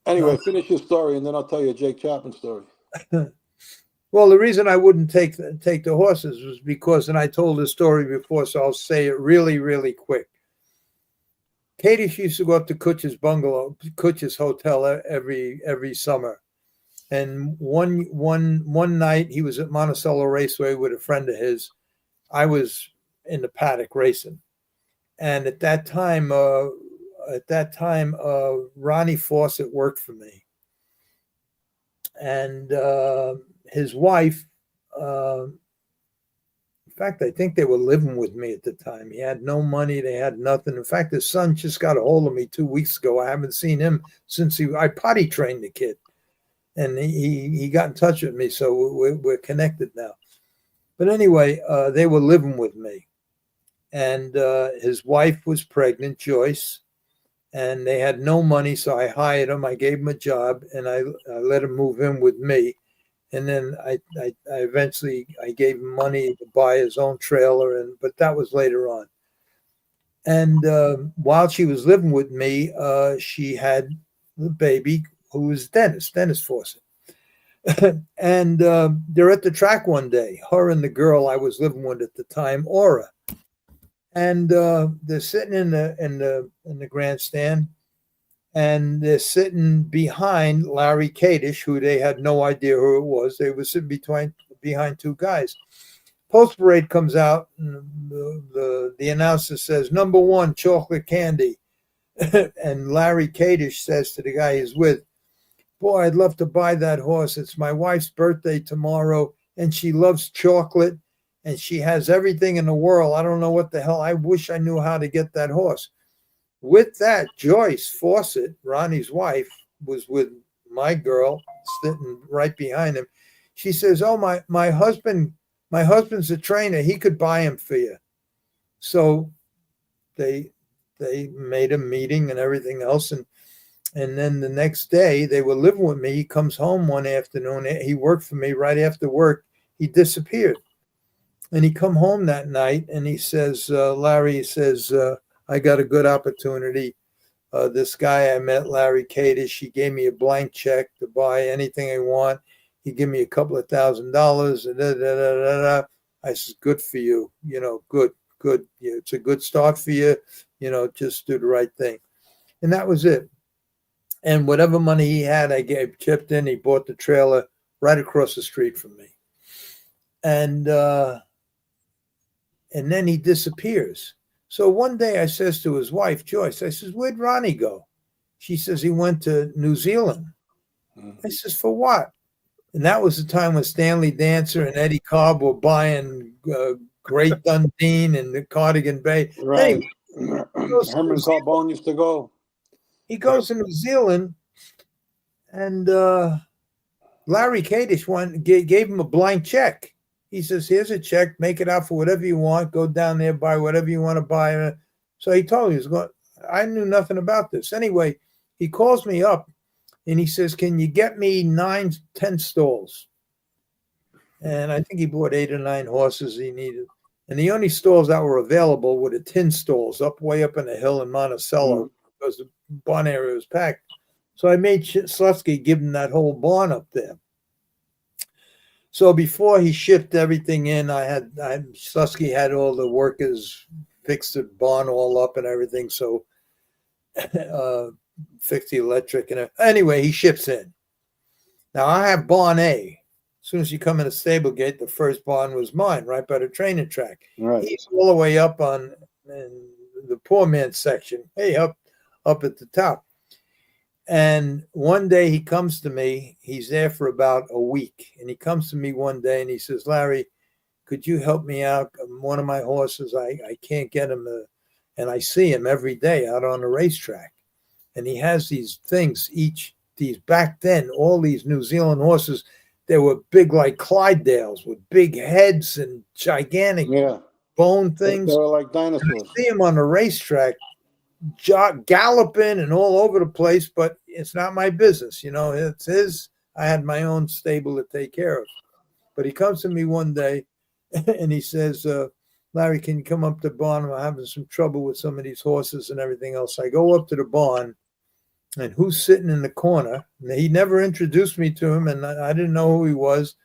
Anyway, finish your story, and then I'll tell you a Jake Chapman story. Well, the reason I wouldn't take the horses was because, and I told this story before, so I'll say it really, really quick. Cadish used to go up to Kutch's hotel every summer. And one night he was at Monticello Raceway with a friend of his. I was in the paddock racing. And at that time, Ronnie Fawcett worked for me. And his wife, in fact, I think they were living with me at the time. He had no money. They had nothing. In fact, his son just got a hold of me 2 weeks ago. I haven't seen him since I potty trained the kid. And he got in touch with me, so we're connected now. But anyway, they were living with me. and his wife was pregnant, Joyce, and they had no money, so I hired him. I gave him a job, and I let him move in with me. And then I eventually gave him money to buy his own trailer, but that was later on. And while she was living with me, she had the baby, who was Dennis Fawcett. And they're at the track one day, her and the girl I was living with at the time, Aura. And they're sitting in the grandstand, and they're sitting behind Larry Kadish, who they had no idea who it was. They were sitting behind two guys. Post parade comes out, and the announcer says, "Number 1, chocolate candy." And Larry Kadish says to the guy he's with, "Boy, I'd love to buy that horse. It's my wife's birthday tomorrow, and she loves chocolate, and she has everything in the world. I don't know what the hell. I wish I knew how to get that horse." With that, Joyce Fawcett, Ronnie's wife, was with my girl sitting right behind him. She says, "Oh, my husband's a trainer. He could buy him for you." So they made a meeting and everything else, and then the next day they were living with me. He comes home one afternoon. He worked for me. Right after work, he disappeared, and he come home that night, and he says, Larry says, "I got a good opportunity. This guy I met, Larry Kadish, he gave me a blank check to buy anything I want. He gave me a couple of $1,000. And I said, good for you. Good. Yeah, it's a good start for you. Just do the right thing." And that was it. And whatever money he had, I chipped in. He bought the trailer right across the street from me. And then he disappears. So one day I says to his wife, Joyce, I says, "Where'd Ronnie go?" She says, "He went to New Zealand." I says, "For what?" And that was the time when Stanley Dancer and Eddie Cobb were buying Great Dundee and the Cardigan Bay. Right. Anyway, Herman Carbone used to go. he goes to New Zealand, and Larry Kadish gave him a blank check. He says, "Here's a check. Make it out for whatever you want. Go down there, buy whatever you want to buy." So he told me, I knew nothing about this. Anyway, he calls me up, and he says, "Can you get me 9-10 stalls?" And I think he bought 8 or 9 horses he needed. And the only stalls that were available were the tin stalls way up in the hill in Monticello, because the barn area was packed. So I made Slutsky give him that whole barn up there. So before he shipped everything in, Susky had all the workers fix the barn all up and everything. So fix the electric and anyway, he ships in. Now I have barn A. As soon as you come in the stable gate, the first barn was mine, right by the training track. Right. He's all the way up in the poor man's section, up at the top. And one day he comes to me. He's there for about a week. And he comes to me one day and he says, "Larry, could you help me out? One of my horses, I can't get him. And I see him every day out on the racetrack. And he has these things, back then, all these New Zealand horses, they were big like Clydesdales with big heads and gigantic bone things. They were like dinosaurs. And I see him on the racetrack, galloping and all over the place, but it's not my business. It's his. I had my own stable to take care of. But he comes to me one day and he says, "Larry, can you come up to the barn? I'm having some trouble with some of these horses and everything else." I go up to the barn, and who's sitting in the corner? He never introduced me to him, and I didn't know who he was,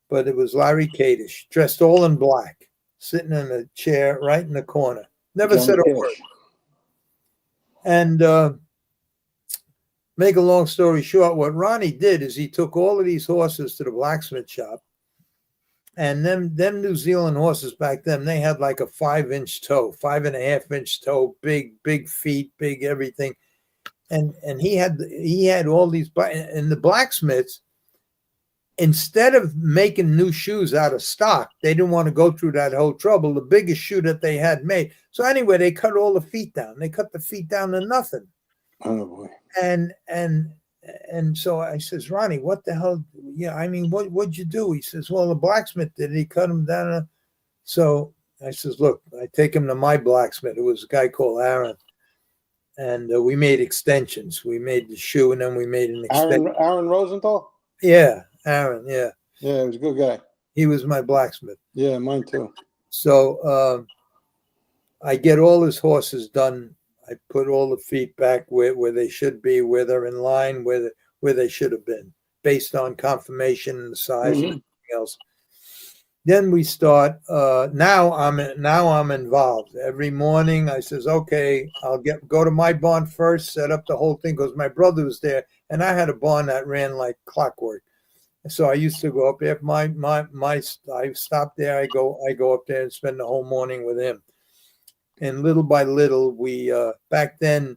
but it was Larry Kadish, dressed all in black, sitting in a chair right in the corner. Never said a word. And make a long story short, what Ronnie did is he took all of these horses to the blacksmith shop, and them New Zealand horses back then, they had like a 5-inch toe, 5.5-inch toe, big feet, big everything. And he had all these, and the blacksmiths, instead of making new shoes out of stock, they didn't want to go through that whole trouble. The biggest shoe that they had made. So anyway, they cut all the feet down. They cut the feet down to nothing. Oh boy. And so I says, "Ronnie, what the hell? Yeah, I mean, what'd you do?" He says, "Well, the blacksmith did. He cut them down." So I says, look, I take him to my blacksmith. It was a guy called Aaron. And we made extensions. We made the shoe, and then we made an extension. Aaron Rosenthal? Yeah, Aaron, yeah. Yeah, he was a good guy. He was my blacksmith. Yeah, mine too. So I get all his horses done. I put all the feet back where they should be, where they're in line, where they should have been, based on conformation and the size and everything else. Then we start. Now I'm involved. Every morning I says, okay, I'll go to my barn first, set up the whole thing, because my brother was there, and I had a barn that ran like clockwork. So I used to go up there. I stopped there. I go up there and spend the whole morning with him. And little by little, we back then.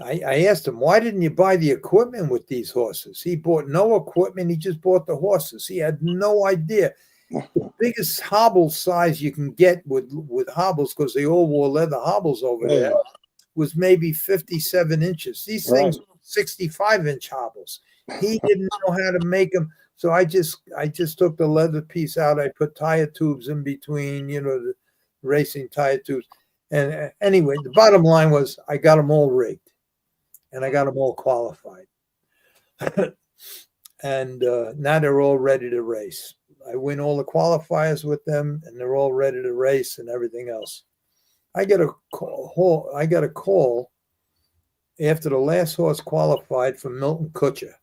I asked him, why didn't you buy the equipment with these horses? He bought no equipment. He just bought the horses. He had no idea. The biggest hobble size you can get with hobbles, because they all wore leather hobbles over there, was maybe 57 inches. These things were 65-inch hobbles. He didn't know how to make them. So I just took the leather piece out. I put tire tubes in between, the racing tire tubes. And anyway, the bottom line was I got them all rigged and I got them all qualified. And now they're all ready to race. I win all the qualifiers with them, and they're all ready to race and everything else. I get a call after the last horse qualified from Milton Kutcher.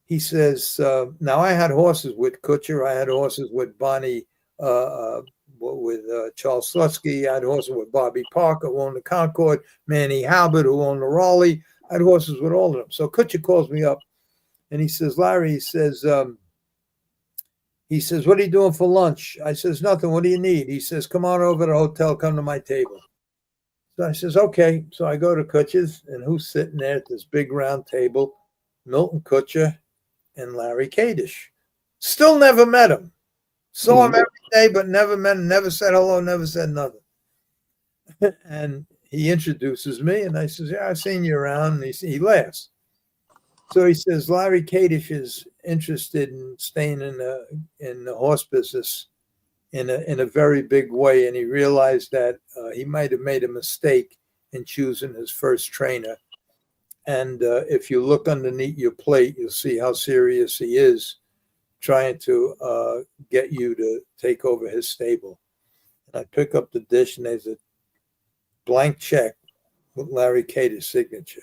He says, now I had horses with Kutcher. I had horses with Bonnie, with Charles Slutsky. I had horses with Bobby Parker, who owned the Concord, Manny Halbert, who owned the Rolla. I had horses with all of them. So Kutcher calls me up, and he says, Larry, he says, what are you doing for lunch? I says, nothing. What do you need? He says, come on over to the hotel, come to my table. So I says, okay. So I go to Kutcher's, and who's sitting there at this big round table? Milton Kutcher and Larry Kadish. Still never met him. Saw him every day, but never met him, never said hello, never said nothing. And he introduces me, and I says, yeah, I've seen you around. And he laughs. So he says, Larry Kadish is interested in staying in the horse business in a very big way, and he realized that he might have made a mistake in choosing his first trainer. And if you look underneath your plate, you'll see how serious he is trying to get you to take over his stable. And I pick up the dish, and there's a blank check with Larry Kadish's signature.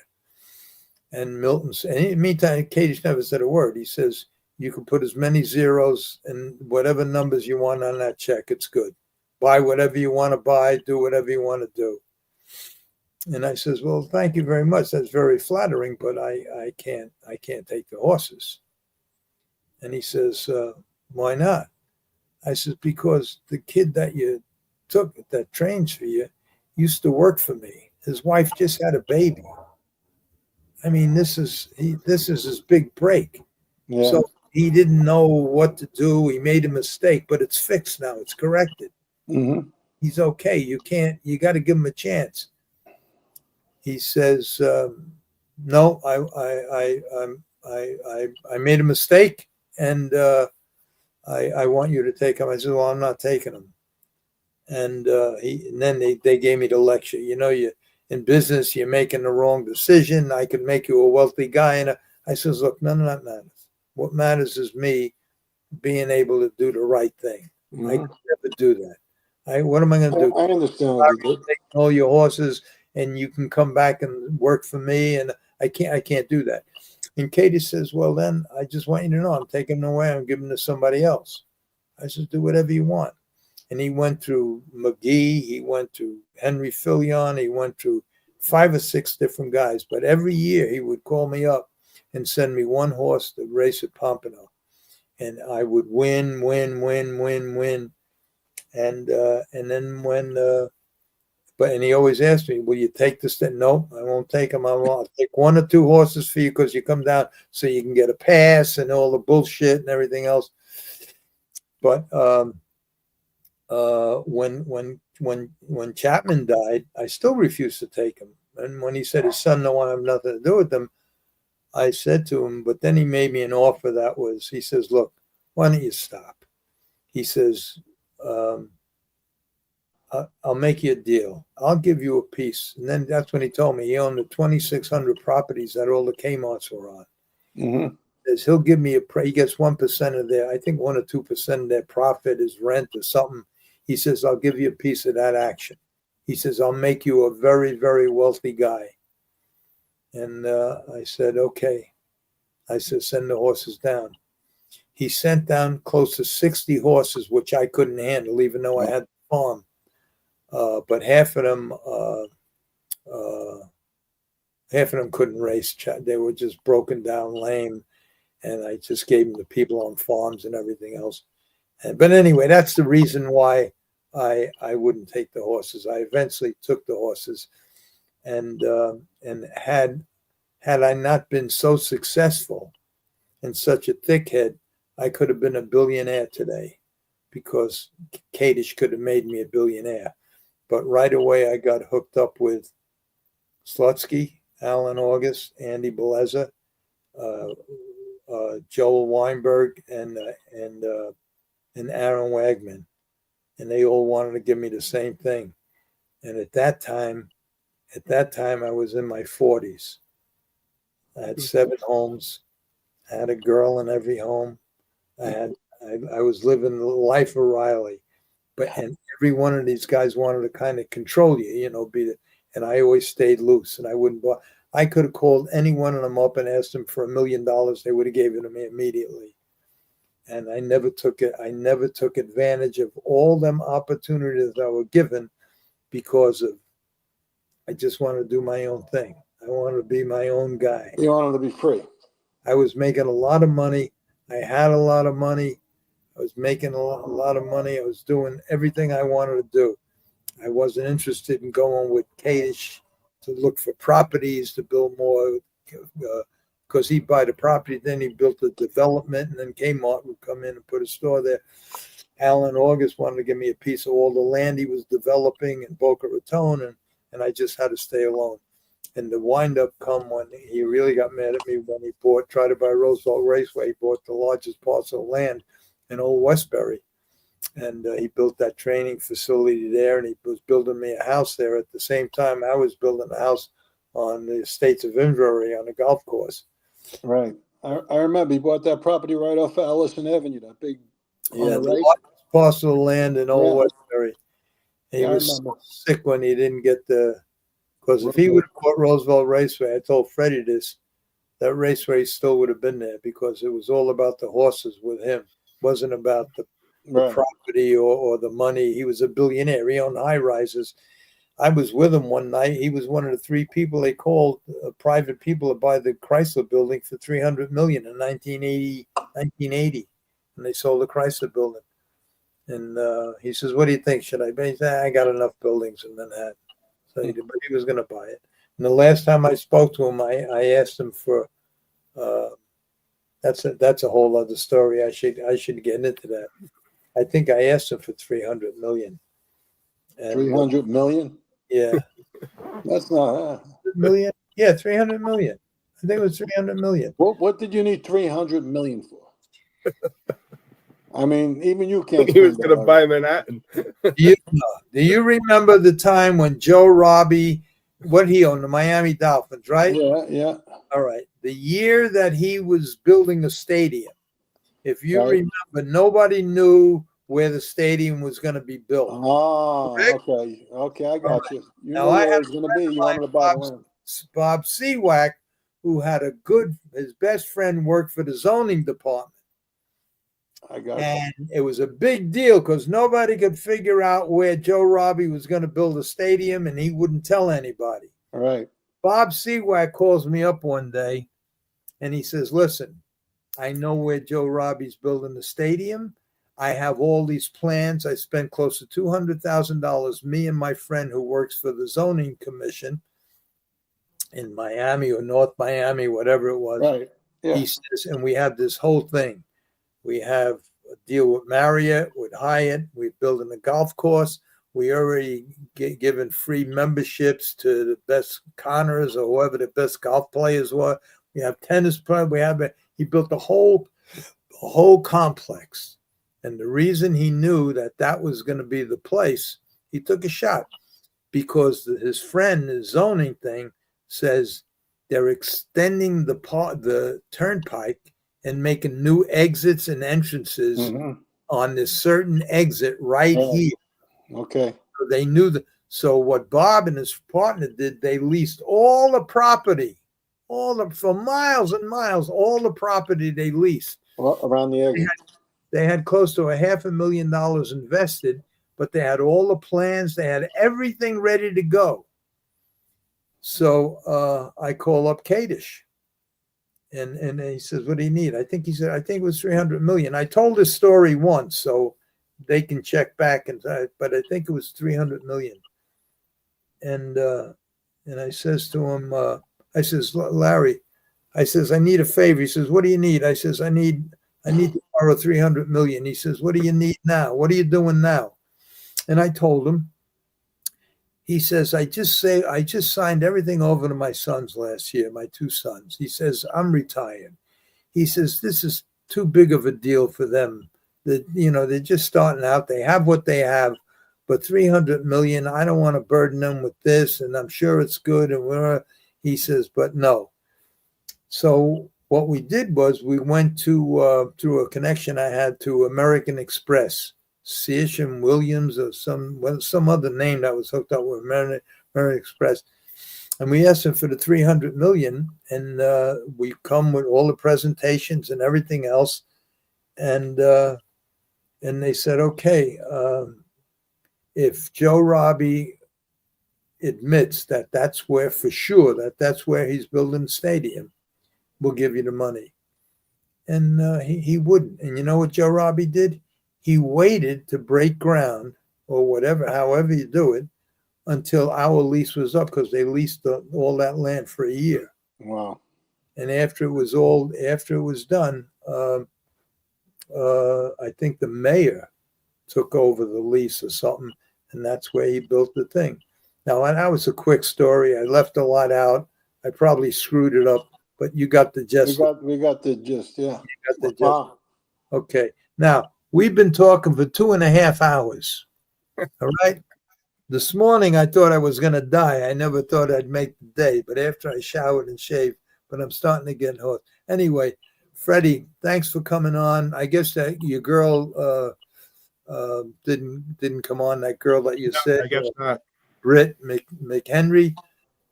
And Milton's, and in the meantime, Kadish never said a word. He says, you can put as many zeros and whatever numbers you want on that check. It's good. Buy whatever you want to buy, do whatever you want to do. And I says, well, thank you very much. That's very flattering, but I can't take the horses. And he says, why not? I says, because the kid that you took that trains for you used to work for me. His wife just had a baby. I mean, this is his big break. Yeah. So he didn't know what to do. He made a mistake, but it's fixed now. It's corrected. Mm-hmm. He's okay. You got to give him a chance. He says, no, I made a mistake, and I want you to take him. I said, well, I'm not taking him. And then they gave me the lecture. In business, you're making the wrong decision. I could make you a wealthy guy. And I says, look, none of that matters. What matters is me being able to do the right thing. Mm-hmm. I could never do that. What am I going to do? I understand. Take all your horses, and you can come back and work for me. And I can't do that. And Katie says, well, then I just want you to know I'm taking them away. I'm giving them to somebody else. I says, do whatever you want. And he went through McGee, he went to Henry Filion, he went through 5 or 6 different guys. But every year he would call me up and send me one horse to race at Pompano. And I would win. And then and he always asked me, will you take this? No, I won't take them. I'll take 1 or 2 horses for you because you come down so you can get a pass and all the bullshit and everything else. But when Chapman died, I still refused to take him. And when he said his son don't want to have nothing to do with them, I said to him, but then he made me an offer he says, look, why don't you stop? He says, I'll make you a deal. I'll give you a piece. And then that's when he told me he owned the 2,600 properties that all the Kmarts were on. Mm-hmm. Says he'll give me he gets 1% of their, I think 1 or 2% of their profit is rent or something. He says, I'll give you a piece of that action. He says, I'll make you a very, very wealthy guy. And I said, okay. I said, send the horses down. He sent down close to 60 horses, which I couldn't handle, even though I had the farm. But half of them couldn't race. They were just broken down, lame. And I just gave them to people on farms and everything else. But anyway, that's the reason why I wouldn't take the horses. I eventually took the horses, and had I not been so successful and such a thickhead, I could have been a billionaire today, because Kadish could have made me a billionaire. But right away, I got hooked up with Slutsky, Alan August, Andy Beleza, Joel Weinberg, and Aaron Wagman, and they all wanted to give me the same thing. And at that time, I was in my 40s. I had 7 homes. I had a girl in every home. I was living the life of Riley, and every one of these guys wanted to kind of control you, and I always stayed loose, and I wouldn't. I could have called any one of them up and asked them for $1 million. They would have given it to me immediately. And I never took it. I never took advantage of all them opportunities I were given, because I just wanted to do my own thing. I wanted to be my own guy. You wanted to be free. I was making a lot of money. I had a lot of money. I was making a lot of money. I was doing everything I wanted to do. I wasn't interested in going with Kadish to look for properties to build more, because he'd buy the property, then he built the development, and then Kmart would come in and put a store there. Alan August wanted to give me a piece of all the land he was developing in Boca Raton, and I just had to stay alone. And the wind-up come when he really got mad at me when he tried to buy Roosevelt Raceway. He bought the largest parcel of land in Old Westbury. And he built that training facility there, and he was building me a house there. At the same time, I was building a house on the estates of Inverary on the golf course. Right. I remember he bought that property right off of Ellison Avenue, that big the largest parcel of land in Old Westbury. And he was sick when he didn't get because if he would have bought Roosevelt Raceway, I told Freddie this, that raceway still would have been there, because it was all about the horses with him. It wasn't about the property or the money. He was a billionaire. He owned high rises. I was with him one night. He was one of the 3 people they called private people to buy the Chrysler building for $300 million in 1980, and they sold the Chrysler building. And he says, "What do you think? Should I buy?" He said, "I got enough buildings in Manhattan." So but he was going to buy it. And the last time I spoke to him, I asked him for. That's a whole other story. I should get into that. I think I asked him for $300 million. And, $300 million? Yeah. That's not million. Yeah, $300 million. I think it was $300 million. What did you need $300 million for? I mean, even you can't. He was going to buy Manhattan. Do you remember the time when Joe Robbie, what he owned, the Miami Dolphins, right? Yeah. All right. The year that he was building a stadium, if you remember, nobody knew where the stadium was going to be built. Oh, okay, I got you. You know where it was going to be. You wanted to buy the land. Bob Seawack, who had his best friend worked for the zoning department. I got and it was a big deal because nobody could figure out where Joe Robbie was going to build a stadium, and he wouldn't tell anybody. All right. Bob Seawack calls me up one day, and he says, "Listen, I know where Joe Robbie's building the stadium. I have all these plans. I spent close to $200,000, me and my friend who works for the zoning commission in Miami or North Miami, whatever it was." Right. Yeah. He says, and we have this whole thing. We have a deal with Marriott, with Hyatt. We're building a golf course. We already given free memberships to the best Connors or whoever the best golf players were. We have tennis players. He built the whole complex. And the reason he knew that was going to be the place He took a shot because his friend, his zoning thing, says they're extending the turnpike and making new exits and entrances on this certain exit right here. Okay. So they knew that. So what Bob and his partner did, they leased all the property, for miles and miles, all the property they leased. Well, around the exit. They had close to $500,000 invested, but they had all the plans. They had everything ready to go. So I call up Kadish, and he says, "What do you need?" I think it was $300 million. I told this story once, so they can check back, but I think it was $300 million. And I says to him, I says, "Larry," I says, "I need a favor." He says, "What do you need?" I says, I need to borrow $300 million. He says, "What do you need now? What are you doing now?" And I told him. He says, I just signed everything over to my sons last year, my two sons. He says, "I'm retired." He says, "This is too big of a deal for them. They're just starting out. They have what they have, but $300 million, I don't want to burden them with this, and I'm sure it's good." And he says, "But no." So what we did was we went to through a connection I had to American Express, Seisham Williams, or some other name that was hooked up with American Express, and we asked them for the $300 million, and we come with all the presentations and everything else, and they said, "Okay, if Joe Robbie admits that that's where for sure that's where he's building the stadium, we'll give you the money." And he wouldn't. And you know what Joe Robbie did? He waited to break ground or whatever, however you do it, until our lease was up, because they leased all that land for a year. Wow. And after it was done, I think the mayor took over the lease or something, and that's where he built the thing. Now, that was a quick story. I left a lot out. I probably screwed it up, but you got the gist. We got the gist, yeah. You got the gist. Wow. Okay. Now, we've been talking for 2.5 hours. All right. This morning, I thought I was going to die. I never thought I'd make the day, but after I showered and shaved, but I'm starting to get hoarse. Anyway, Freddie, thanks for coming on. I guess that your girl didn't come on, that girl that you said. I guess not. Britt McHenry.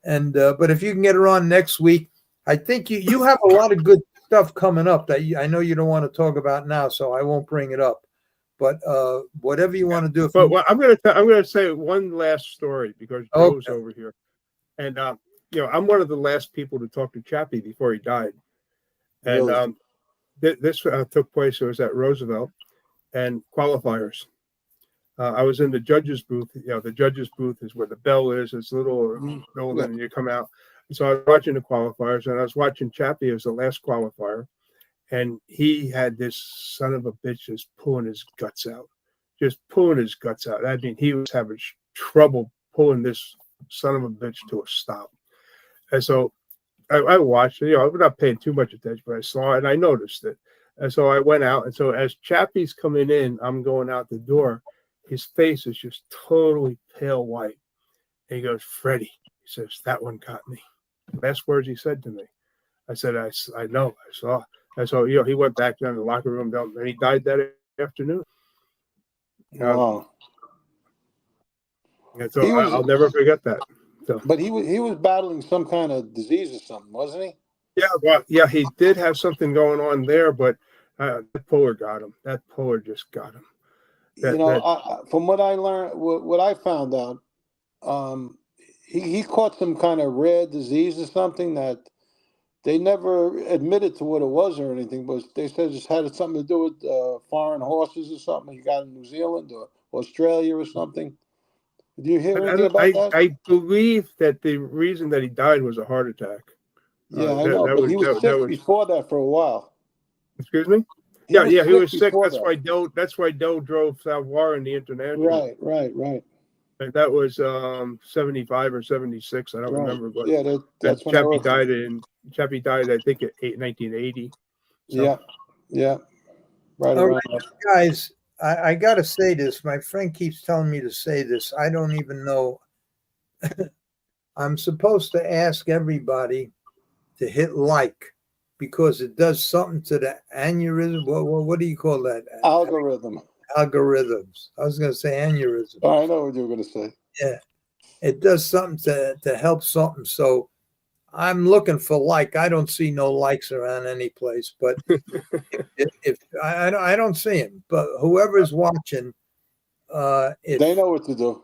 And but if you can get her on next week, I think you have a lot of good stuff coming up that I know you don't want to talk about now, so I won't bring it up. But whatever you want to do. But I'm going to say one last story, because Joe's over here, and I'm one of the last people to talk to Chappie before he died, and Really? this took place. It was at Roosevelt and qualifiers. I was in the judges booth. The judges booth is where the bell is. It's a little building, and you come out. And so I was watching the qualifiers, and I was watching Chappie as the last qualifier, and he had this son of a bitch just pulling his guts out. I mean, he was having trouble pulling this son of a bitch to a stop. And so I watched it. I'm not paying too much attention, but I saw it and I noticed it. And so I went out. And so as Chappie's coming in, I'm going out the door. His face is just totally pale white. And he goes, "Freddie," he says, "that one got me." Last words he said to me. I said, I know, I saw. And so, he went back down to the locker room, and he died that afternoon. Wow. And so I'll never forget that. So. But he was battling some kind of disease or something, wasn't he? Yeah, well, yeah, he did have something going on there, but that puller got him. That puller just got him. From what I learned, what I found out, he caught some kind of rare disease or something that they never admitted to what it was or anything, but they said it had something to do with foreign horses or something he got in New Zealand or Australia or something. Did you hear anything about that? I believe that the reason that he died was a heart attack. Yeah, I know, but he was sick before that for a while. Excuse me? He was sick. That's why Doe drove Salvar in the international. Right. And that was 75 or 76. I don't remember. But yeah, that's when Chappie died, I think, in 1980. So. Yeah. Right. All right, guys. I got to say this. My friend keeps telling me to say this. I don't even know. I'm supposed to ask everybody to hit like because it does something to the aneurysm. What do you call that? Algorithm. Algorithms. I was going to say aneurysm. I know what you were going to say. Yeah. It does something to help something. So I'm looking for like. I don't see no likes around any place, but if I don't see them, but whoever's watching, They know what to do.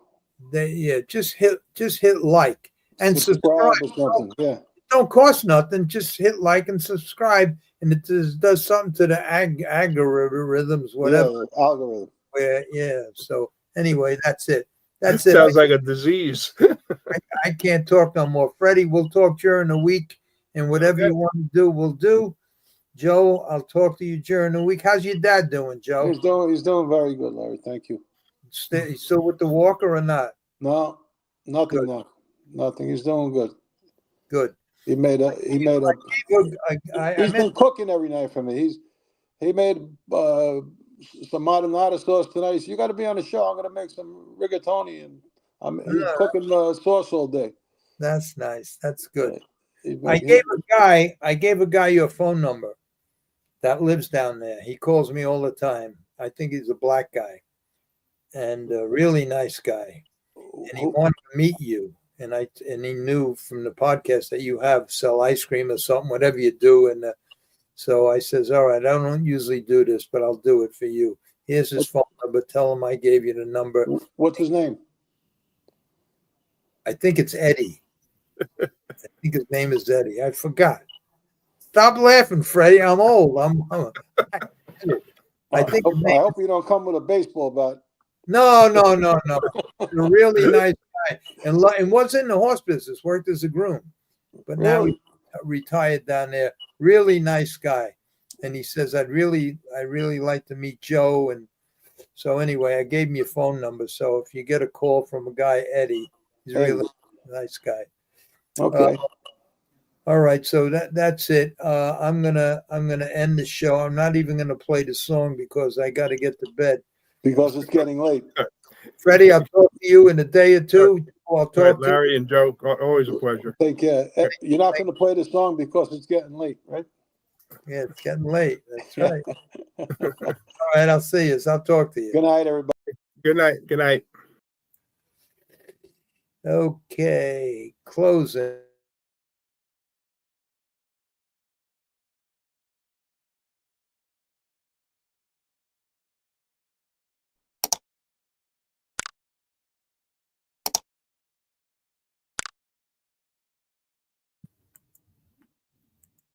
Just hit like and subscribe. Or something. Yeah. It don't cost nothing. Just hit like and subscribe, and it does something to the algorithms, whatever. Yeah, algorithm. So anyway, that's it. That's it. it. Sounds like a disease. I can't talk no more. Freddie, we'll talk during the week, and whatever you want to do, we'll do. Joe, I'll talk to you during the week. How's your dad doing, Joe? He's doing very good, Larry. Thank you. He's still with the walker or not? No, nothing. Good. No, nothing. He's doing good. Good. He's been cooking every night for me. He made some marinara sauce tonight. He said, you got to be on the show. I'm going to make some rigatoni, and he's cooking sauce all day. That's nice. That's good. I gave a guy your phone number that lives down there. He calls me all the time. I think he's a black guy and a really nice guy. And he wanted to meet you. And he knew from the podcast that you sell ice cream or something, whatever you do. And so I says, all right, I don't usually do this, but I'll do it for you. Here's his phone number. Tell him I gave you the number. What's his name? I think it's Eddie. I think his name is Eddie. I forgot. Stop laughing, Freddie. I'm old. I hope you don't come with a baseball bat. No. A really nice guy. And was in the horse business, worked as a groom. But now he's retired down there. Really nice guy. And he says, I'd really like to meet Joe. And so anyway, I gave him your phone number. So if you get a call from a guy, Eddie, he's a really nice guy. Okay. All right, so that's it. I'm gonna end the show. I'm not even gonna play the song because I got to get to bed. Because it's getting late. Freddie, I'll talk to you in a day or two. I'll talk to Larry and Joe. Always a pleasure. Take care. You're not going to play the song because it's getting late, right? Yeah, it's getting late. That's right. All right, I'll see you. I'll talk to you. Good night, everybody. Good night. Good night. Okay, closing.